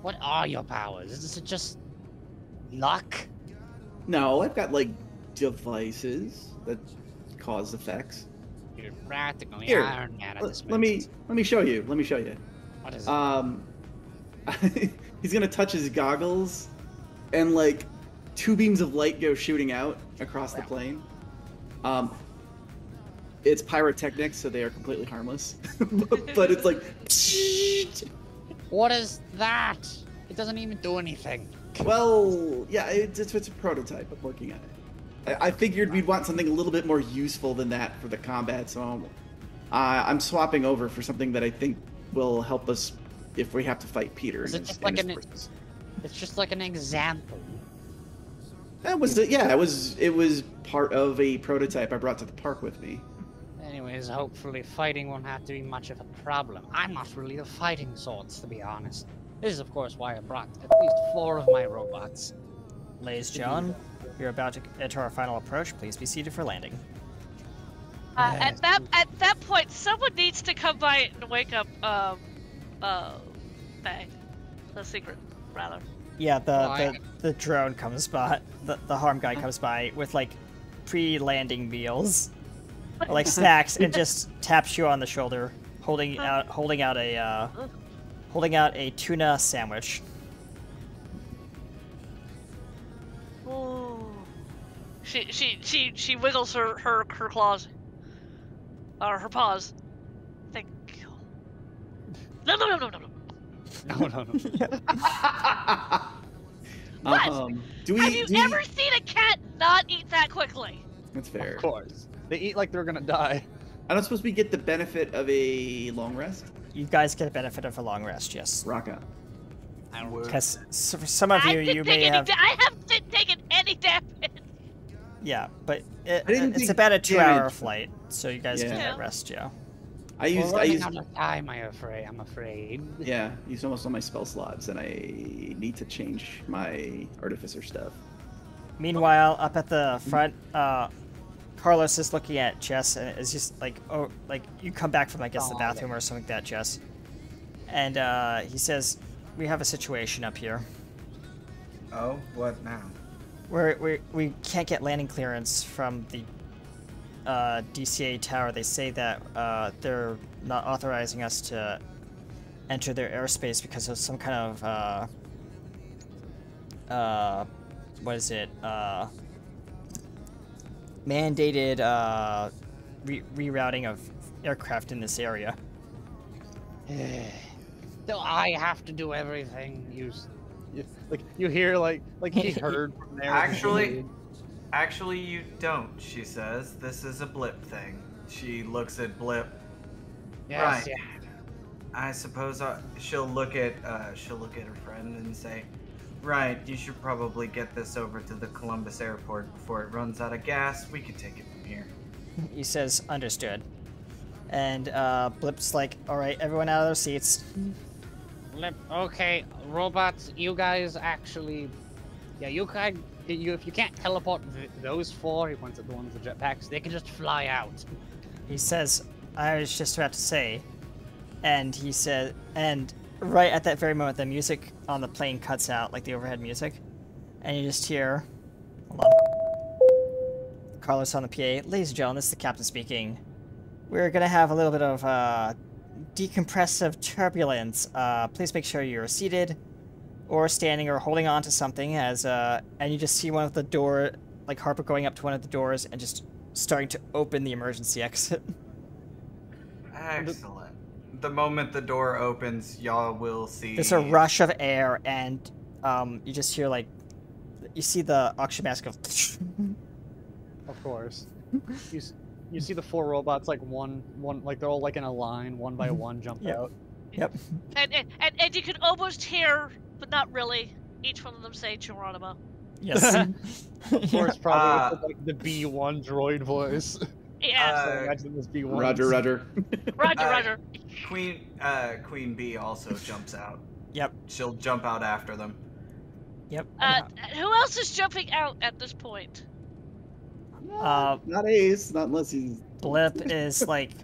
What are your powers? Is it just luck? No, I've got like devices that cause effects. You're practically Here, Iron Man at this let me show you. Let me show you. What is it? He's gonna touch his goggles, and like 2 beams of light go shooting out across the plane. It's pyrotechnics, so they are completely harmless. But it's like, What is that? It doesn't even do anything. well, yeah, it's a prototype. I'm working on it. I figured we'd want something a little bit more useful than that for the combat, so I'm swapping over for something that I think will help us if we have to fight Peter. Is and it his- just and like his an? forces. It's just like an example. That was it was part of a prototype I brought to the park with me. Anyways, hopefully fighting won't have to be much of a problem. I'm not really the fighting sorts, to be honest. This is, of course, why I brought at least 4 of my robots. Lays John, you're about to enter our final approach. Please be seated for landing. At that point, someone needs to come by and wake up Faye. The secret, rather. Yeah, Why? the drone comes by, the harm guy comes by with like pre-landing meals, or, like snacks, and just taps you on the shoulder, holding out a tuna sandwich. Ooh. She wiggles her claws. Or her paws. Thank you. No. No. What? Do Have we? you do we- ever seen a cat not eat that quickly? That's fair. Of course. They eat like they're gonna die. I don't suppose we get the benefit of a long rest. You guys get the benefit of a long rest, yes. Rock out. Because for some of you, you may have. I haven't taken any damage. Yeah, but didn't it's take about a 2-hour damage. flight, so you guys Yeah. can Yeah. get rest, yeah. I We're used running out of time, I'm afraid. yeah, used almost all my spell slots, and I need to change my artificer stuff. Meanwhile, up at the front, Carlos is looking at Jess, and is just like, oh, like you come back from, I guess, the bathroom or something like that, Jess. And he says, "We have a situation up here. Oh, what now? We can't get landing clearance from the DCA tower. They say that they're not authorizing us to enter their airspace because of some kind of what is it? Mandated rerouting of aircraft in this area." So I have to do everything. You hear like he heard from there. Actually, you don't, she says. This is a Blip thing. She looks at Blip. Yes, Right. yeah. I suppose she'll look at her friend and say, "Right, you should probably get this over to the Columbus airport before it runs out of gas. We can take it from here." He says, "Understood." And Blip's like, "All right, everyone out of their seats." Okay, robots, you guys actually, yeah, if you can't teleport those 4, he points at the ones with jetpacks, they can just fly out. He says, "I was just about to say," and he said, and right at that very moment, the music on the plane cuts out, like the overhead music, and you just hear, hold on, Carlos on the PA, "Ladies and gentlemen, this is the captain speaking. We're gonna have a little bit of decompressive turbulence. Please make sure you're seated, or standing, or holding on to something." As and you just see one of the door, like Harper going up to one of the doors and just starting to open the emergency exit. Excellent. The moment the door opens, y'all will see. There's a rush of air, and you just hear like, you see the oxygen mask go. Of course. You see the 4 robots like one like they're all like in a line, one by one jump Yep. out. Yep. And you can almost hear, but not really, each one of them say Geronimo. Yes. Of course, probably with like the B1 droid voice. Yeah. So imagine this B1. Roger. Roger. Queen B also jumps out. Yep. She'll jump out after them. Yep. Who else is jumping out at this point? Not Ace, not unless he's. Blip is like,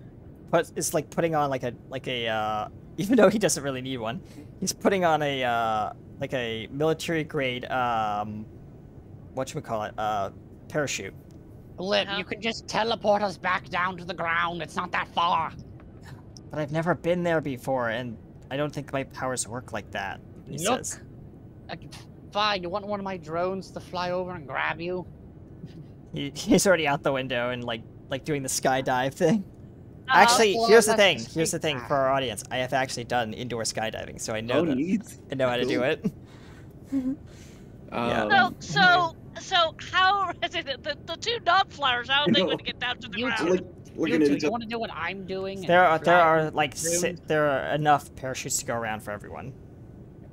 putting on like a even though he doesn't really need one, he's putting on a like a military grade whatchamacallit, parachute. Blip, you can just teleport us back down to the ground. It's not that far. But I've never been there before, and I don't think my powers work like that. He says. Fine, you want one of my drones to fly over and grab you? He's already out the window and like doing the skydive thing. Actually, Well, here's the that's thing. the Here's the same thing for our audience. I have actually done indoor skydiving, so I know I know how to do it. Yeah. So how is it the two non-flyers? How are they going to get down to the ground? You want to do what I'm doing? There are like there are enough parachutes to go around for everyone.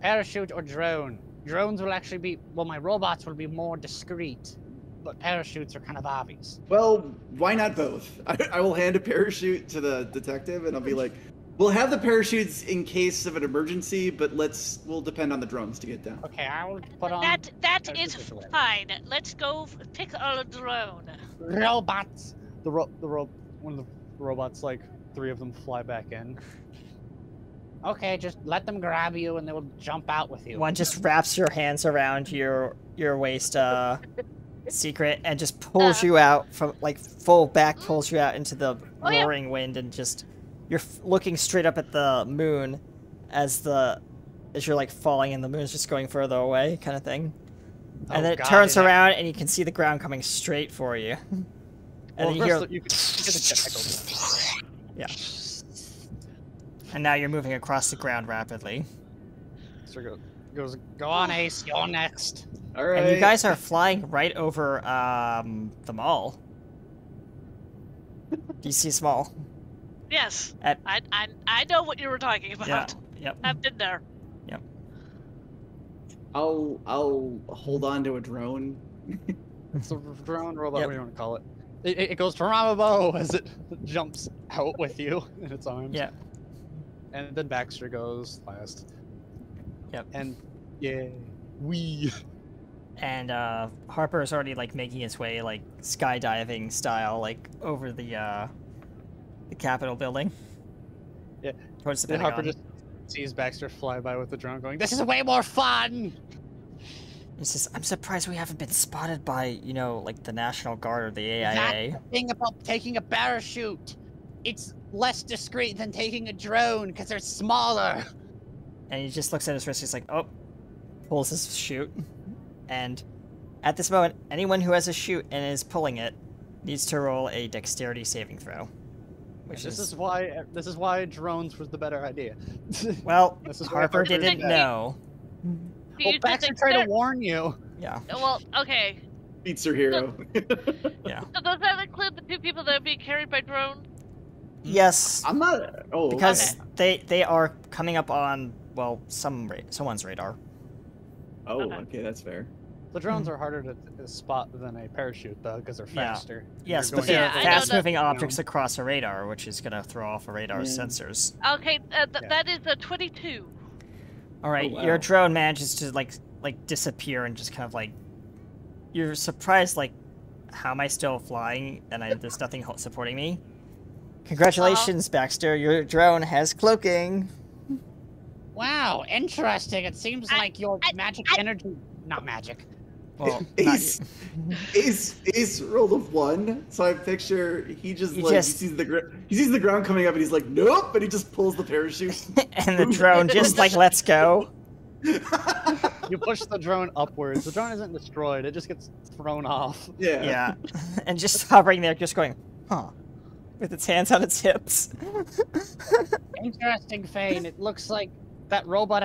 Parachute or drone? Drones will actually be my robots will be more discreet, but parachutes are kind of obvious. Well, why not both? I will hand a parachute to the detective, and I'll be like, "We'll have the parachutes in case of an emergency, but we'll depend on the drones to get down." Okay, I'll put on. That is fine. Let's go pick a drone. Robots. One of the robots, like 3 of them, fly back in. Okay, just let them grab you and they will jump out with you. One just wraps your hands around your waist, secret, and just pulls you out from like full back, pulls you out into the roaring wind, and just you're looking straight up at the moon as you're like falling, and the moon's just going further away, kind of thing. And then it turns around, and you can see the ground coming straight for you. And then you hear, yeah. And now you're moving across the ground rapidly. So go on, Ace. You're next. All right. And you guys are flying right over the mall. DC Mall. Yes. I know what you were talking about. Yeah. Yep. I've been there. Yep. I'll hold on to a drone. It's a drone robot. What do you want to call it? It goes Ramabo as it jumps out with you in its arms. Yeah. And then Baxter goes last. Yep. And yeah, we. And Harper is already like making his way like skydiving style like over the Capitol building. Yeah. Towards the Then Pentagon. Harper just sees Baxter fly by with the drone, going, "This is way more fun." He says, "I'm surprised we haven't been spotted by, like the National Guard or the AIA." That's the thing about taking a parachute. It's less discreet than taking a drone because they're smaller. And he just looks at his wrist. He's like, "Oh," pulls his chute. And at this moment, anyone who has a chute and is pulling it needs to roll a dexterity saving throw. This is why drones was the better idea. Well, This is why Harper did didn't that. know. Well, Baxter tried to warn you. Yeah. Well, okay. Beats her hero. Yeah. So does that include the 2 people that are being carried by drone? Yes. I'm not. Oh, because they are coming up on someone's radar. Oh, okay, that's fair. The drones are harder to spot than a parachute, though, because they're faster. Yes, You're but going they're faster. fast-moving objects across a radar, which is going to throw off a radar's sensors. Okay, that is a 22. All right, Oh, wow. your drone manages to like disappear and just kind of like you're surprised like how am I still flying and there's nothing supporting me. Congratulations, Baxter! Your drone has cloaking. Wow, interesting. It seems like your magic energy, not magic. Well, Ace rolled a 1, so I picture he sees the ground coming up and he's like, "Nope," and he just pulls the parachute. And the drone just like lets go. You push the drone upwards. The drone isn't destroyed. It just gets thrown off. Yeah. Yeah, and just hovering there, just going, huh, with its hands on its hips. Interesting, Fane. It looks like that robot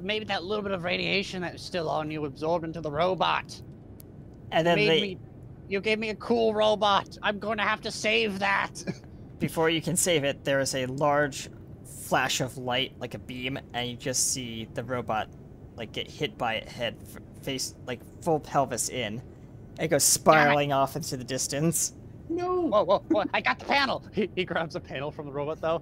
maybe that little bit of radiation that was still on you absorbed into the robot. And then you gave me a cool robot. I'm going to have to save that. Before you can save it, there is a large flash of light, like a beam, and you just see the robot like get hit by it head face, like full pelvis in. It goes spiraling off into the distance. No. Whoa! I got the panel. He grabs a panel from the robot, though.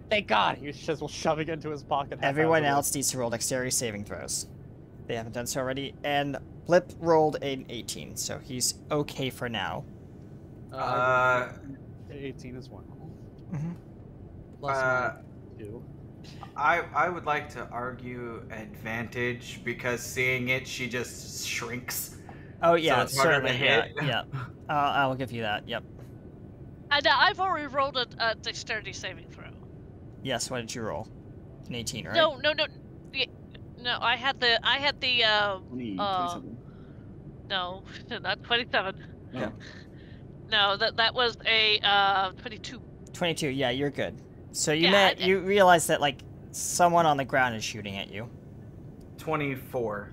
Thank God. He's just shoving it into his pocket. Everyone else needs to roll dexterity saving throws. they haven't done so already. And Blip rolled an 18, so he's okay for now. 18 as well. Mm-hmm. Plus my 2. I would like to argue advantage because seeing it, she just shrinks. Oh yeah, so it's harder to certainly. hit. Yeah. I'll give you that. Yep. And I've already rolled a dexterity saving throw. Yes. What did you roll? An 18, right? No. Yeah, no, I had the 27. no, not 27. Yeah. No, that was a 22. 22. Yeah, you're good. So you Yeah, you realize that like someone on the ground is shooting at you. 24.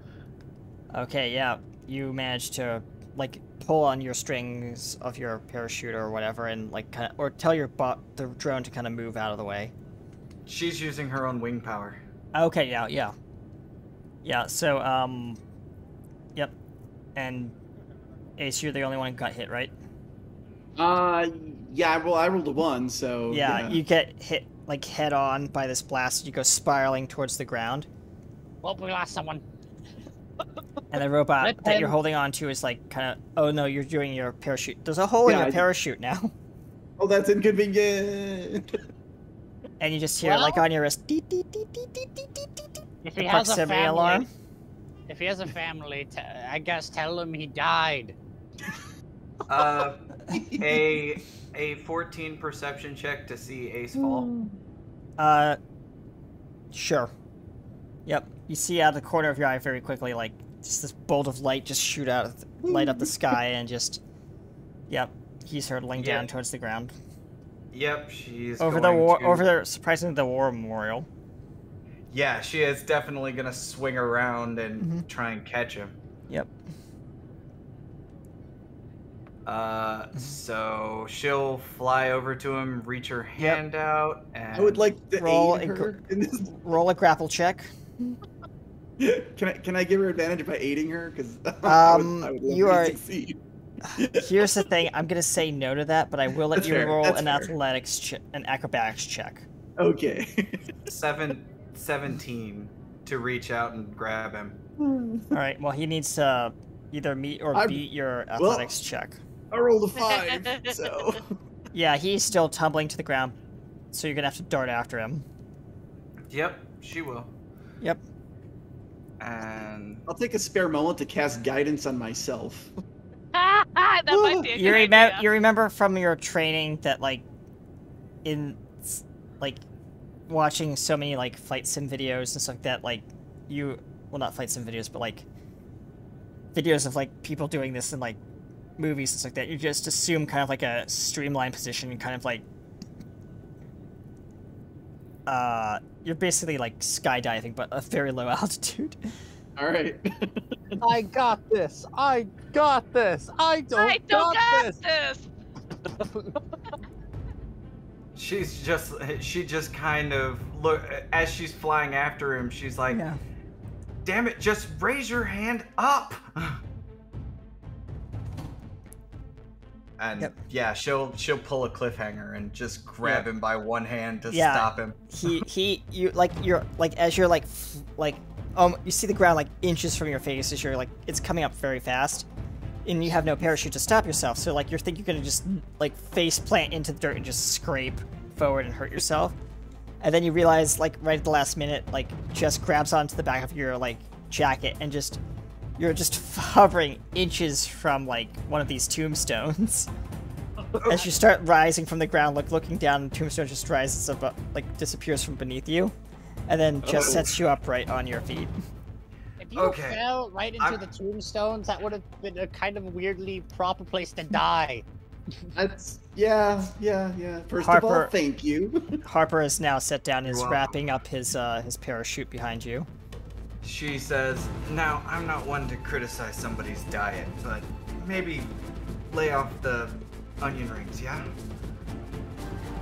Okay. Yeah. You managed to like pull on your strings of your parachute or whatever, and like kind of, or tell the drone to kind of move out of the way. She's using her own wing power. Okay. Yeah. So yep. And Ace, you're the only one who got hit, right? Yeah. Well, I rolled a 1, so Yeah, you get hit like head on by this blast. You go spiraling towards the ground, Well, we lost someone. and the robot Rip that you're him. holding on to is like kind of. Oh no, you're doing your parachute. There's a hole in Yeah, your parachute now, Oh, that's inconvenient. and you just hear like Well- on your wrist. Deet, deet, deet, deet, deet, deet, deet, deet, deet. If The he has a proximity family, alarm. if he has a family, I guess tell him he died. A 14 perception check to see Ace fall. Sure. Yep. You see out of the corner of your eye very quickly, like just this bolt of light just shoot out, light up the sky, and just. Yep. He's hurtling down Yeah. towards the ground. Yep, she's Over going the war, to... over there, surprisingly, the war memorial. Yeah, she is definitely gonna swing around and try and catch him. Yep. So she'll fly over to him, reach her hand out, and I would like to Roll aid a her in this. Roll a grapple check. Can I give her advantage by aiding her? Because I would love you her are- to succeed. Here's the thing. I'm gonna say no to that, but I will let That's you fair, roll that's an fair. an acrobatics check. Okay. 17 to reach out and grab him. All right. Well, he needs to either meet or beat your athletics check. I rolled a 5, so. Yeah, he's still tumbling to the ground, so you're gonna have to dart after him. Yep, she will. Yep. And I'll take a spare moment to cast guidance on myself. That might be a You good idea. You remember from your training that like, like, watching so many like flight sim videos and stuff like that, like well, not flight sim videos, but like videos of like people doing this in like movies and stuff like that. You just assume kind of like a streamlined position and kind of like you're basically like skydiving but a very low altitude. All right. I got this. I got this. I don't got this. she just kind of look as she's flying after him. She's like, Yeah. "Damn it! Just raise your hand up." And Yep. yeah, she'll pull a cliffhanger and just grab him by one hand to Yeah. stop him. You're as you're you see the ground like inches from your face as you're like it's coming up very fast, and you have no parachute to stop yourself. So like you're gonna just like face plant into the dirt and just scrape forward and hurt yourself, and then you realize like right at the last minute like just grabs onto the back of your like jacket and you're just hovering inches from like one of these tombstones. As you start rising from the ground, like looking down, the tombstone just rises up, like disappears from beneath you, and then just sets you up right on your feet. If you Okay, fell right into the tombstones, that would have been a kind of weirdly proper place to die. That's yeah. First of all, Harper- thank you. Harper is now set down and is You're welcome. wrapping up his parachute behind you. She says, "Now, I'm not one to criticize somebody's diet, but maybe lay off the onion rings, yeah?"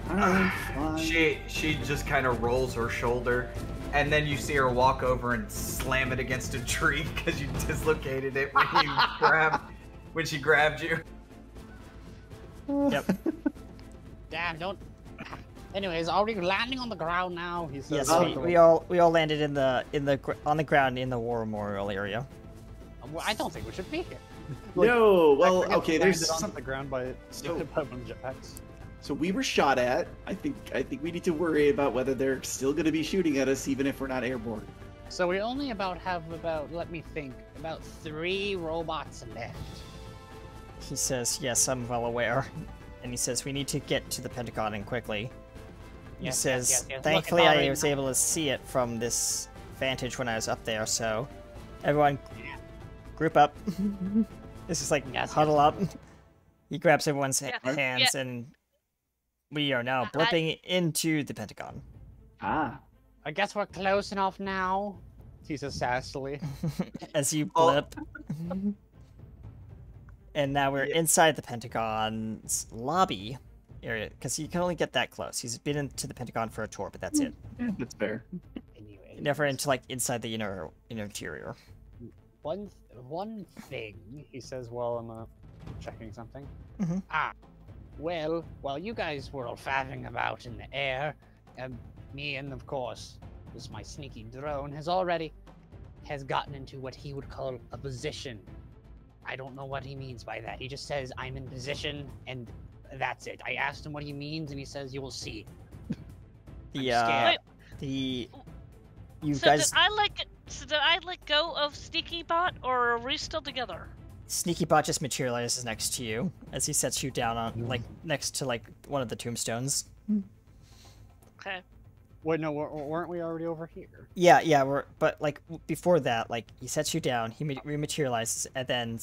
Fine. She just kind of rolls her shoulder, and then you see her walk over and slam it against a tree because you dislocated it when she grabbed you. Yep. Damn, don't. Anyways, are we landing on the ground now? He says. Yes, we all landed on the ground in the war memorial area. Well, I don't think we should be here. No, well, Actually, okay, landed there's on the ground by So- by one of the jetpacks. so we were shot at. I think we need to worry about whether they're still going to be shooting at us even if we're not airborne. So we only have about let me think, about 3 robots left. He says, yes, I'm well aware. And he says, we need to get to the Pentagon and quickly. He Yes, says, yes. Look, it's thankfully I already was able to see it from this vantage when I was up there, so everyone group up. This is like Yes, huddle up. He grabs everyone's Yeah, hands and we are now I- blipping into the Pentagon. Ah. I guess we're close enough now. He says sassily. As you Oh. blip. And now we're inside the Pentagon's lobby area, because you can only get that close. He's been into the Pentagon for a tour, but that's it. Yeah, that's fair. Anyway, Never into like inside the inner interior. one thing He says while I'm checking something. Well, while you guys were all faffing about in the air, me and of course my sneaky drone has gotten into what he would call a position. I don't know what he means by that. He just says I'm in position, and that's it. I asked him what he means, and he says you will see. The Wait. you So guys did I let go of Sneaky Bot, or are we still together? Sneaky Bot just materializes next to you as he sets you down on like next to like one of the tombstones. Okay. Wait, no, weren't we already over here? Yeah, but like before that, like he sets you down, he rematerializes, and then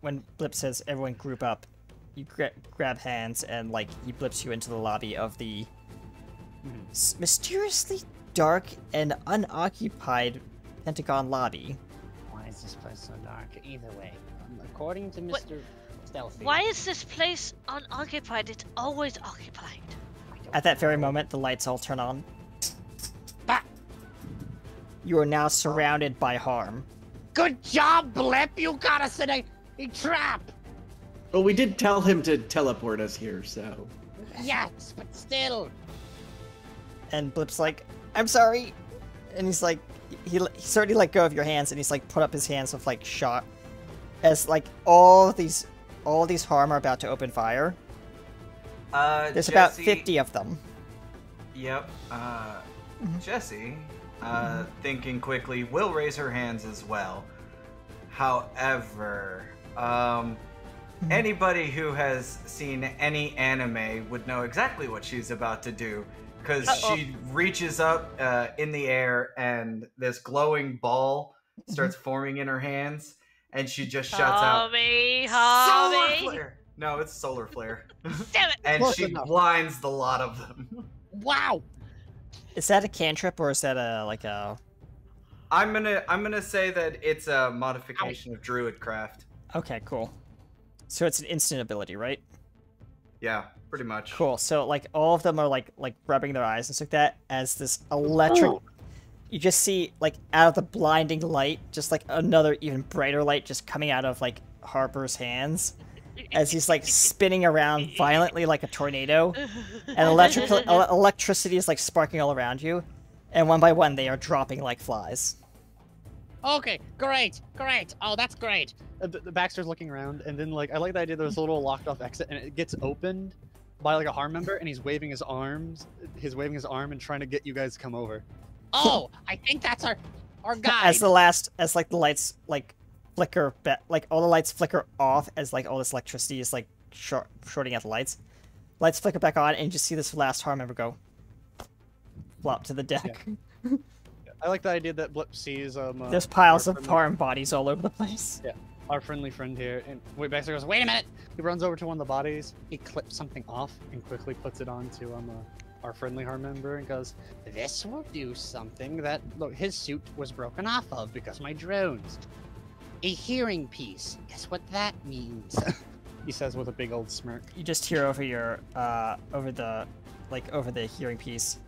when Blip says everyone group up, you grab hands and like he blips you into the lobby of the mysteriously dark and unoccupied Pentagon lobby. Why is this place so dark? Either way, according to What- Mr. Stealthy. Why is this place unoccupied? It's always occupied. At that very moment, the lights all turn on. Bah! You are now surrounded by harm. Good job, Blip! You got us in a trap! Well, we did tell him to teleport us here, so. Yes, but still. And Blip's like, I'm sorry. And he's like, he's already let go of your hands, and he's like put up his hands with like shot. As like all these harm are about to open fire. There's about Jesse, 50 of them. Yep. Jesse, thinking quickly, will raise her hands as well. However, anybody who has seen any anime would know exactly what she's about to do, because she reaches up in the air and this glowing ball starts forming in her hands, and she just shouts out, Hobby, "Solar hobby. flare!" No, it's solar flare. Damn it. And Close she enough. blinds the lot of them. Wow! Is that a cantrip or is that a like a? I'm gonna say that it's a modification of Druidcraft. Okay, cool. So it's an instant ability, right? Yeah, pretty much. Cool. So like all of them are like rubbing their eyes and stuff like that as this electric. You just see like out of the blinding light, just like another even brighter light just coming out of like Harper's hands. As he's like spinning around violently like a tornado, and electricity is like sparking all around you, and one by one they are dropping like flies. Okay, great. Oh, that's great. The Baxter's looking around, and then like I like the idea there's a little locked off exit, and it gets opened by like a harm member, and he's waving his arms. He's waving his arm and trying to get you guys to come over. Oh, I think that's our guy. As the lights like flicker, like all the lights flicker off as like all this electricity is like shorting out the lights. Lights flicker back on, and you just see this last harm member go flop to the deck. I like the idea that Blip sees There's piles our of friendly- harm bodies all over the place. our friendly friend here, and wait, Baxter goes, "Wait a minute!" He runs over to one of the bodies. He clips something off and quickly puts it onto our friendly harm member and goes, This will do something that, look, his suit was broken off of because of my drones. A hearing piece. Guess what that means? he says with a big old smirk. You just hear over your over the hearing piece.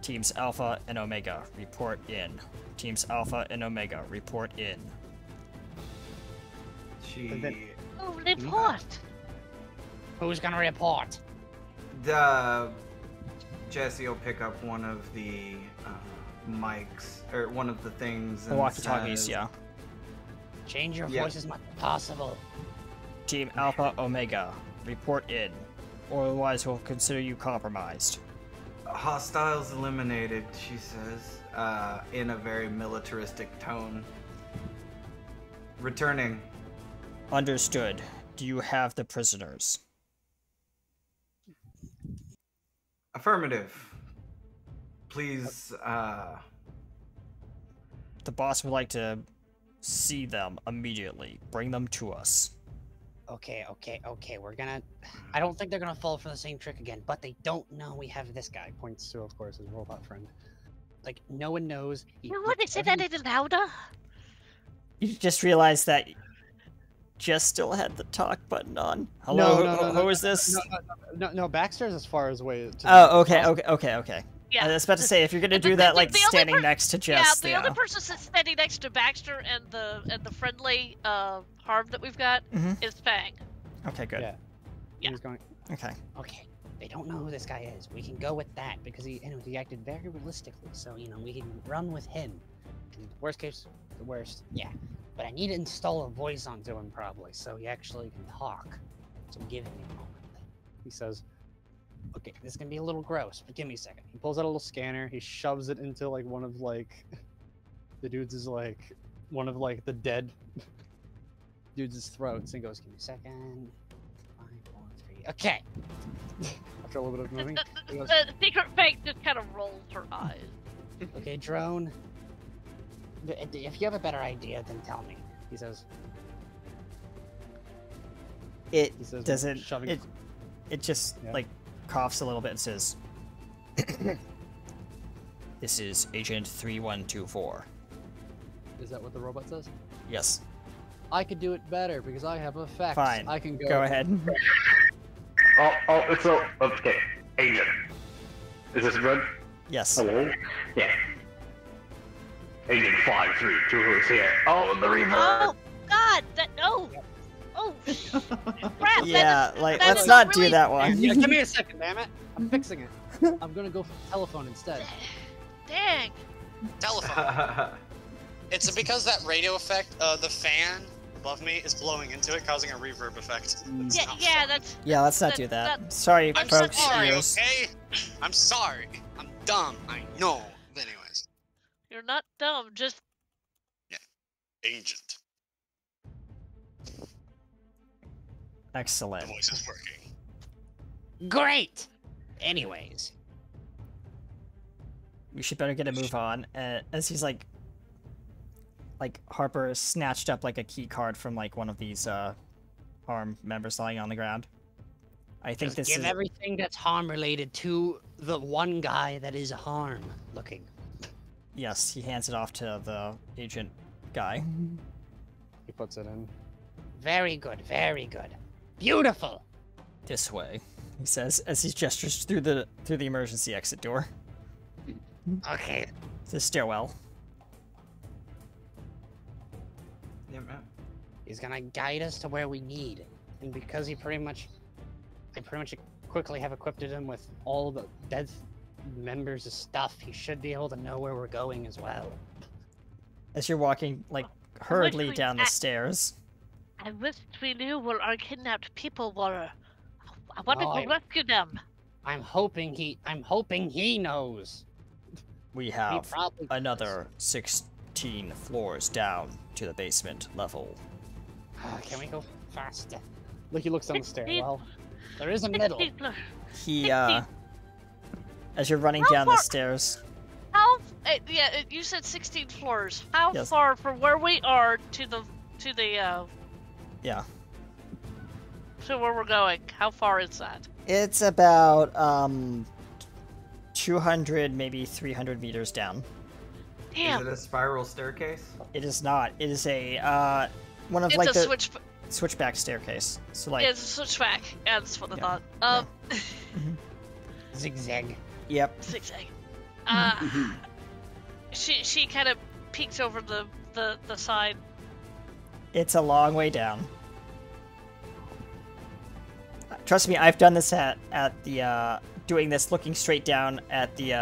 Teams Alpha and Omega report in. Teams Alpha and Omega report in. Oh, report. Who's gonna report? The Jesse will pick up one of the mics, or one of the things. The walkie-talkies, yeah. Change your Yeah. voice as much as possible. Team Alpha Omega, report in. Or otherwise we'll consider you compromised. Hostiles eliminated, she says, in a very militaristic tone. Returning. Understood. Do you have the prisoners? Affirmative. Please, The boss would like to see them immediately. Bring them to us. Okay. We're gonna. I don't think they're gonna fall for the same trick again, but they don't know we have this guy. Points to, of course, his robot friend. Like, no one knows. You want to say that any louder? You just realized that Jess still had the talk button on. Hello, who is this? No, Baxter's as far as away. Oh, okay. Yeah. I was about to say, if you're gonna do the- that, the- like the only standing per- next to Yeah, Jess, the other person that's standing next to Baxter and the friendly harm that we've got Mhm. is Fang. Okay, good. Yeah. Yeah. He's going. Okay. Okay, they don't know who this guy is. We can go with that because he acted very realistically. So we can run with him. And worst case, the worst, yeah. But I need to install a voice onto him probably, so he actually can talk. So give me a moment. He says, "Okay, this is gonna be a little gross, but give me a second." He pulls out a little scanner. He shoves it into like one of like the dudes is like one of like the dead dudes' throats, and goes, Give me a second. 5, 4, 3. Okay. after a little bit of moving. He goes, The secret Fang just kind of rolls her eyes. Okay, drone. If you have a better idea, then tell me. he says, It he says, doesn't. shoving. It just Yeah. like coughs a little bit and says, "This is Agent 3124." Is that what the robot says? Yes. I could do it better because I have effects. Fine. I can Go ahead. Okay. Agent. Is this good? Yes. Hello? Yeah. Agent 532 is here. Oh, the reverb! Oh God! No! Oh crap! Yeah, that like that let's is not really- do that one. Yeah, give me a second, damn it! I'm fixing it. I'm gonna go for the telephone instead. Dang! Telephone. It's because that radio effect, the fan above me is blowing into it, causing a reverb effect. It's Yeah, not yeah, fun. that's Yeah, let's not that- do that. that- Sorry, I'm folks. sorry, ears. okay? I'm sorry. I'm dumb. I know. But anyways, you're not dumb. Just agent. The Excellent. voice is working. Great. Anyways, We should better get a move on. As he's like Harper snatched up like a key card from like one of these armed members lying on the ground. I think just this give is everything that's harm related to the one guy that is harm looking. yes. He hands it off to the agent guy. He puts it in. Very good. Very good. Beautiful. This way, he says as he gestures through the emergency exit door. Okay. The stairwell. Yeah, man. He's gonna guide us to where we need, and because I pretty much quickly have equipped him with all the dead members' stuff, he should be able to know where we're going as well. As you're walking like hurriedly we down the act- stairs. I wish we knew where our kidnapped people were. I wanted Oh, to rescue them. I'm hoping he knows. We He have probably does. another 16 floors down to the basement level. Can we go faster? Look, he looks down the 16. stairwell. There is a middle. 16 floor. He 16. as you're running How down the far- stairs. How? You said 16 floors. How Yes. far from where we are to the Yeah. to where we're going? How far is that? It's about 200 maybe 300 meters down. Damn. Is it a spiral staircase? It is not. It is a one of It's like a the switchback. staircase. So like It's a switchback. Yeah, that's what I Yeah, thought. Zigzag. yep. Zigzag. She kind of peeks over the side. It's a long way down. Trust me, I've done this at the doing this, looking straight down at the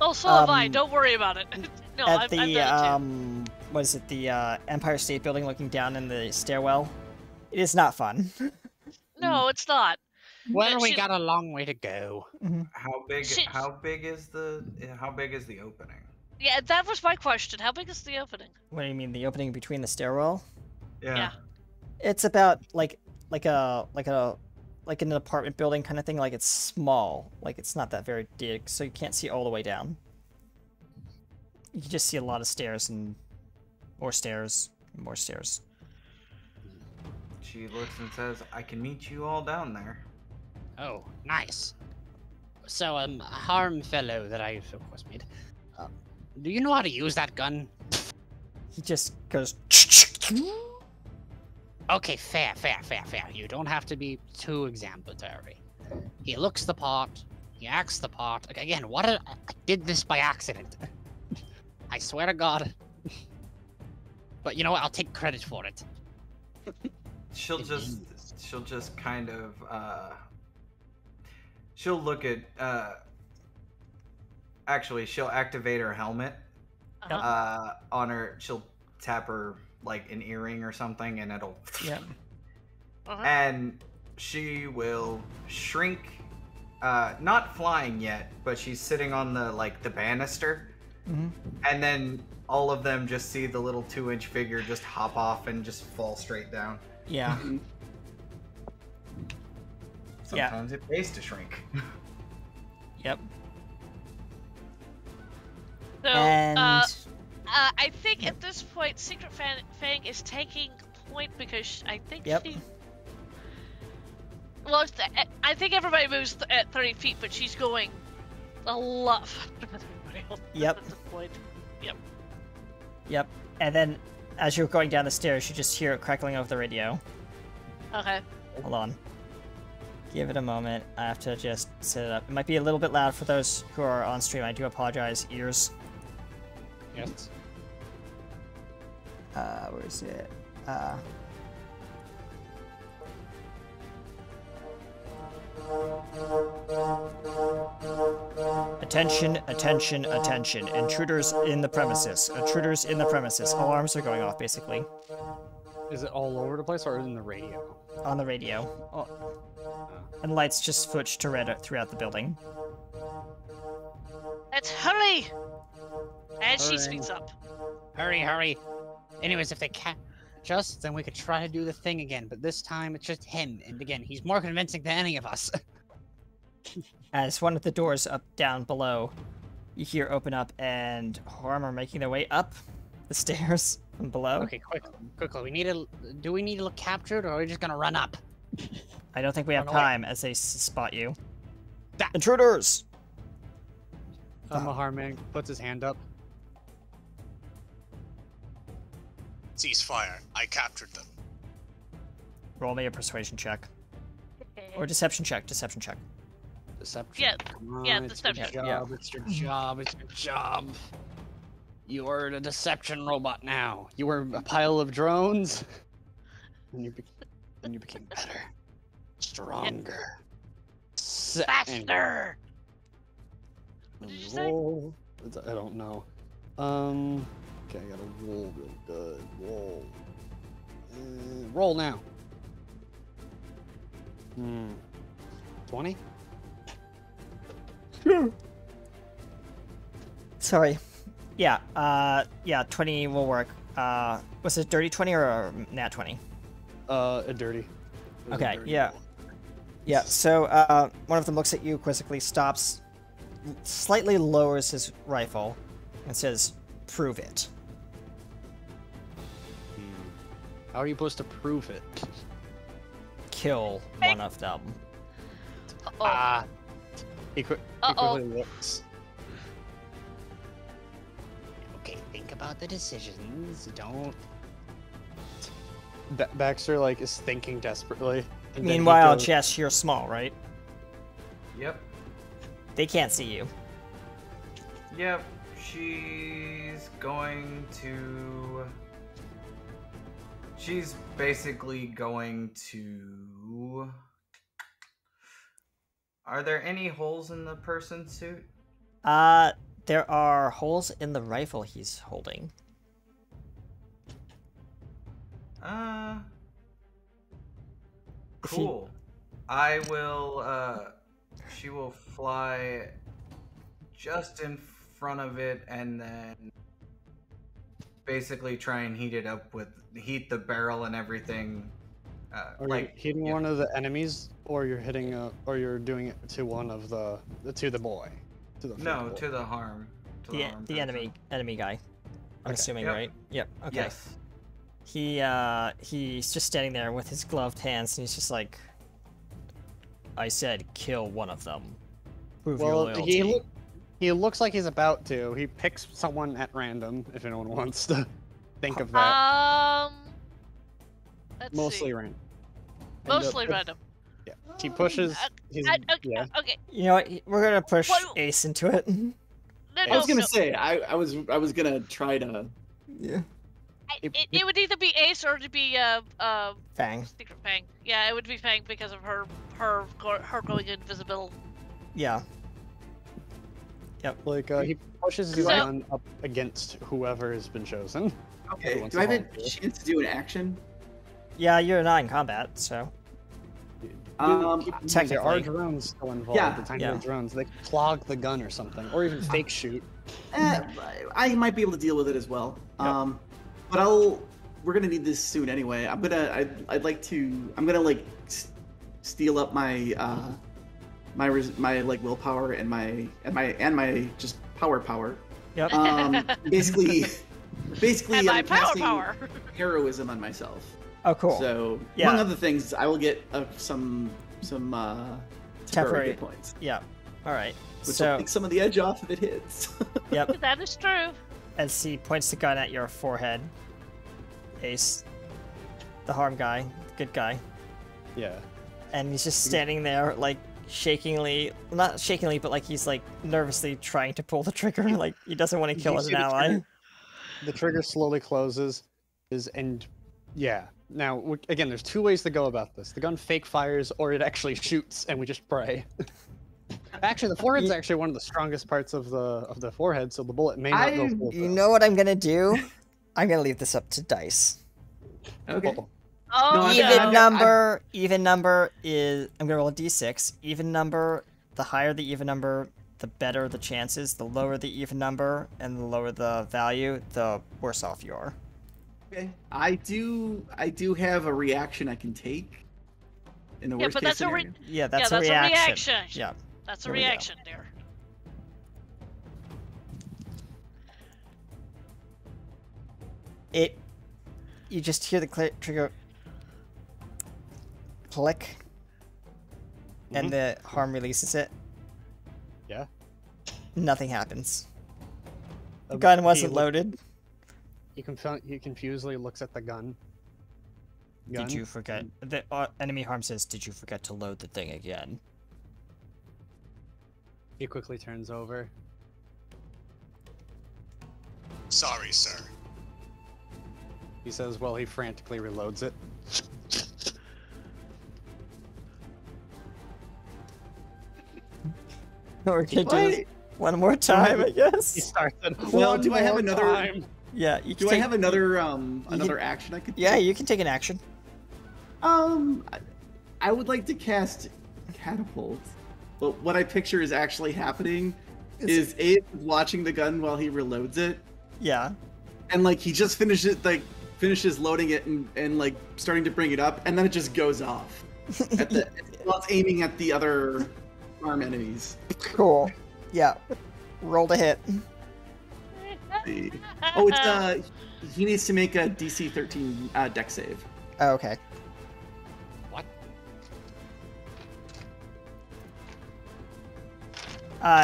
Oh, so am I. Don't worry about it. No, at I've the done it too. what is it? The Empire State Building, looking down in the stairwell. It is not fun. No, it's not. Well, we she- got a long way to go. How big? She- How big is the opening? Yeah, that was my question. How big is the opening? What do you mean, the opening between the stairwell? Yeah. It's about like an apartment building kind of thing. Like it's small. Like it's not that very big, so you can't see all the way down. You can just see a lot of stairs and more stairs and more stairs. She looks and says, "I can meet you all down there." Oh, nice. So, a harm fellow that I've of course made. Do you know how to use that gun? He just goes. Okay, fair. You don't have to be too exemplary. He looks the part. He acts the part. Again, I did this by accident. I swear to God. But you know what? I'll take credit for it. She'll just kind of she'll look at actually she'll activate her helmet on her. She'll tap her like an earring or something, and it'll and she will shrink, not flying yet, but she's sitting on the banister, and then all of them just see the little 2-inch figure just hop off and just fall straight down. Yeah. Sometimes it pays to shrink. Yep. So, And I think at this point, Secret Fang is taking point because I think she. Well, I think everybody moves at 30 feet, but she's going a lot faster than everybody else at this point. Yep. And then, as you're going down the stairs, you just hear it crackling over the radio. Okay. Hold on. Give it a moment. I have to just set it up. It might be a little bit loud for those who are on stream. I do apologize. Ears. Yes. Where is it? Attention, attention, attention. Intruders in the premises. Intruders in the premises. Alarms are going off, basically. Is it all over the place or in the radio? On the radio. Oh. And lights just switch to red throughout the building. Let's hurry! And she speaks up. Hurry. Anyways, if they catch us, then we could try to do the thing again, but this time it's just him, and again, he's more convincing than any of us. As one of the doors down below, you hear open up and Harm are making their way up the stairs from below. Okay, quickly. Do we need to look captured, or are we just gonna run up? I don't think we have Run away. time as they spot you. Intruders! Maharman puts his hand up. Ceasefire. I captured them. Roll me a persuasion check. Or deception check. Deception check. Deception. Yeah, Come on, yeah, it's deception. Your job, It's your job. It's your job. You are the deception robot now. You were a pile of drones. And you became better. Stronger. Faster! What did you say? Roll. I don't know. Okay, I gotta roll real good. Roll. Roll now. 20? Sorry. Yeah, 20 will work. Was it dirty 20 or a nat 20? A dirty. It was a Okay, dirty yeah. roll. Yeah, so one of them looks at you quizzically, stops, slightly lowers his rifle, and says, "Prove it." How are you supposed to prove it? Kill one of them. He Uh-oh. quickly looks. Okay, think about the decisions. Don't. Baxter is thinking desperately. and then he Meanwhile, goes- Jess, you're small, right? Yep. They can't see you. Yep. She's going to. She's basically going to Are there any holes in the person's suit? There are holes in the rifle he's holding. Cool. I will, she will fly just in front of it and then basically try and heat the barrel and everything. Are you hitting one of the enemies, or you're hitting, or you're doing it to one of the boy? To the to the harm. The enemy guy. I'm assuming, Yep. right? Yep. Okay. Yes. He's just standing there with his gloved hands, and he's just like, "I said, kill one of them. Prove your loyalty." He looks like he's about to. He picks someone at random, if anyone wants to think of that. Let's Mostly see. random. Mostly random. Yeah. He pushes. Yeah. Okay. You know what? We're gonna push Ace into it. I was gonna say I was gonna try to. Yeah. It would either be Ace or to be Fang. Secret Fang. Yeah, it would be Fang because of her going invisible. Yeah. Yep. Like he pushes his gun up against whoever has been chosen. Okay. Do I have a chance to do an action? Yeah, you're not in combat, so. Technically, there are drones still involved. Yeah. The tiny little drones. They clog the gun or something, or even fake shoot. I might be able to deal with it as well. Yep. But we're gonna need this soon anyway. I'm gonna like steal up my my willpower and my just power. Yep. Basically And my I'm casting power. heroism on myself. Oh, cool. So Yeah. among other things, I will get some temporary hit points. Yeah. All right. Which So will take some of the edge off if it hits. Yep. That is true. As he points the gun at your forehead, Ace, the harm guy, good guy. Yeah. And he's just standing there, like, not shakingly, but like he's like nervously trying to pull the trigger, like he doesn't want to kill his ally. The trigger slowly closes, yeah. Now again, there's two ways to go about this: the gun fake fires, or it actually shoots, and we just pray. Actually, the forehead's actually one of the strongest parts of the forehead, so the bullet may not go full. You know what I'm gonna do? I'm gonna leave this up to dice. Okay. Oh, Even number is I'm gonna roll a d6. Even number, the higher the even number, the better the chances. The lower the even number and the lower the value, the worse off you are. Okay. I do have a reaction I can take. In the worst case scenario. That's a reaction. Yeah. That's a reaction there. You just hear the trigger click, and the harm releases it. Yeah. Nothing happens. The gun wasn't loaded. He confusedly looks at the gun. Did you forget? The enemy harm says, "Did you forget to load the thing again?" He quickly turns over. Sorry, sir. He says, well, he frantically reloads it. We're gonna do it one more time, I guess. He starts it. Well, do I have another? Time. Yeah. I have another action I could? Yeah, take? you can take an action. I would like to cast catapult, but what I picture is actually happening is Abe watching the gun while he reloads it. Yeah. And like he just finishes loading it and like starting to bring it up, and then it just goes off. While it's aiming at the other arm enemies. Cool. Yeah. Roll to hit. Oh, it's he needs to make a DC 13 deck save. Oh, okay. What?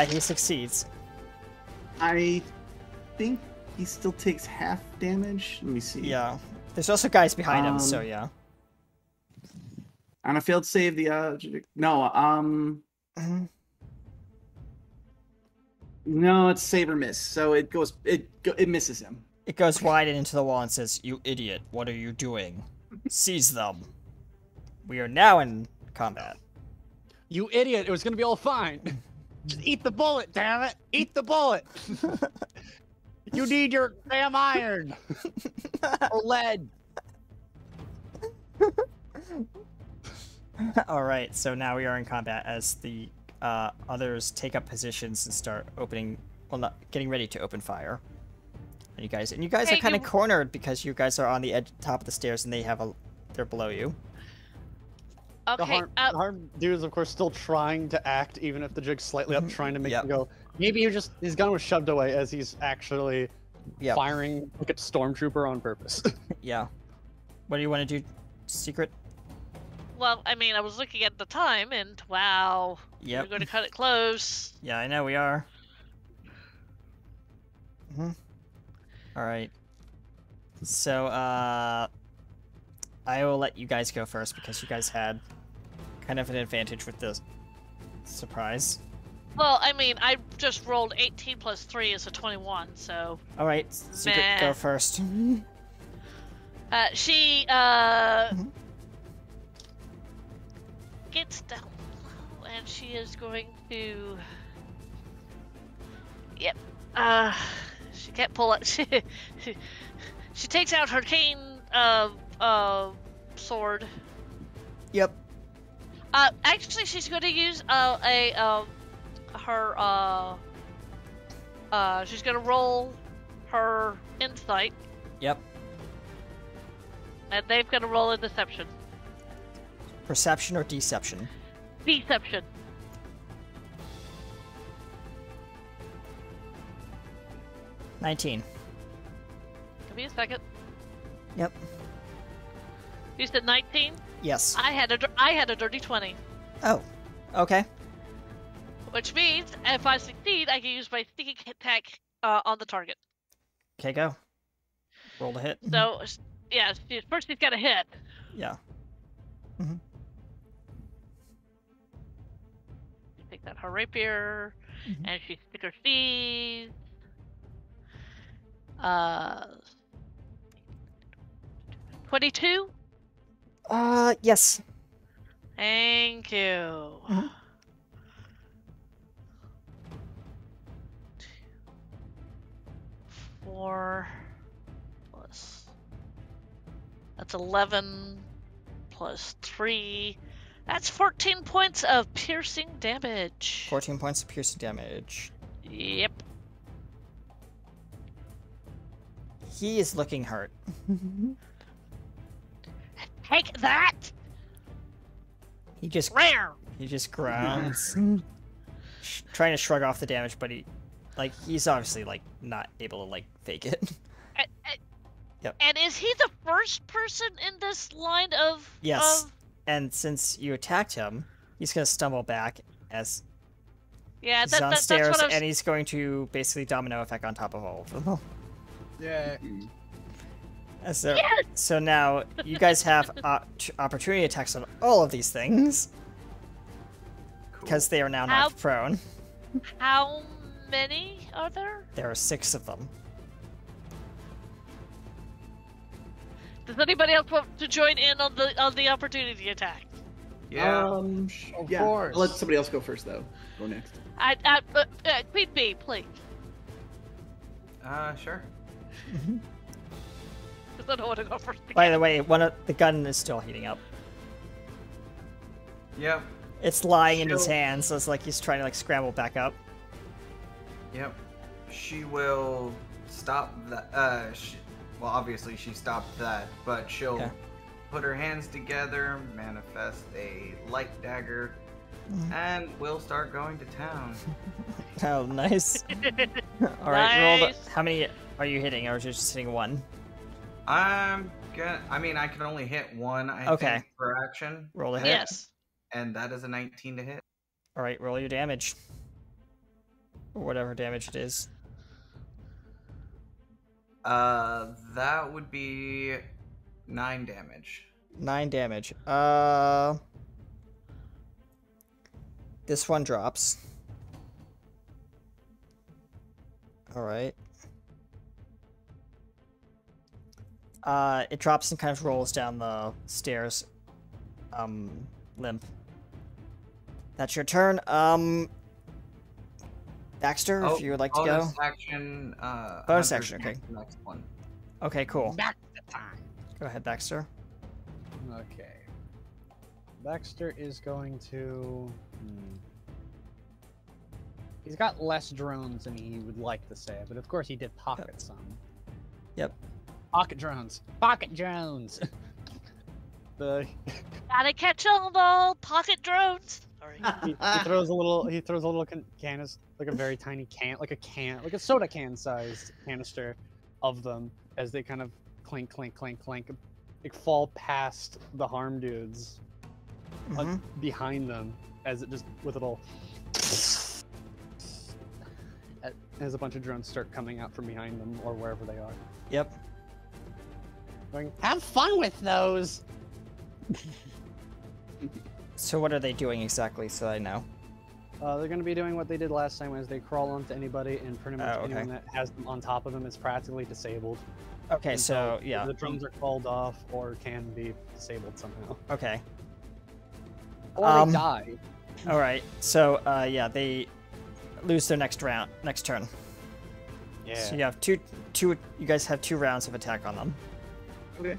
He succeeds. I think he still takes half damage. Let me see. Yeah. There's also guys behind him, so yeah. On a failed save, no, no, it's save or miss. So it misses him. It goes wide and into the wall and says, "You idiot! What are you doing? Seize them." We are now in combat. You idiot! It was gonna be all fine. Just eat the bullet, damn it! Eat the bullet. You need your damn iron or lead. All right, so now we are in combat as the others take up positions and start opening, well, not getting ready to open fire. And you guys are kind of cornered because you guys are on the edge, top of the stairs, and they're below you. Okay. The hard dude is, of course, still trying to act, even if the jig's slightly up, trying to make him go. Maybe his gun was shoved away as he's actually firing like a stormtrooper on purpose. Yeah. What do you want to do, Secret? Well, I mean, I was looking at the time, and wow, Yep. we're going to cut it close. Yeah, I know we are. All right. So, I will let you guys go first because you guys had kind of an advantage with the surprise. Well, I mean, I just rolled 18 plus 3 is a 21, so... All right, Secret, go first. She, gets down low, and she is going to... Yep. She can't pull it. She takes out her cane, sword. Yep. Actually, she's going to use, she's going to roll her insight. Yep. And they've got to roll a deception. Perception or deception? Deception. $19. Give me a second. Yep. You said 19? Yes. I had a dirty 20. Oh. Okay. Which means if I succeed, I can use my sneaking attack on the target. Okay, go. Roll to hit. So, yeah, first she's got to hit. Yeah. She takes out her rapier, and she stick her feet. 22? Yes. Thank you. 4 plus... That's 11 plus 3. That's 14 points of piercing damage. 14 points of piercing damage. Yep. He is looking hurt. Take that! He just grounds. Trying to shrug off the damage, but he's obviously not able to fake it. Yep. And is he the first person in this line of... Yes. And since you attacked him, he's going to stumble back as he's on stairs, and he's going to basically domino effect on top of all of them. Yeah. So now you guys have opportunity attacks on all of these things. Because they are now knocked prone. How many are there? There are 6 of them. Does anybody else want to join in on the opportunity attack? Yeah. Of Yeah. course. I'll let somebody else go first, though. Go next. Queen Bee, please. Sure. Because I don't want to go first. By the way, the gun is still heating up. Yep. It's lying in his hand, so it's like he's trying to scramble back up. Yep. She will stop that. Well, obviously she stopped that, but she'll put her hands together, manifest a light dagger, and we'll start going to town. Oh, nice. All right, roll. How many are you hitting, or is you just hitting one? I can only hit one. I think per action. Roll to hit. Yes. And that is a 19 to hit. All right, roll your damage, or whatever damage it is. That would be 9 damage. 9 damage. This one drops. All right. It drops and kind of rolls down the stairs, limp. That's your turn. Baxter, if you would like to go. Bonus action. Bonus Hunter's action, okay. the next one. Okay, cool. Back to time. Go ahead, Baxter. Okay. Baxter is going to. He's got less drones than he would like to say, but of course he did pocket some. Yep. Pocket drones. Pocket drones. the Gotta catch 'em all. Pocket drones. Sorry. he throws a little. He throws a little canister, like a very tiny like a soda can sized canister of them as they kind of clink, clink, clink, clink, like fall past the harm dudes behind them as it just with a little. As a bunch of drones start coming out from behind them or wherever they are. Yep. Going, have fun with those. So what are they doing exactly, so I know? They're going to be doing what they did last time, as they crawl onto anybody, and pretty much anyone that has them on top of them is practically disabled. Okay, so yeah. The drones are called off or can be disabled somehow. Okay. Or they die. All right. So yeah, they lose their next turn. Yeah. So you have two. You guys have 2 rounds of attack on them. Okay.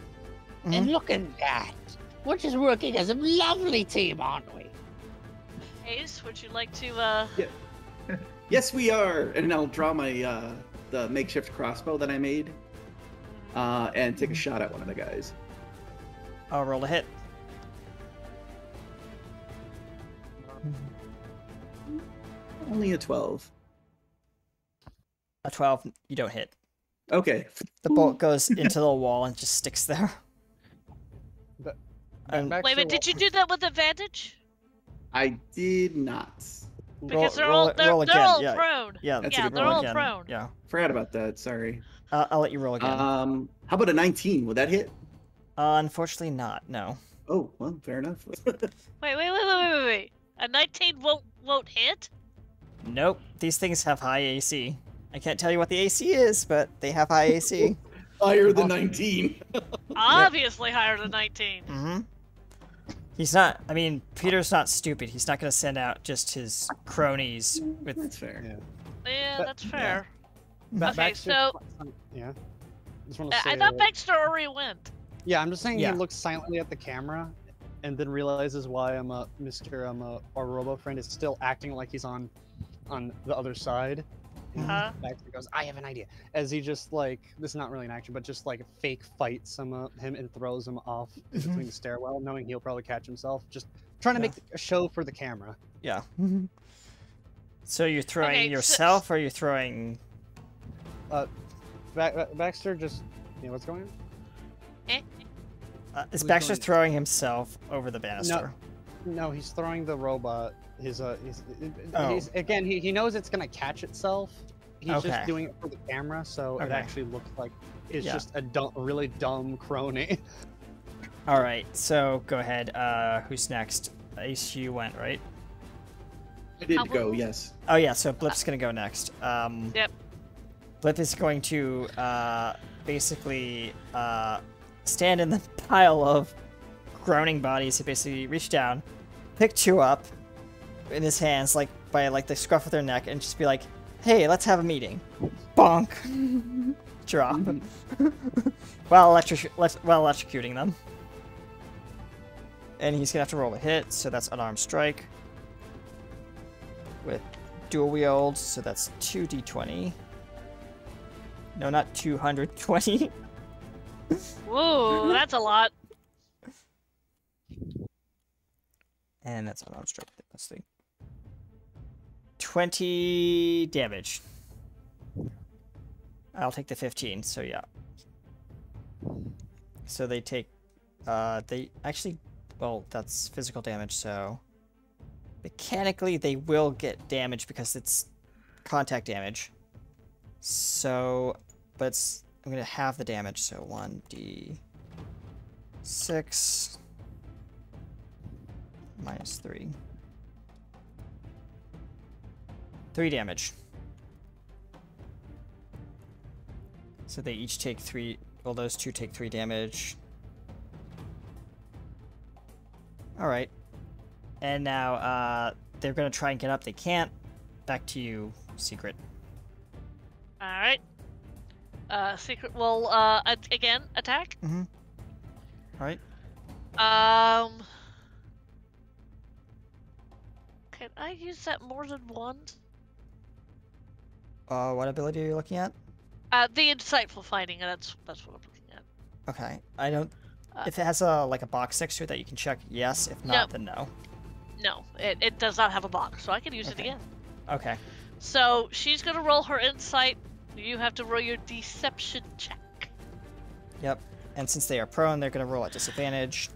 And look at that. We're just working as a lovely team, aren't we? Ace, would you like to, Yes, we are. And I'll draw my the makeshift crossbow that I made, and take a shot at one of the guys. I'll roll a hit. Only a 12. A 12, you don't hit. Okay. The bolt goes into the wall and just sticks there. wait a minute, did you do that with advantage? I did not. Because they're all prone. Yeah, they're all prone. Yeah. Forgot about that. Sorry. I'll let you roll again. How about a 19? Would that hit? Unfortunately not. No. Oh, well, fair enough. Wait. A 19 won't hit? Nope. These things have high AC. I can't tell you what the AC is, but they have high AC. Higher than 19. Obviously higher than 19. Mm-hmm. He's not. I mean, Peter's not stupid. He's not going to send out just his cronies with. That's fair. Yeah, that's fair. Yeah. Okay, so. Yeah. Just want to say I thought Baxter already went. Yeah, I'm just saying Yeah. he looks silently at the camera, and then realizes why our robo friend is still acting like he's on the other side. Baxter goes, I have an idea. As he just like, this is not really an action, but just like fake fights him and throws him off between the stairwell, knowing he'll probably catch himself. Just trying to make a show for the camera. Yeah. So you're throwing yourself, or you're throwing? Baxter just, what's going on? Is Baxter throwing himself over the banister? No, he's throwing the robot. He's again. He knows it's gonna catch itself. He's just doing it for the camera, so it actually looks like it's just a really dumb crony. All right, so go ahead. Who's next? Ace, you went, right? I did go, yes. Oh yeah, so Blip's gonna go next. Yep. Blip is going to basically stand in the pile of groaning bodies. He basically reach down, pick 2 up in his hands, like by like the scruff of their neck, and just be like, "Hey, let's have a meeting." Bonk. Drop. while electrocuting them. And he's gonna have to roll a hit, so that's unarmed strike. With dual wield, so that's 2d20. No, not 220. Whoa, that's a lot. And that's unarmed strike. Let's see. 20 damage. I'll take the 15, so yeah. So they take, they actually, well, that's physical damage, so mechanically they will get damage because it's contact damage. So, but I'm gonna halve the damage, so 1d6 minus 3. 3 damage. So they each take 3, well, those 2 take 3 damage. Alright. And now, they're gonna try and get up. They can't. Back to you, Secret. All right. Secret will again attack. Mm-hmm. All right. Can I use that more than once? What ability are you looking at? The insightful finding. That's what I'm looking at. Okay. I don't. If it has a like a box next to it that you can check, yes. If not, then no. No, it does not have a box, so I can use it again. Okay. So she's gonna roll her insight. You have to roll your deception check. Yep. And since they are prone, they're gonna roll at disadvantage.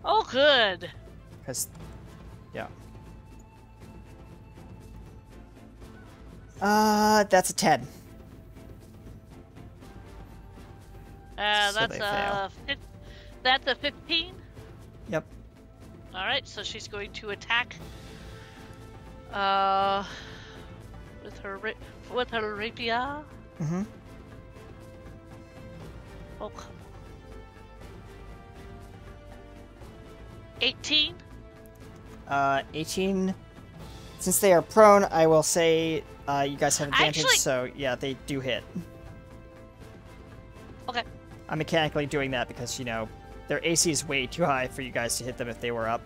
Oh, good. Because, yeah. That's a 10. So they fail. That's a 15. Yep. All right, so she's going to attack. With her rapier. Mm-hmm. Oh, come on. 18. 18. Since they are prone, I will say you guys have advantage. Actually... So yeah, they do hit. Okay. I'm mechanically doing that because their AC is way too high for you guys to hit them if they were up.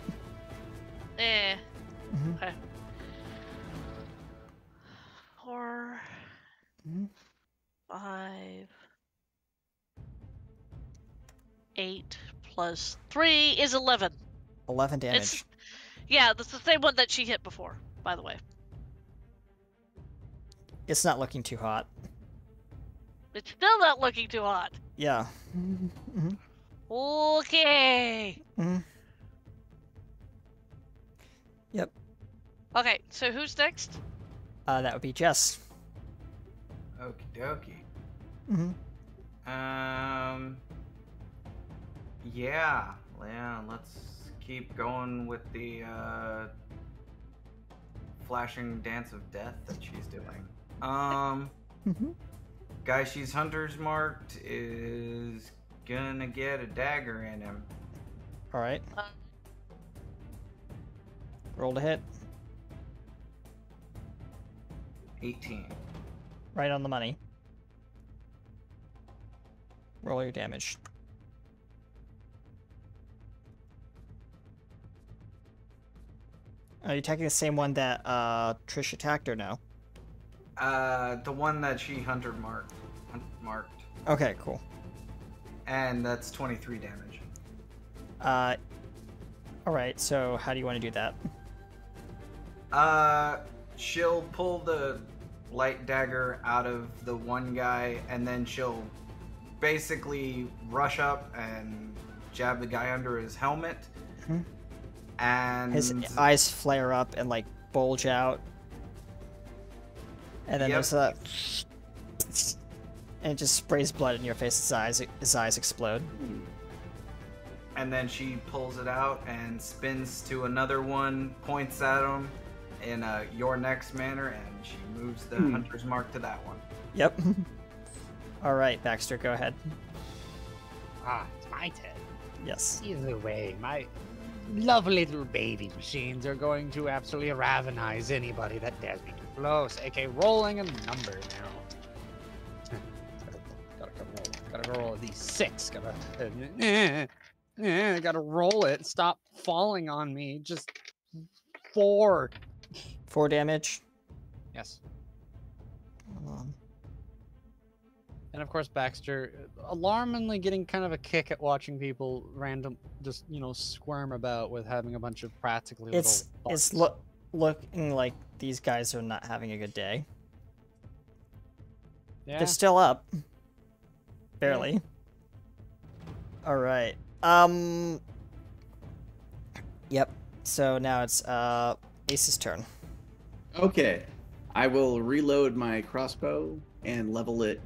Mm-hmm. Okay. 4, 5, 8 plus 3 is 11. 11 damage. Yeah, that's the same one that she hit before, by the way. It's not looking too hot. It's still not looking too hot. Yeah. Mm-hmm. Okay. Mm-hmm. Yep. Okay, so who's next? That would be Jess. Okie dokie. Mm-hmm. Yeah, let's keep going with the flashing dance of death that she's doing. Guy she's hunter's marked is gonna get a dagger in him. All right. Roll to hit. 18. Right on the money. Roll your damage. Are you attacking the same one that Trish attacked or no? The one that she hunter marked. Okay, cool. And that's 23 damage. Alright, so how do you want to do that? She'll pull the light dagger out of the one guy, and then she'll basically rush up and jab the guy under his helmet. And his eyes flare up and like bulge out. And then there's a... and it just sprays blood in your face. His eyes explode. And then she pulls it out and spins to another one, points at him in a your next manner, and she moves the hunter's mark to that one. Yep. Alright, Baxter, go ahead. It's my turn. Yes. Either way, my lovely little baby machines are going to absolutely ravenize anybody that dares be too close. AK rolling a number now. Gotta roll a d6. Gotta roll it. Stop falling on me. Just 4. 4 damage. Yes. Hold on. And of course, Baxter, alarmingly getting kind of a kick at watching people squirm about with having a bunch of practically It's looking like these guys are not having a good day. Yeah. They're still up. Barely. Yeah. All right. Yep. So now it's Ace's turn. Okay. I will reload my crossbow and level it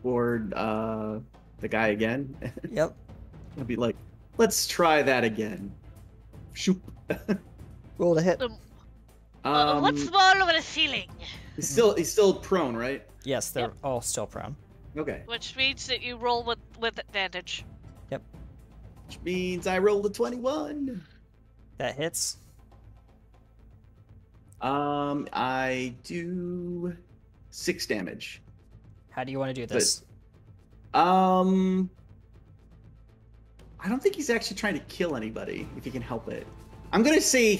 toward the guy again. Yep. I'll be like, let's try that again. Shoop. Roll to hit. What's more over the ceiling? He's still prone, right? Yes, they're all still prone. Okay. Which means that you roll with advantage. Yep. Which means I rolled a 21. That hits. I do 6 damage. How do you want to do this? I don't think he's actually trying to kill anybody, if he can help it. I'm gonna say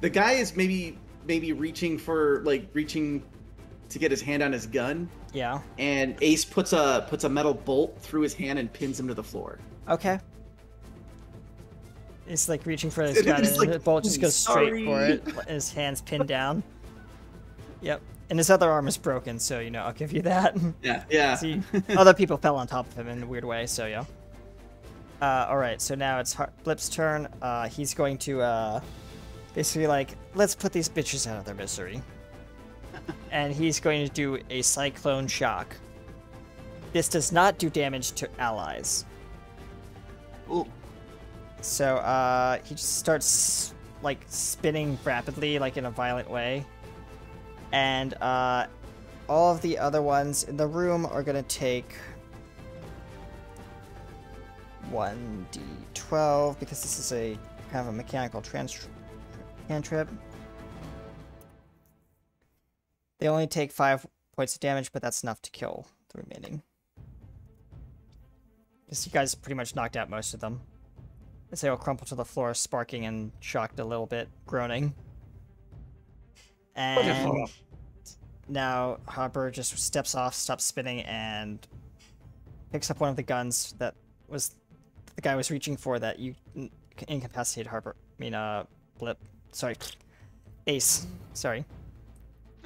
the guy is maybe reaching to get his hand on his gun. Yeah. And Ace puts a metal bolt through his hand and pins him to the floor. Okay. It's like reaching for his gun, and like, the bolt just goes straight for it. His hand's pinned down. Yep. And his other arm is broken, so, you know, I'll give you that. Yeah. See, other people fell on top of him in a weird way, so yeah. Alright, so now it's Blip's turn. He's going to, basically like, let's put these bitches out of their misery. And he's going to do a Cyclone Shock. This does not do damage to allies. Ooh. So, he just starts, like, spinning rapidly, like, in a violent way. And, all of the other ones in the room are gonna take 1d12, because this is a kind of a mechanical cantrip. They only take 5 points of damage, but that's enough to kill the remaining. Because you guys pretty much knocked out most of them. As they all crumple to the floor, sparking and shocked a little bit, groaning. And now Harper just steps off, stops spinning, and picks up one of the guns that was the guy was reaching for that you incapacitated Harper. Blip. Sorry. Ace. Sorry.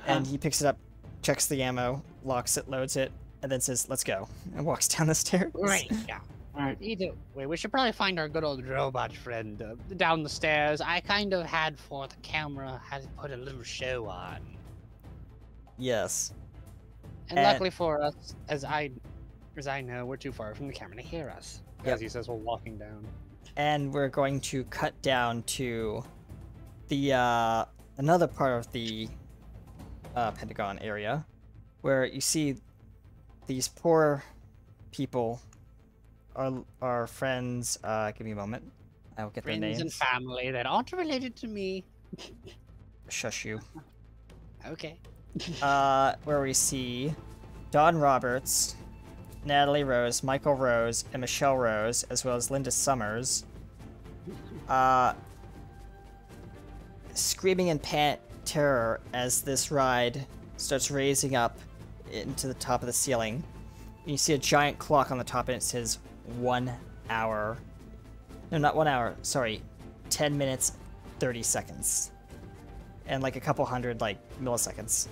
And he picks it up, checks the ammo, locks it, loads it, and then says, "Let's go," and walks down the stairs. Right, yeah. Alright. Either way, we should probably find our good old robot friend down the stairs. I kind of had for the camera, had to put a little show on. Yes. And luckily for us, as I know, we're too far from the camera to hear us. As he says, we're walking down. And we're going to cut down to the another part of the Pentagon area, where you see these poor people, our friends. Give me a moment. I will get their names. Friends and family that aren't related to me. Shush you. Okay. Where we see Don Roberts, Natalie Rose, Michael Rose, and Michelle Rose, as well as Linda Summers, screaming in terror as this ride starts raising up into the top of the ceiling. And you see a giant clock on the top, and it says 1 hour. No, not 1 hour. Sorry, 10 minutes, 30 seconds, and like a couple hundred milliseconds.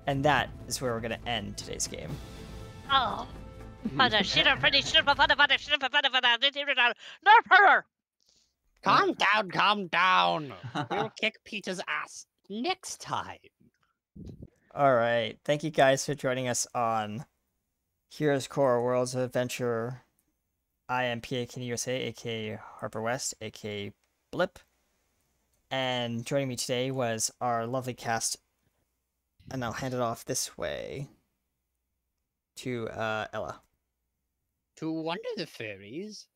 And that is where we're gonna end today's game. Oh. Calm down. We'll kick Peter's ass next time. Alright, thank you guys for joining us on Heroes Core Worlds of Adventure. I am PA King USA, aka Harper West, aka Blip. And joining me today was our lovely cast. And I'll hand it off this way to Ella. To Wonder the Fairies?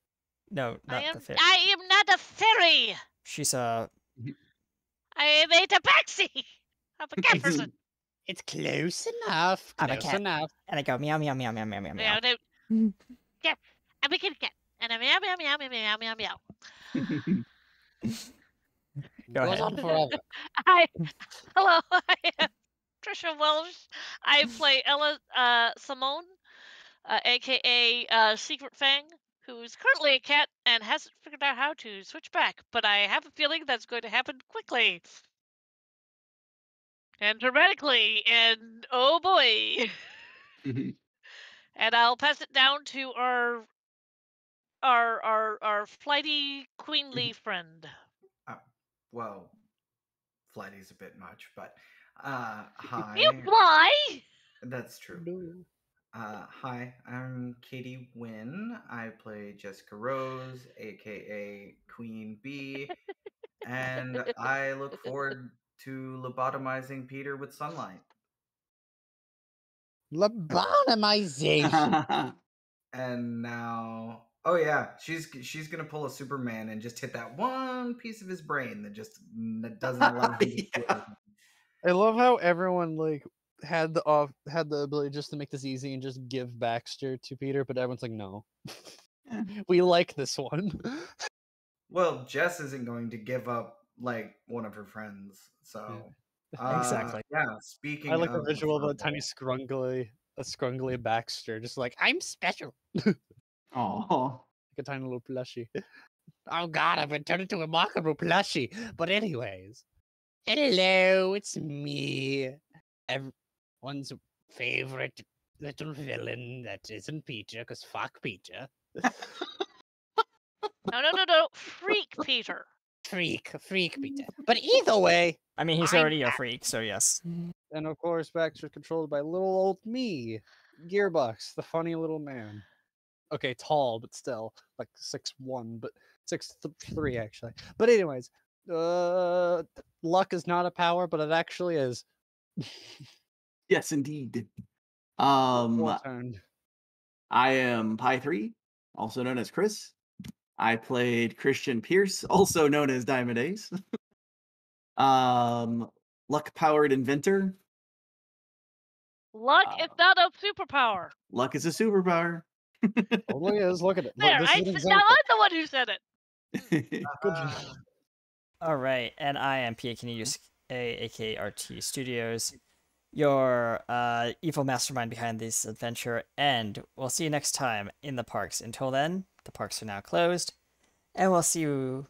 No, not the fairy. I am not a fairy! She's I am a tabaxi! I'm a cat person. It's close enough. I'm a Close cat. enough. And I go meow meow meow meow meow meow meow. Yeah, I'm a kitty cat. And I'm meow meow meow meow meow meow meow. Go Goes ahead. on forever. Hello, I am Trisha Welsh. I play Ella Simone, aka Secret Fang, who's currently a cat and hasn't figured out how to switch back, but I have a feeling that's going to happen quickly. And dramatically, and oh boy. And I'll pass it down to our flighty, queenly friend. Well, flighty's a bit much, but hi. You fly? That's true. Hi, I'm Katie Wynn. I play Jessica Rose, aka Queen Bee, and I look forward to lobotomizing Peter with sunlight. Lobotomization. And now Oh yeah, she's gonna pull a Superman and just hit that one piece of his brain that doesn't allow him to do anything. I love how everyone like had the ability just to make this easy and just give Baxter to Peter, but everyone's like, no, we like this one. Well, Jess isn't going to give up like one of her friends, so Exactly. Yeah. Speaking, I like the of visual of a furball, tiny scrungly Baxter, just like I'm special, like Oh, a tiny little plushie. Oh God, I've been turned into a remarkable plushie. But anyways, hello, it's me, everyone's favorite little villain that isn't Peter, because fuck Peter. No. Freak Peter. Freak Peter. But either way, I mean, he's I'm already a freak, so yes. and of course, Baxter's controlled by little old me, Gearbox, the funny little man. Okay, tall, but still like 6'1", but 6'3" actually. But anyways, luck is not a power, but it actually is. yes, indeed. Your turn. I am Pi 3, also known as Chris. I played Christian Pierce, also known as Diamond Ace. Luck-powered inventor. Luck is not a superpower. Luck is a superpower. Totally is. Look at it. There, This is an now example. I'm the one who said it. Good job. All right, and I am PA aka RT Studios, your evil mastermind behind this adventure, and we'll see you next time in the parks. Until then, the parks are now closed, and we'll see you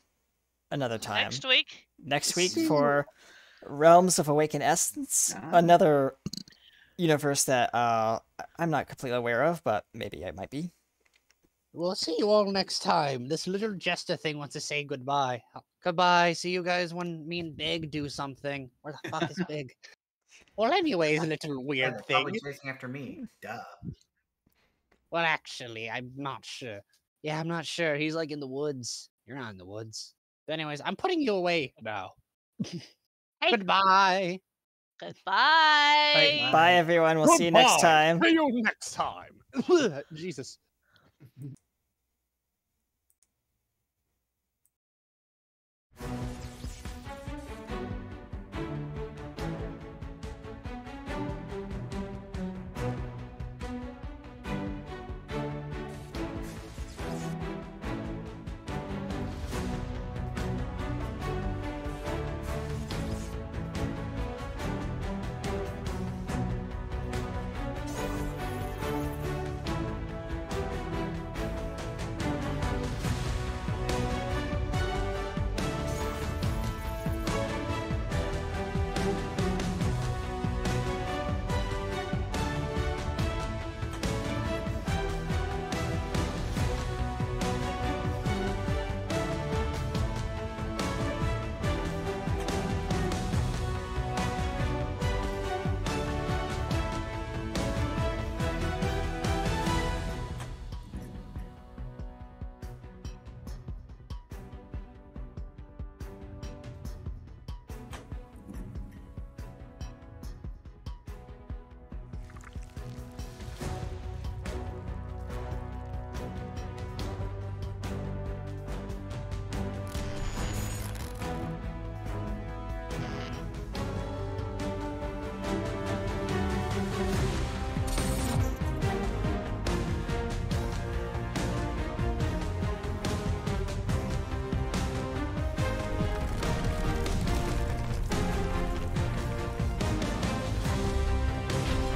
another time. Next week? Next week for Realms of Awakened Essence, another universe that I'm not completely aware of, but maybe I might be. We'll see you all next time. This little jester thing wants to say goodbye. Goodbye. See you guys when me and Big do something. Where the fuck is Big? Well, anyways, little weird they're thing. probably chasing after me. Duh. Well, actually, I'm not sure. Yeah, I'm not sure. He's like in the woods. You're not in the woods. But anyways, I'm putting you away now. Hey. Goodbye. Goodbye. Bye, everyone. We'll see you next time. See you next time. Jesus.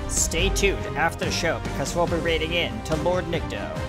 Stay tuned after the show because we'll be raiding in to Lord Nicto.